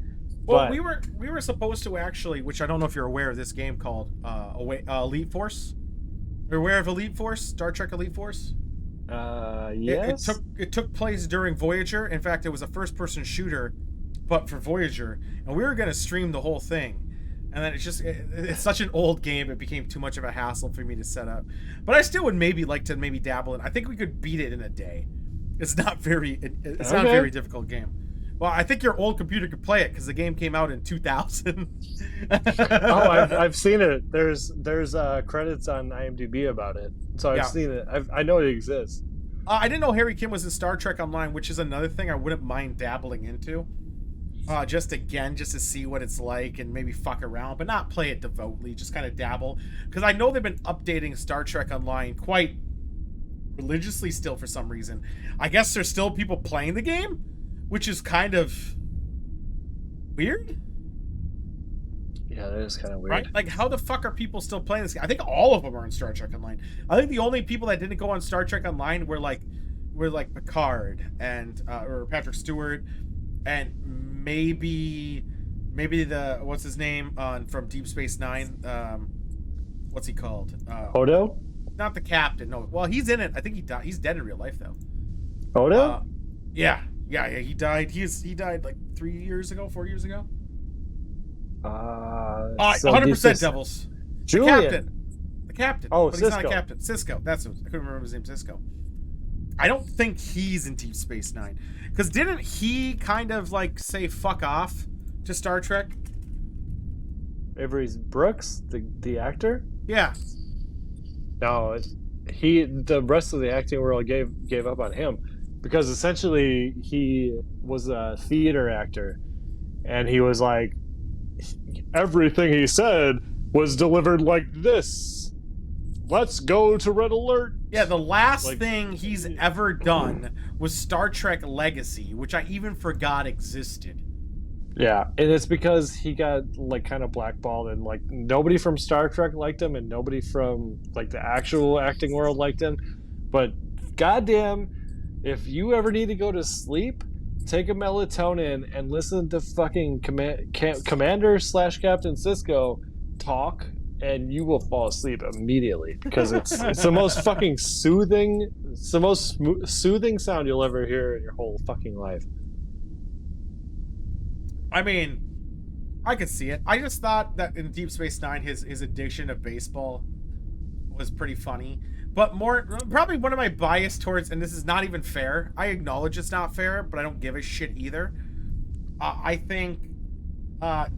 S1: Well,
S2: But-
S1: we were supposed to actually, which I don't know if you're aware of this game called Elite Force. You're aware of Elite Force, Star Trek Elite Force?
S2: Yes.
S1: It took place during Voyager. In fact, it was a first-person shooter, but for Voyager, and we were gonna stream the whole thing. And then it's such an old game, it became too much of a hassle for me to set up. But I still would maybe like to dabble in. I think we could beat it in a day. It's not very it's not a very difficult game. Well, I think your old computer could play it because the game came out in 2000.
S2: Oh, I've seen it. There's credits on IMDb about it, so I've seen it. I know it exists.
S1: I didn't know Harry Kim was in Star Trek Online, which is another thing I wouldn't mind dabbling into. Just to see what it's like and maybe fuck around, but not play it devoutly. Just kind of dabble, because I know they've been updating Star Trek Online quite religiously still for some reason. I guess there's still people playing the game, which is kind of weird.
S2: Yeah, that is kind of weird.
S1: Right? Like, how the fuck are people still playing this game? I think all of them are in Star Trek Online. I think the only people that didn't go on Star Trek Online were like Picard and or Patrick Stewart, and maybe the what's his name from Deep Space Nine. What's he called?
S2: Odo?
S1: Not the captain. No. Well, he's in it. I think he died. He's dead in real life though.
S2: Odo?
S1: Yeah. He died. He died like 4 years ago. 100% Devils.
S2: Julian.
S1: The captain.
S2: Oh,
S1: but
S2: Cisco.
S1: he's not a captain. Cisco. That's what, I couldn't remember his name. Cisco. I don't think he's in Deep Space Nine, because didn't he kind of like say fuck off to Star Trek?
S2: Avery Brooks, the actor?
S1: Yeah.
S2: No, the rest of the acting world gave up on him, because essentially he was a theater actor, and he was like, everything he said was delivered like this. Let's go to Red Alert.
S1: Yeah, the last thing he's ever done was Star Trek Legacy, which I even forgot existed.
S2: Yeah, and it's because he got like kind of blackballed, and like nobody from Star Trek liked him, and nobody from like the actual acting world liked him. But goddamn, if you ever need to go to sleep, take a melatonin and listen to fucking Commander / Captain Cisco talk, and you will fall asleep immediately, because it's the most fucking soothing, it's the most soothing sound you'll ever hear in your whole fucking life.
S1: I mean, I could see it. I just thought that in Deep Space Nine, his addiction of baseball was pretty funny. But probably one of my bias towards, and this is not even fair. I acknowledge it's not fair, but I don't give a shit either. I think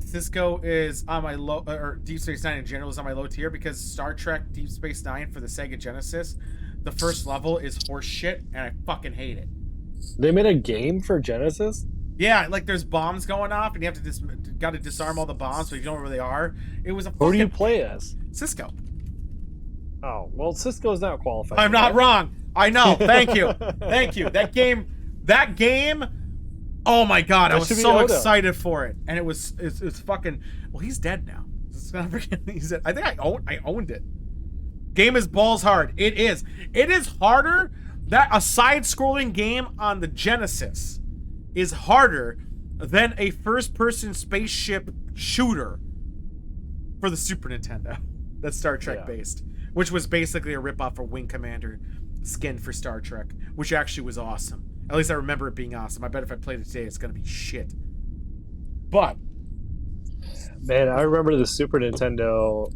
S1: Cisco is on my low, or Deep Space Nine in general is on my low tier, because Star Trek Deep Space Nine for the Sega Genesis, the first level is horse shit, and I fucking hate it.
S2: They made a game for Genesis?
S1: Yeah, like there's bombs going off, and you have to got to disarm all the bombs, but you don't know where they are. It was a
S2: Who do you
S1: fucking
S2: play as?
S1: Cisco.
S2: Oh, well, Cisco's not qualified.
S1: I'm not wrong. I know. Thank you. Thank you. That game. Oh my god, I was so excited for it, and it's fucking. Well, he's dead now. He's dead. I think I owned it. Game is balls hard. It is. It is harder. That a side-scrolling game on the Genesis is harder than a first-person spaceship shooter for the Super Nintendo. That's Star Trek based, which was basically a ripoff of Wing Commander skin for Star Trek, which actually was awesome. At least I remember it being awesome. I bet if I played it today, it's gonna be shit. But
S2: man, I remember the Super Nintendo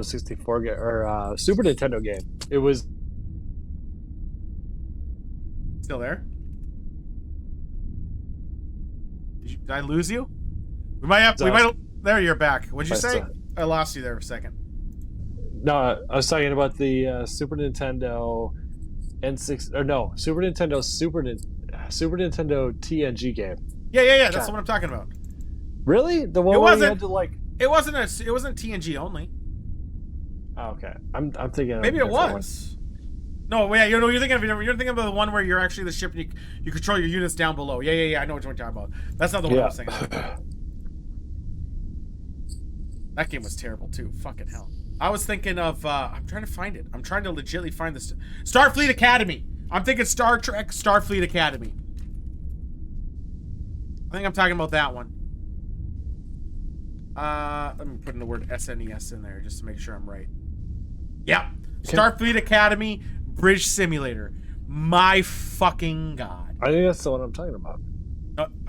S2: 64 game or Super Nintendo game. It was
S1: still there. Did I lose you? We might have. There, you're back. What'd you say? I lost you there for a second.
S2: No, I was talking about the Super Nintendo N6 or no Super Nintendo TNG game.
S1: Yeah. That's what I'm talking about.
S2: Really? The one where you had to like.
S1: It wasn't TNG only.
S2: Oh, okay, I'm thinking.
S1: Maybe it was. No, yeah, you're thinking of the one where you're actually the ship and you control your units down below. Yeah. I know what you're talking about. That's not the one I was thinking of. That game was terrible too. Fucking hell. I was thinking of. I'm trying to find it. I'm trying to legitimately find this. Starfleet Academy. I'm thinking Star Trek Starfleet Academy. I think I'm talking about that one. Let me put in the word SNES in there just to make sure I'm right. Yeah. Okay. Starfleet Academy Bridge Simulator. My fucking god.
S2: I think that's the one I'm talking about.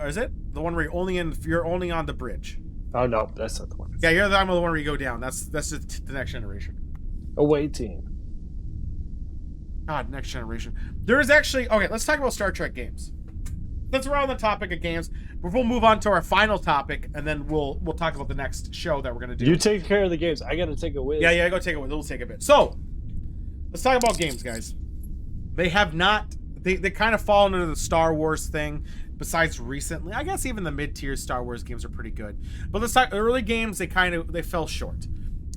S1: Is it? The one where you're only on the bridge.
S2: Oh no, that's not the one.
S1: Yeah, you're the one where you go down. That's just the Next Generation.
S2: Away Team.
S1: God, Next Generation. There is actually let's talk about Star Trek games. Since we're on the topic of games, we'll move on to our final topic, and then we'll talk about the next show that we're gonna do.
S2: You take care of the games. I gotta take a whiz.
S1: Yeah, go take a whiz. It'll take a bit. So, let's talk about games, guys. They have not. They kind of fall into the Star Wars thing. Besides recently, I guess even the mid-tier Star Wars games are pretty good. But let's talk early games. They fell short,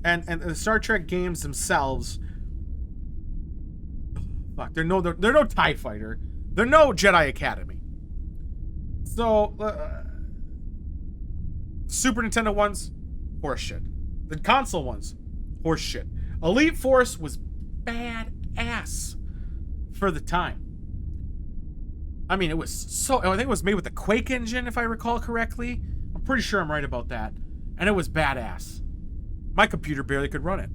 S1: and the Star Trek games themselves. Fuck, they're no TIE Fighter. They're no Jedi Academy. So, Super Nintendo ones, horseshit. The console ones, horseshit. Elite Force was badass for the time. I mean, it was I think it was made with the Quake engine, if I recall correctly. I'm pretty sure I'm right about that. And it was badass. My computer barely could run it.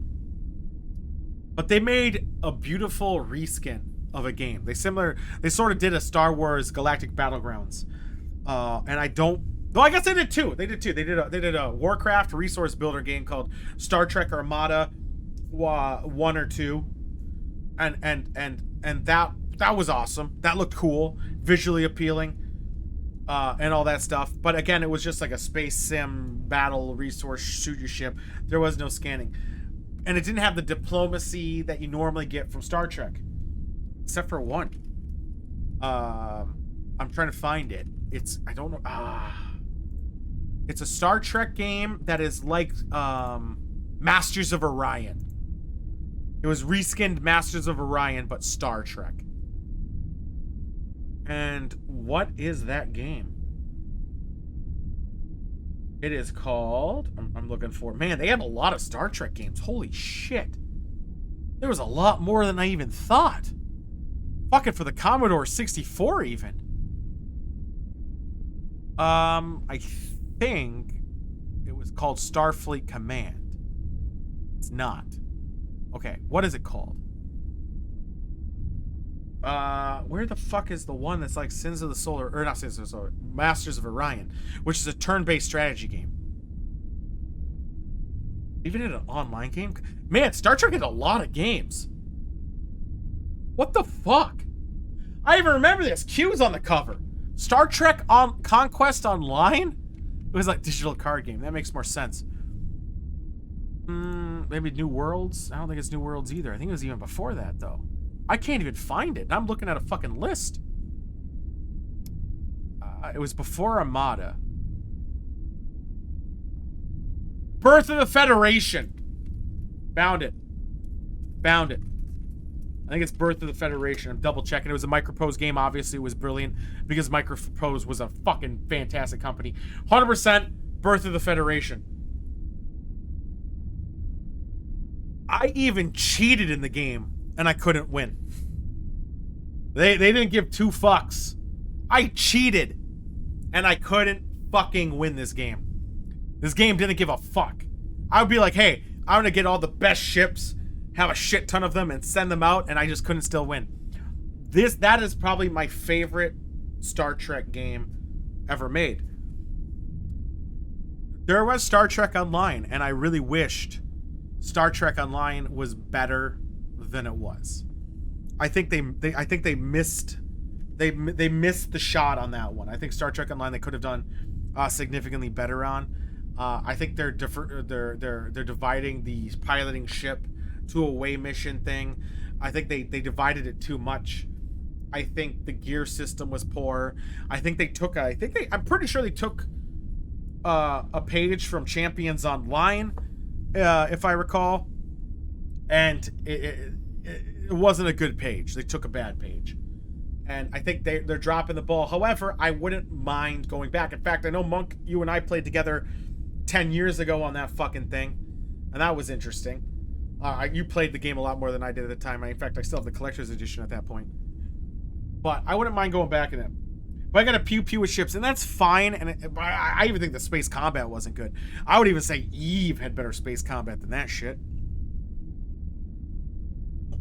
S1: But they made a beautiful reskin of a game. They sort of did a Star Wars Galactic Battlegrounds. And I don't. No, I guess they did two. They did a Warcraft resource builder game called Star Trek Armada 1 or 2, and that was awesome. That looked cool, visually appealing, and all that stuff. But again, it was just like a space sim battle resource shoot your ship. There was no scanning, and it didn't have the diplomacy that you normally get from Star Trek, except for one. I'm trying to find it. I don't know. It's a Star Trek game that is like Masters of Orion. It was reskinned Masters of Orion, but Star Trek. And what is that game? It is called... I'm looking for... Man, they have a lot of Star Trek games. Holy shit. There was a lot more than I even thought. Fucking for the Commodore 64 even. I think it was called Starfleet Command. It's not. Okay, what is it called? Where the fuck is the one that's like Sins of the Solar, or not Sins of the Solar, Masters of Orion, which is a turn-based strategy game. Even in an online game? Man, Star Trek had a lot of games. What the fuck? I even remember this. Q's on the cover. Star Trek on Conquest Online? It was like digital card game. That makes more sense. Maybe New Worlds? I don't think it's New Worlds either. I think it was even before that, though. I can't even find it. I'm looking at a fucking list. It was before Armada. Birth of the Federation. Found it. I think it's Birth of the Federation. I'm double checking. It was a Micropose game. Obviously, it was brilliant because Micropose was a fucking fantastic company. 100% Birth of the Federation. I even cheated in the game and I couldn't win. They didn't give two fucks. I cheated and I couldn't fucking win this game. This game didn't give a fuck. I would be like, hey, I'm gonna get all the best ships, have a shit ton of them, and send them out, and I just couldn't still win. That is probably my favorite Star Trek game ever made. There was Star Trek Online, and I really wished Star Trek Online was better than it was. I think they missed the shot on that one. I think Star Trek Online they could have done significantly better on. I think they're dividing the piloting ship to a way mission thing. I think they divided it too much. I think the gear system was poor. I think I'm pretty sure they took a page from Champions Online, if I recall, and it wasn't a good page. They took a bad page, and I think they're dropping the ball. However, I wouldn't mind going back. In fact, I know Monk, you and I played together 10 years ago on that fucking thing, and that was interesting. You played the game a lot more than I did at the time. In fact, I still have the collector's edition at that point. But I wouldn't mind going back in it. But I got a pew with ships, and that's fine. And I even think the space combat wasn't good. I would even say Eve had better space combat than that shit.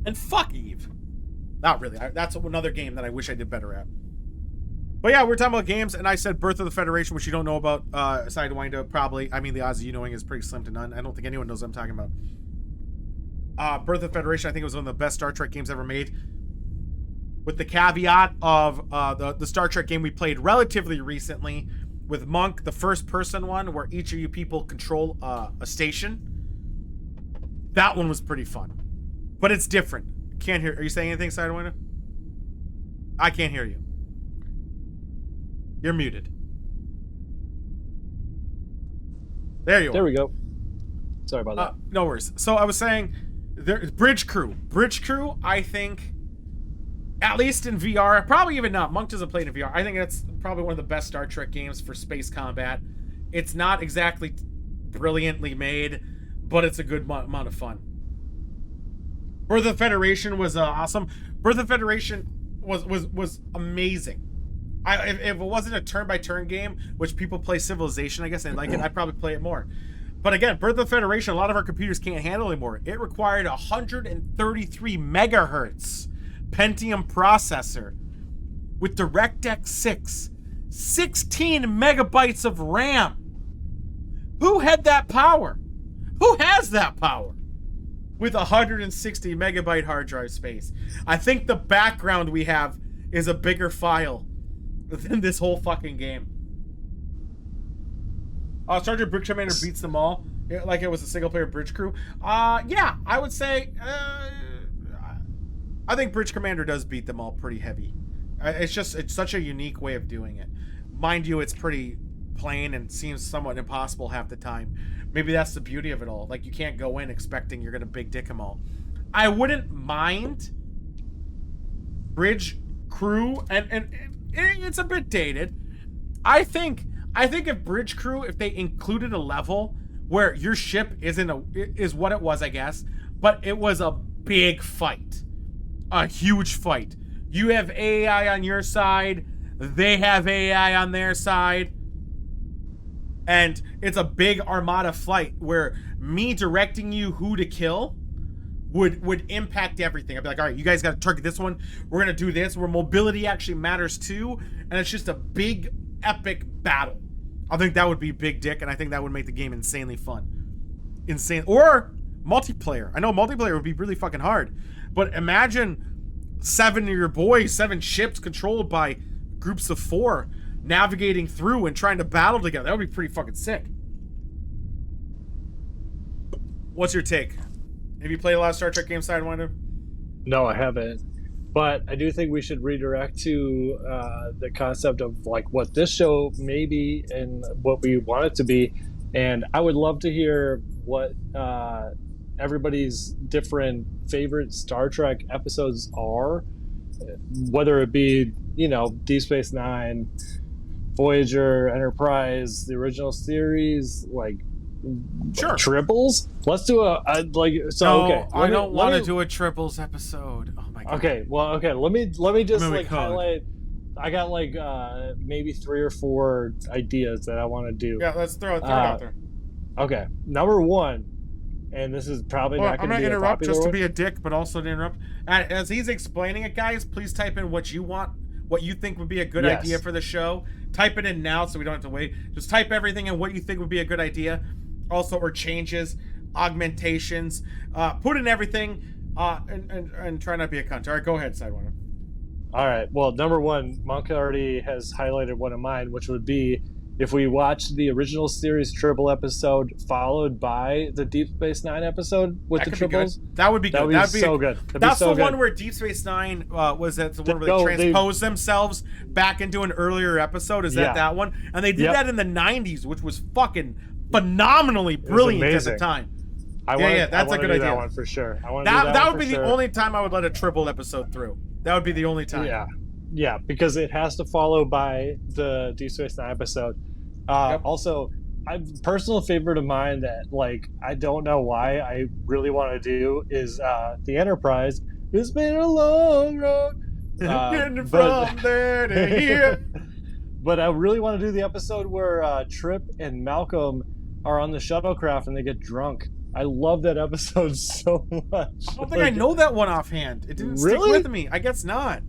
S1: And fuck Eve. Not really. That's another game that I wish I did better at. But yeah, we're talking about games, and I said Birth of the Federation, which you don't know about, Sidewinder, probably. I mean, the odds of you knowing is pretty slim to none. I don't think anyone knows what I'm talking about. Birth of the Federation, I think it was one of the best Star Trek games ever made. With the caveat of the Star Trek game we played relatively recently with Monk, the first-person one, where each of you people control a station. That one was pretty fun. But it's different. Can't hear. Are you saying anything, Sidewinder? I can't hear you. You're muted. There you are.
S2: There we go. Sorry about that.
S1: No worries. So I was saying, Bridge Crew, I think, at least in VR, probably even not. Monk doesn't play it in VR. I think that's probably one of the best Star Trek games for space combat. It's not exactly brilliantly made, but it's a good amount of fun. Birth of the Federation was awesome. Birth of the Federation was amazing. If it wasn't a turn-by-turn game, which people play Civilization, I guess, and like it, I'd probably play it more. But again, Birth of the Federation, a lot of our computers can't handle anymore. It required a 133 megahertz Pentium processor with DirectX 6, 16 megabytes of RAM. Who had that power? Who has that power? With 160 megabyte hard drive space. I think the background we have is a bigger file than this whole fucking game. Star Trek Bridge Commander beats them all, like it was a single-player Bridge Crew. Yeah, I would say, I think Bridge Commander does beat them all pretty heavy. It's such a unique way of doing it. Mind you, it's pretty plain and seems somewhat impossible half the time. Maybe that's the beauty of it all. Like, you can't go in expecting you're gonna big dick them all. I wouldn't mind Bridge Crew, and it's a bit dated. I think if Bridge Crew, if they included a level where your ship is what it was, I guess, but it was a big fight, a huge fight. You have AI on your side, they have AI on their side, and it's a big armada fight where me directing you who to kill would impact everything. I'd be like, all right, you guys got to target this one. We're going to do this, where mobility actually matters too. And it's just a big, epic battle. I think that would be big dick, and I think that would make the game insanely fun. Insane. Or multiplayer. I know multiplayer would be really fucking hard. But imagine 7 of your boys, 7 ships controlled by groups of 4, navigating through and trying to battle together. That would be pretty fucking sick. What's your take? Have you played a lot of Star Trek games, Sidewinder?
S2: No, I haven't. But I do think we should redirect to the concept of like what this show may be and what we want it to be. And I would love to hear what everybody's different favorite Star Trek episodes are, whether it be, you know, Deep Space Nine, Voyager, Enterprise, the original series, like
S1: Sure.
S2: triples. Let's do a like. So
S1: No,
S2: okay,
S1: I don't want to do a triples episode. Oh my god.
S2: Okay, well, okay. Let me just
S1: Maybe
S2: like highlight. I got like maybe 3 or 4 ideas that I want to do.
S1: Yeah, let's throw it out there.
S2: Okay, number 1, and this is probably
S1: Well,
S2: not
S1: I'm
S2: going to
S1: gonna
S2: be
S1: interrupt
S2: a
S1: just to
S2: one.
S1: be a dick, but also to interrupt. And as he's explaining it, guys, please type in what you want, what you think would be a good
S2: Yes.
S1: idea for the show. Type it in now so we don't have to wait. Just type everything in what you think would be a good idea. Also, or changes, augmentations, put in everything, and try not to be a cunt. All right, go ahead, Sidewinder.
S2: All right. Well, number 1, Monk already has highlighted one of mine, which would be if we watch the original series triple episode followed by the Deep Space Nine episode with
S1: That
S2: the
S1: could be
S2: triples.
S1: good. That would be good.
S2: That'd be so good.
S1: That's the one where Deep Space Nine was that the one where they transposed themselves back into an earlier episode. Is that one? And they did that in the 90s, which was fucking phenomenally brilliant at the time. That's a good idea.
S2: That one for sure.
S1: That would be the only time I would let a triple episode through. That would be the only time.
S2: Yeah, because it has to follow by the Deep Space Nine episode. Also, a personal favorite of mine that like I don't know why I really want to do is the Enterprise. It's been a long road.
S1: Getting from there to here.
S2: But I really want to do the episode where Trip and Malcolm are on the shuttlecraft and they get drunk. I love that episode so much.
S1: I don't think I know that one offhand. It didn't stick with me. I guess not.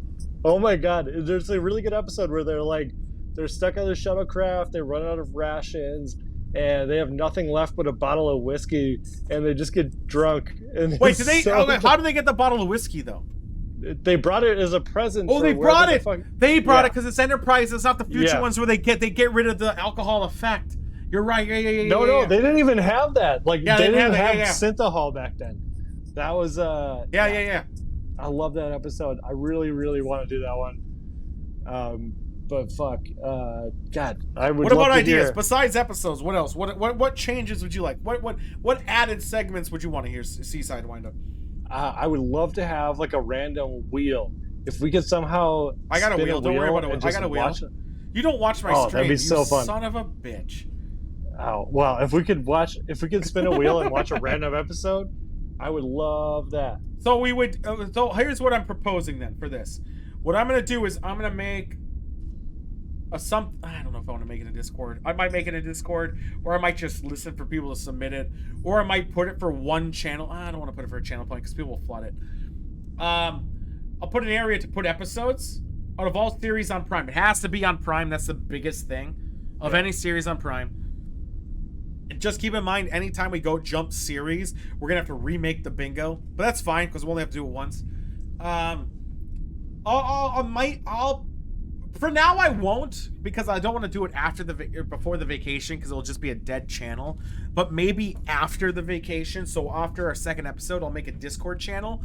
S2: Oh my god, there's a really good episode where they're stuck on the shuttlecraft, they run out of rations, and they have nothing left but a bottle of whiskey, and they just get drunk. And
S1: wait, how do they get the bottle of whiskey though?
S2: They brought it as a present.
S1: Oh, they brought it. They brought it because it's Enterprise. It's not the future ones where they get rid of the alcohol effect. You're right.
S2: No, they didn't even have that. Like they didn't have synthahol back then. That was
S1: yeah.
S2: I love that episode. I really, really want to do that one. But fuck, God, I would.
S1: What about
S2: love to
S1: ideas
S2: hear.
S1: besides episodes? What else? What changes would you like? What added segments would you want to hear? Seaside Wind Up.
S2: I would love to have like a random wheel. If we could somehow.
S1: I got a wheel. Don't worry about it. I got a wheel. You don't watch my stream.
S2: That'd be so fun.
S1: Son of a bitch.
S2: Oh well, if we could spin a wheel and watch a random episode, I would love that.
S1: So we would. So here's what I'm proposing then for this. What I'm gonna do is I'm gonna make I don't know if I want to make it a Discord. I might make it a Discord, or I might just listen for people to submit it, or I might put it for one channel. I don't want to put it for a channel point because people will flood it. I'll put an area to put episodes out of all series on Prime. It has to be on Prime. That's the biggest thing of any series on Prime. And just keep in mind, anytime we go jump series, we're gonna have to remake the bingo, but that's fine because we'll only have to do it once. For now, I won't, because I don't want to do it after before the vacation, because it'll just be a dead channel. But maybe after the vacation, so after our second episode, I'll make a Discord channel,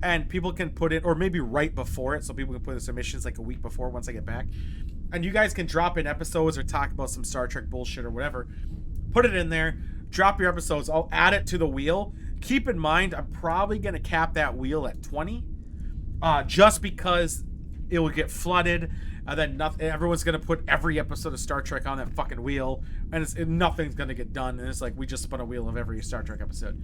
S1: and people can put it, or maybe right before it, so people can put in submissions like a week before once I get back. And you guys can drop in episodes or talk about some Star Trek bullshit or whatever. Put it in there, drop your episodes. I'll add it to the wheel. Keep in mind, I'm probably going to cap that wheel at 20, just because it will get flooded. And then everyone's going to put every episode of Star Trek on that fucking wheel. And nothing's going to get done. And it's like, we just spun a wheel of every Star Trek episode.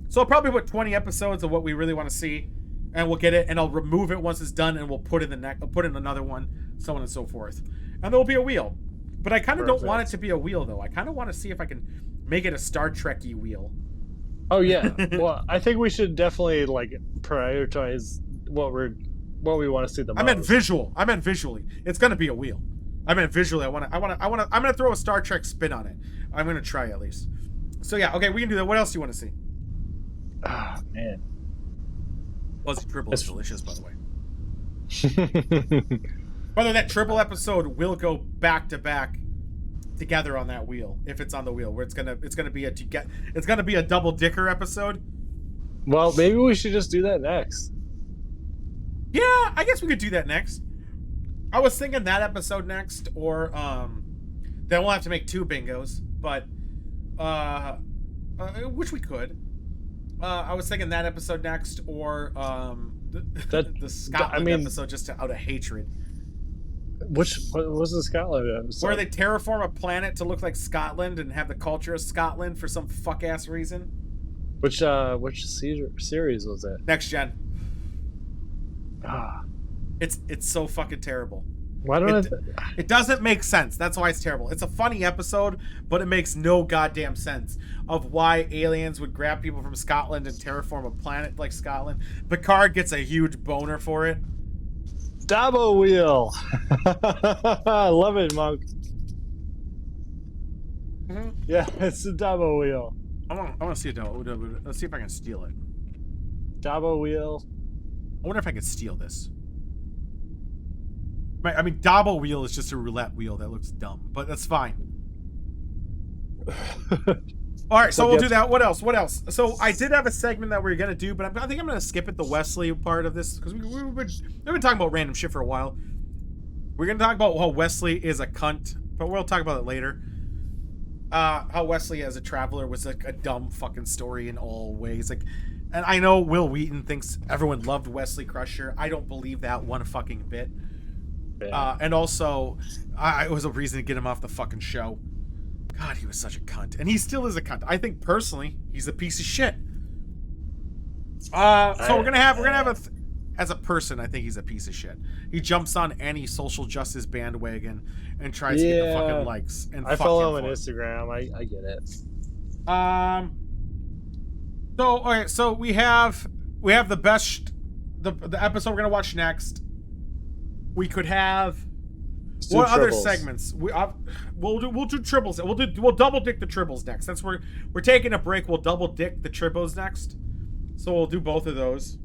S1: So I'll probably put 20 episodes of what we really want to see. And we'll get it. And I'll remove it once it's done. And we'll put in another one. So on and so forth. And there'll be a wheel. But I kind of don't want it to be a wheel, though. I kind of want to see if I can make it a Star Trek-y wheel.
S2: Oh, yeah. Well, I think we should definitely, prioritize what we want to see the most.
S1: I meant visually. It's gonna be a wheel. I meant visually. I'm gonna throw a Star Trek spin on it. I'm gonna try at least. So yeah, okay, we can do that. What else do you want to see?
S2: Ah, man.
S1: Fuzzy Triple is delicious, by the way. By the way, that triple episode will go back to back together on that wheel, if it's on the wheel, where it's gonna be a double dicker episode.
S2: Well, maybe we should just do that next.
S1: Yeah, I guess we could do that next. I was thinking that episode next, or then we'll have to make 2 bingos, but which we could. I was thinking that episode next, or the Scotland episode, just out of hatred.
S2: What was the Scotland episode?
S1: Where they terraform a planet to look like Scotland and have the culture of Scotland for some fuck ass reason.
S2: Which series was it?
S1: Next Gen.
S2: Ah,
S1: it's so fucking terrible.
S2: why don't
S1: it doesn't make sense. That's why it's terrible. It's a funny episode, but it makes no goddamn sense of why aliens would grab people from Scotland and terraform a planet like Scotland. Picard gets a huge boner for it.
S2: Dabo wheel. I love it, Monk.
S1: Mm-hmm.
S2: Yeah, it's the Dabo wheel.
S1: I want to see it though. Let's see if I can steal it.
S2: Dabo wheel.
S1: I wonder if I could steal this. I mean, Dabo wheel is just a roulette wheel that looks dumb, but that's fine. All right, so we'll do that. What else? So I did have a segment that we were gonna do, but I think I'm gonna skip it. The Wesley part of this, because we've been talking about random shit for a while. We're gonna talk about how Wesley is a cunt, but we'll talk about it later. How Wesley as a traveler was like a dumb fucking story in all ways. Like, and I know Will Wheaton thinks everyone loved Wesley Crusher. I don't believe that one fucking bit. Yeah. And also, it was a reason to get him off the fucking show. God, he was such a cunt, and he still is a cunt. I think personally, he's a piece of shit. So we're gonna have as a person, I think he's a piece of shit. He jumps on any social justice bandwagon and tries to get the fucking likes. And
S2: I follow him on Instagram. I get it.
S1: So all right, so we have the best the episode we're gonna watch next. We could have what other segments? We'll do tribbles. We'll double dick the tribbles next. That's where we're taking a break. We'll double dick the tribbles next. So we'll do both of those.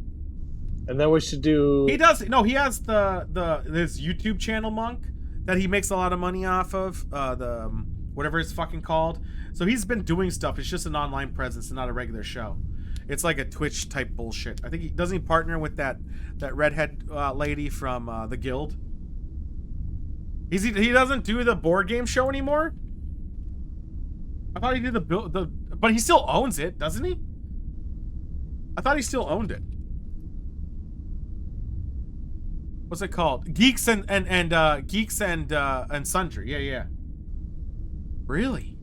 S2: And then we should do.
S1: He has his YouTube channel, Monk, that he makes a lot of money off of. The whatever it's fucking called. So he's been doing stuff. It's just an online presence and not a regular show. It's like a Twitch type bullshit. I think he partner with that redhead lady from the Guild. He doesn't do the board game show anymore. I thought he did but he still owns it, doesn't he? I thought he still owned it. What's it called? Geeks and Sundry. Yeah. Really?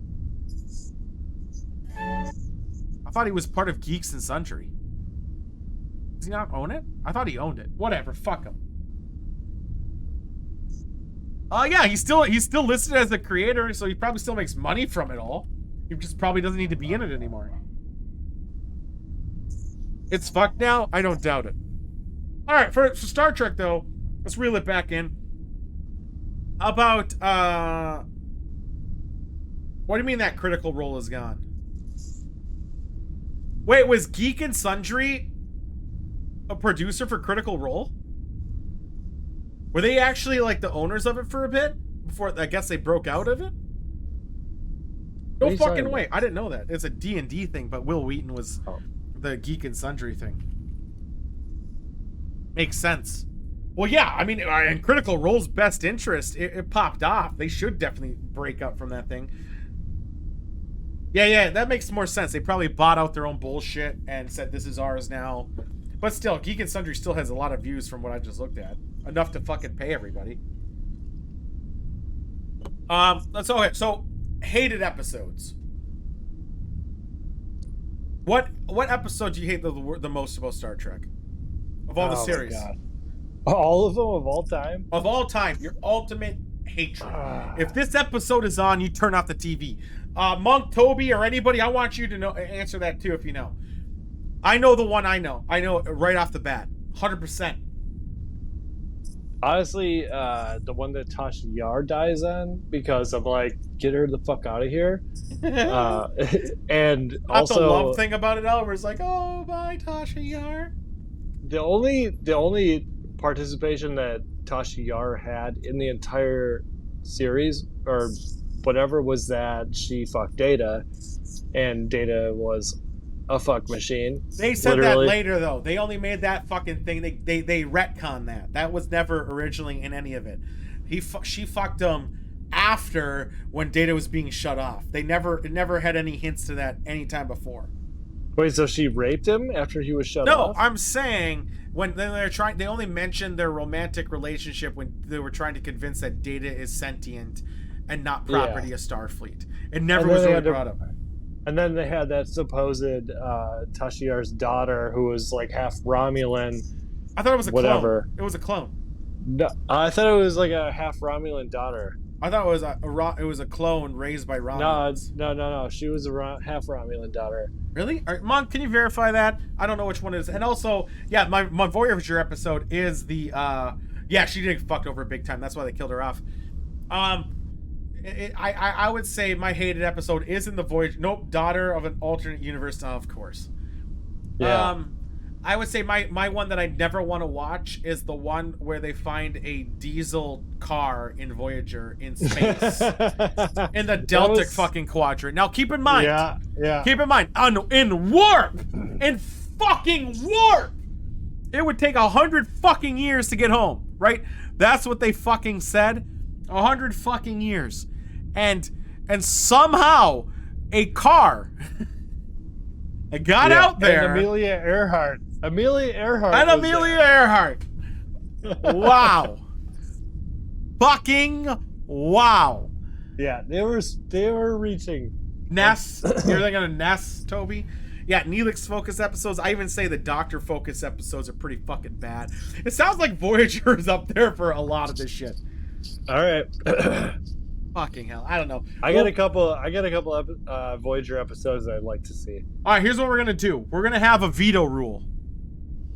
S1: I thought he was part of Geeks and Sundry. Does he not own it? I thought he owned it. Whatever, fuck him. Yeah, he's still listed as a creator, so he probably still makes money from it all. He just probably doesn't need to be in it anymore. It's fucked now? I don't doubt it. Alright, for Star Trek though, let's reel it back in. How about what do you mean that Critical Role is gone? Wait, was Geek and Sundry a producer for Critical Role? Were they actually like the owners of it for a bit? Before I guess they broke out of it? No fucking way. I didn't know that. It's a D&D thing, but Will Wheaton was the Geek and Sundry thing. Makes sense. Well, yeah, I mean, in Critical Role's best interest, it popped off. They should definitely break up from that thing. Yeah, that makes more sense. They probably bought out their own bullshit and said, this is ours now. But still, Geek and Sundry still has a lot of views from what I just looked at. Enough to fucking pay everybody. Let's okay. So, hated episodes. What episode do you hate the most about Star Trek? Of all the series?
S2: My God. All of them of all time?
S1: Of all time, your ultimate hatred. If this episode is on, you turn off the TV. Monk, Toby, or anybody, I want you to answer that too if you know. I know the one I know. I know it right off the bat. 100%.
S2: Honestly, the one that Tasha Yar dies on, because I'm like, get her the fuck out of here. And
S1: not
S2: also
S1: the love thing about it, Oliver. It's like, oh, bye, Tasha Yar.
S2: The only participation that Tasha Yar had in the entire series or whatever was that she fucked Data, and Data was a fuck machine.
S1: They said
S2: literally.
S1: that later though. They only made that fucking thing. They retconned that. That was never originally in any of it. She fucked him after when Data was being shut off. It never had any hints to that any time before.
S2: Wait, so she raped him after he was shut
S1: No,
S2: off?
S1: I'm saying when they're trying, they only mentioned their romantic relationship when they were trying to convince that Data is sentient and not property of Starfleet. It never was really brought up.
S2: And then they had that supposed Tashiar's daughter who was like half Romulan.
S1: I thought it was a
S2: whatever.
S1: clone. It was a clone.
S2: No, I thought it was like a half Romulan daughter.
S1: I thought it was a clone raised by Romulans.
S2: No. She was a half Romulan daughter.
S1: Really? All right, Monk, can you verify that? I don't know which one it is. And also, yeah, my Voyager episode is the yeah, she did get fucked over big time. That's why they killed her off. I would say my hated episode is in the Voyager. Nope, daughter of an alternate universe, of course.
S2: Yeah.
S1: I would say my one that I never want to watch is the one where they find a diesel car in Voyager in space in the Deltic fucking quadrant. Now keep in mind, keep in mind, in warp, in fucking warp, it would take 100 fucking years to get home, right? That's what they fucking said, 100 fucking years, and somehow a car got out there.
S2: And Amelia Earhart.
S1: Wow. Fucking wow.
S2: Yeah, they were reaching.
S1: Ness. You're thinking of Ness, Toby? Yeah, Neelix focus episodes. I even say the Doctor focus episodes are pretty fucking bad. It sounds like Voyager is up there for a lot of this shit.
S2: All right.
S1: Fucking hell. I don't know.
S2: I got a couple Voyager episodes I'd like to see.
S1: All right, here's what we're going to do. We're going to have a veto rule.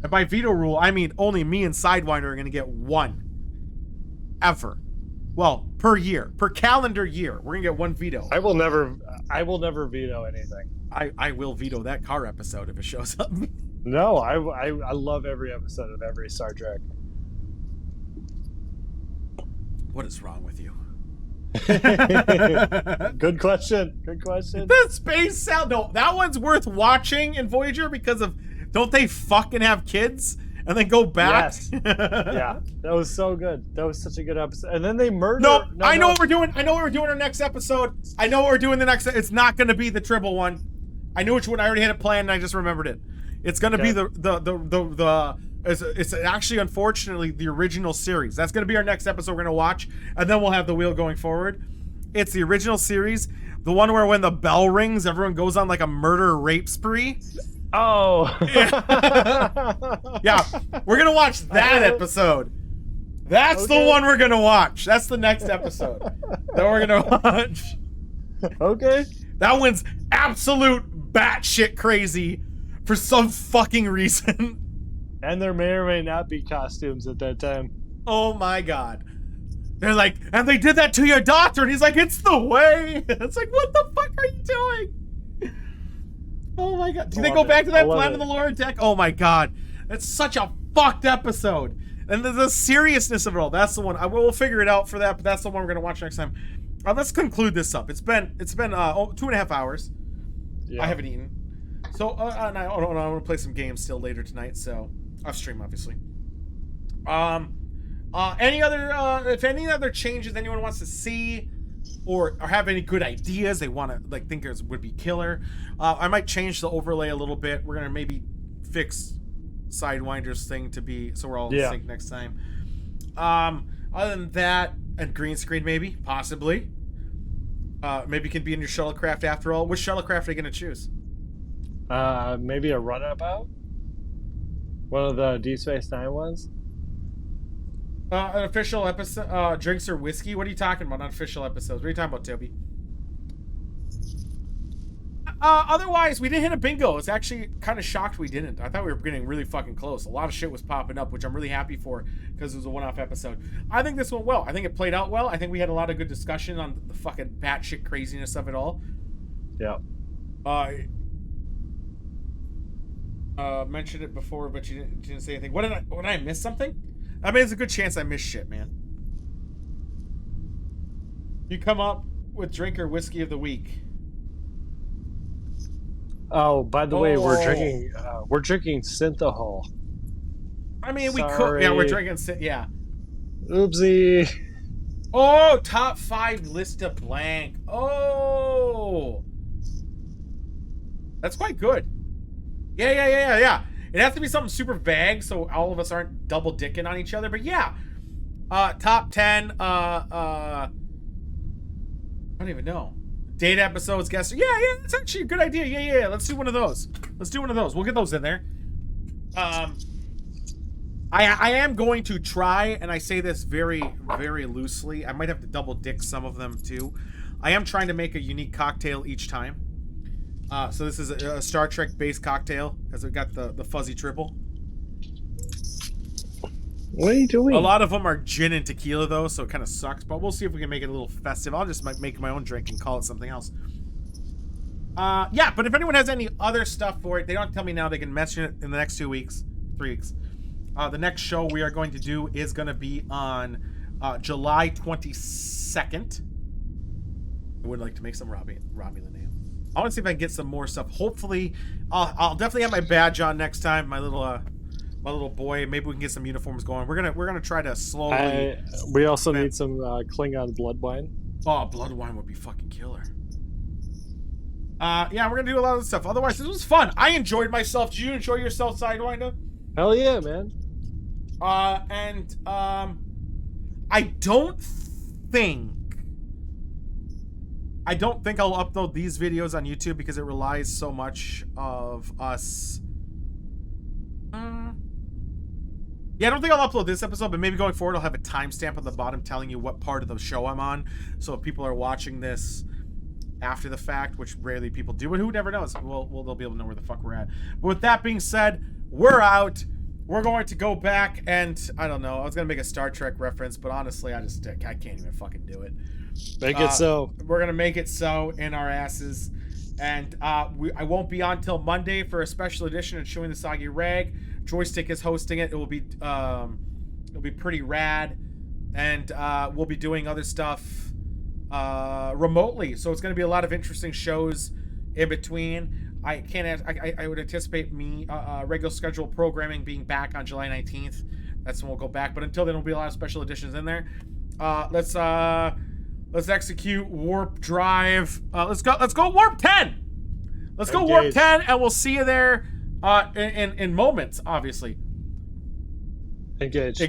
S1: And by veto rule, I mean only me and Sidewinder are going to get one. Ever. Well, per year. Per calendar year. We're going to get one veto.
S2: I will never veto anything.
S1: I will veto that car episode if it shows up.
S2: No, I love every episode of every Star Trek.
S1: What is wrong with you?
S2: Good question.
S1: The space sound. No, that one's worth watching in Voyager because of, don't they fucking have kids and then go back?
S2: Yes. Yeah, that was so good. That was such a good episode. And then they murder.
S1: No, I know what we're doing. I know what we're doing our next episode. I know what we're doing the next. It's not going to be the Tribble one. I knew which one. I already had it planned and I just remembered it. It's going to be it's actually, unfortunately, the original series. That's going to be our next episode we're going to watch, and then we'll have the wheel going forward. It's the original series, the one where when the bell rings, everyone goes on like a murder rape spree.
S2: Oh.
S1: Yeah, we're going to watch that episode. That's the one we're going to watch. That's the next episode that we're going to watch.
S2: Okay.
S1: That one's absolute batshit crazy for some fucking reason.
S2: And there may or may not be costumes at that time.
S1: Oh my god. They're like, and they did that to your daughter, and he's like, it's the way. It's like, what the fuck are you doing? Oh my god. Do they go back to that Planet of the Lower Deck? Oh my god. That's such a fucked episode. And the seriousness of it all. That's the one. We'll figure it out for that, but that's the one we're gonna watch next time. Let's conclude this up. It's been 2.5 hours. Yeah. I haven't eaten. So and I want to play some games still later tonight, so off stream obviously. Any other changes anyone wants to see or have any good ideas they want to think would be killer, I might change the overlay a little bit. We're gonna maybe fix Sidewinder's thing to be so we're all in sync next time. Other than that, and green screen maybe, possibly. Maybe it can be in your shuttlecraft after all. Which shuttlecraft are you gonna choose?
S2: Maybe a runabout? One of the Deep Space Nine ones?
S1: An official episode, drinks or whiskey? What are you talking about? Unofficial episodes. What are you talking about, Toby? Otherwise, we didn't hit a bingo. It's actually kind of shocked we didn't. I thought we were getting really fucking close. A lot of shit was popping up, which I'm really happy for because it was a one-off episode. I think this went well. I think it played out well. I think we had a lot of good discussion on the fucking batshit craziness of it all.
S2: Yeah.
S1: Mentioned it before, but you didn't say anything. What did I miss something? I mean, there's a good chance I missed shit, man. You come up with drink or whiskey of the week.
S2: Oh, by the way,
S1: Oh.
S2: we're drinking Synthahol.
S1: I mean, we could. Yeah, we're drinking. Yeah.
S2: Oopsie.
S1: Oh, top 5 list of blank. Oh, that's quite good. Yeah. It has to be something super vague so all of us aren't double dicking on each other. But yeah, top 10. I don't even know. Date episodes, guess. Yeah, that's actually a good idea. Yeah. Let's do one of those. We'll get those in there. I am going to try, and I say this very, very loosely. I might have to double dick some of them too. I am trying to make a unique cocktail each time. So this is a Star Trek based cocktail, as it got the fuzzy triple.
S2: What are you doing?
S1: A lot of them are gin and tequila though, so it kind of sucks. But we'll see if we can make it a little festive. I'll just make my own drink and call it something else. Yeah, but if anyone has any other stuff for it, they don't tell me now. They can mention it in the next 3 weeks. The next show we are going to do is going to be on July 22nd. I would like to make some Romulan ale. I want to see if I can get some more stuff. Hopefully, I'll definitely have my badge on next time. My little boy. Maybe we can get some uniforms going. We're gonna try to slowly.
S2: We also need some Klingon blood wine.
S1: Oh, blood wine would be fucking killer. Yeah, we're gonna do a lot of stuff. Otherwise, this was fun. I enjoyed myself. Did you enjoy yourself, Sidewinder?
S2: Hell yeah, man.
S1: I don't think I'll upload these videos on YouTube because it relies so much of us. Yeah, I don't think I'll upload this episode, but maybe going forward I'll have a timestamp on the bottom telling you what part of the show I'm on. So if people are watching this after the fact, which rarely people do, but who never knows, they'll be able to know where the fuck we're at. But with that being said, we're out. We're going to go back and, I don't know, I was going to make a Star Trek reference, but honestly, I can't even fucking do it.
S2: Make it so.
S1: We're going to make it so in our asses. And I won't be on till Monday for a special edition of Chewing the Soggy Rag. Joystick is hosting it. It'll be pretty rad. And we'll be doing other stuff remotely. So it's going to be a lot of interesting shows in between. I would anticipate me regular schedule programming being back on July 19th. That's when we'll go back. But until then, there'll be a lot of special editions in there. Let's execute warp drive. Let's go warp 10. Let's go warp 10, and we'll see you there in moments. Obviously.
S2: Engage.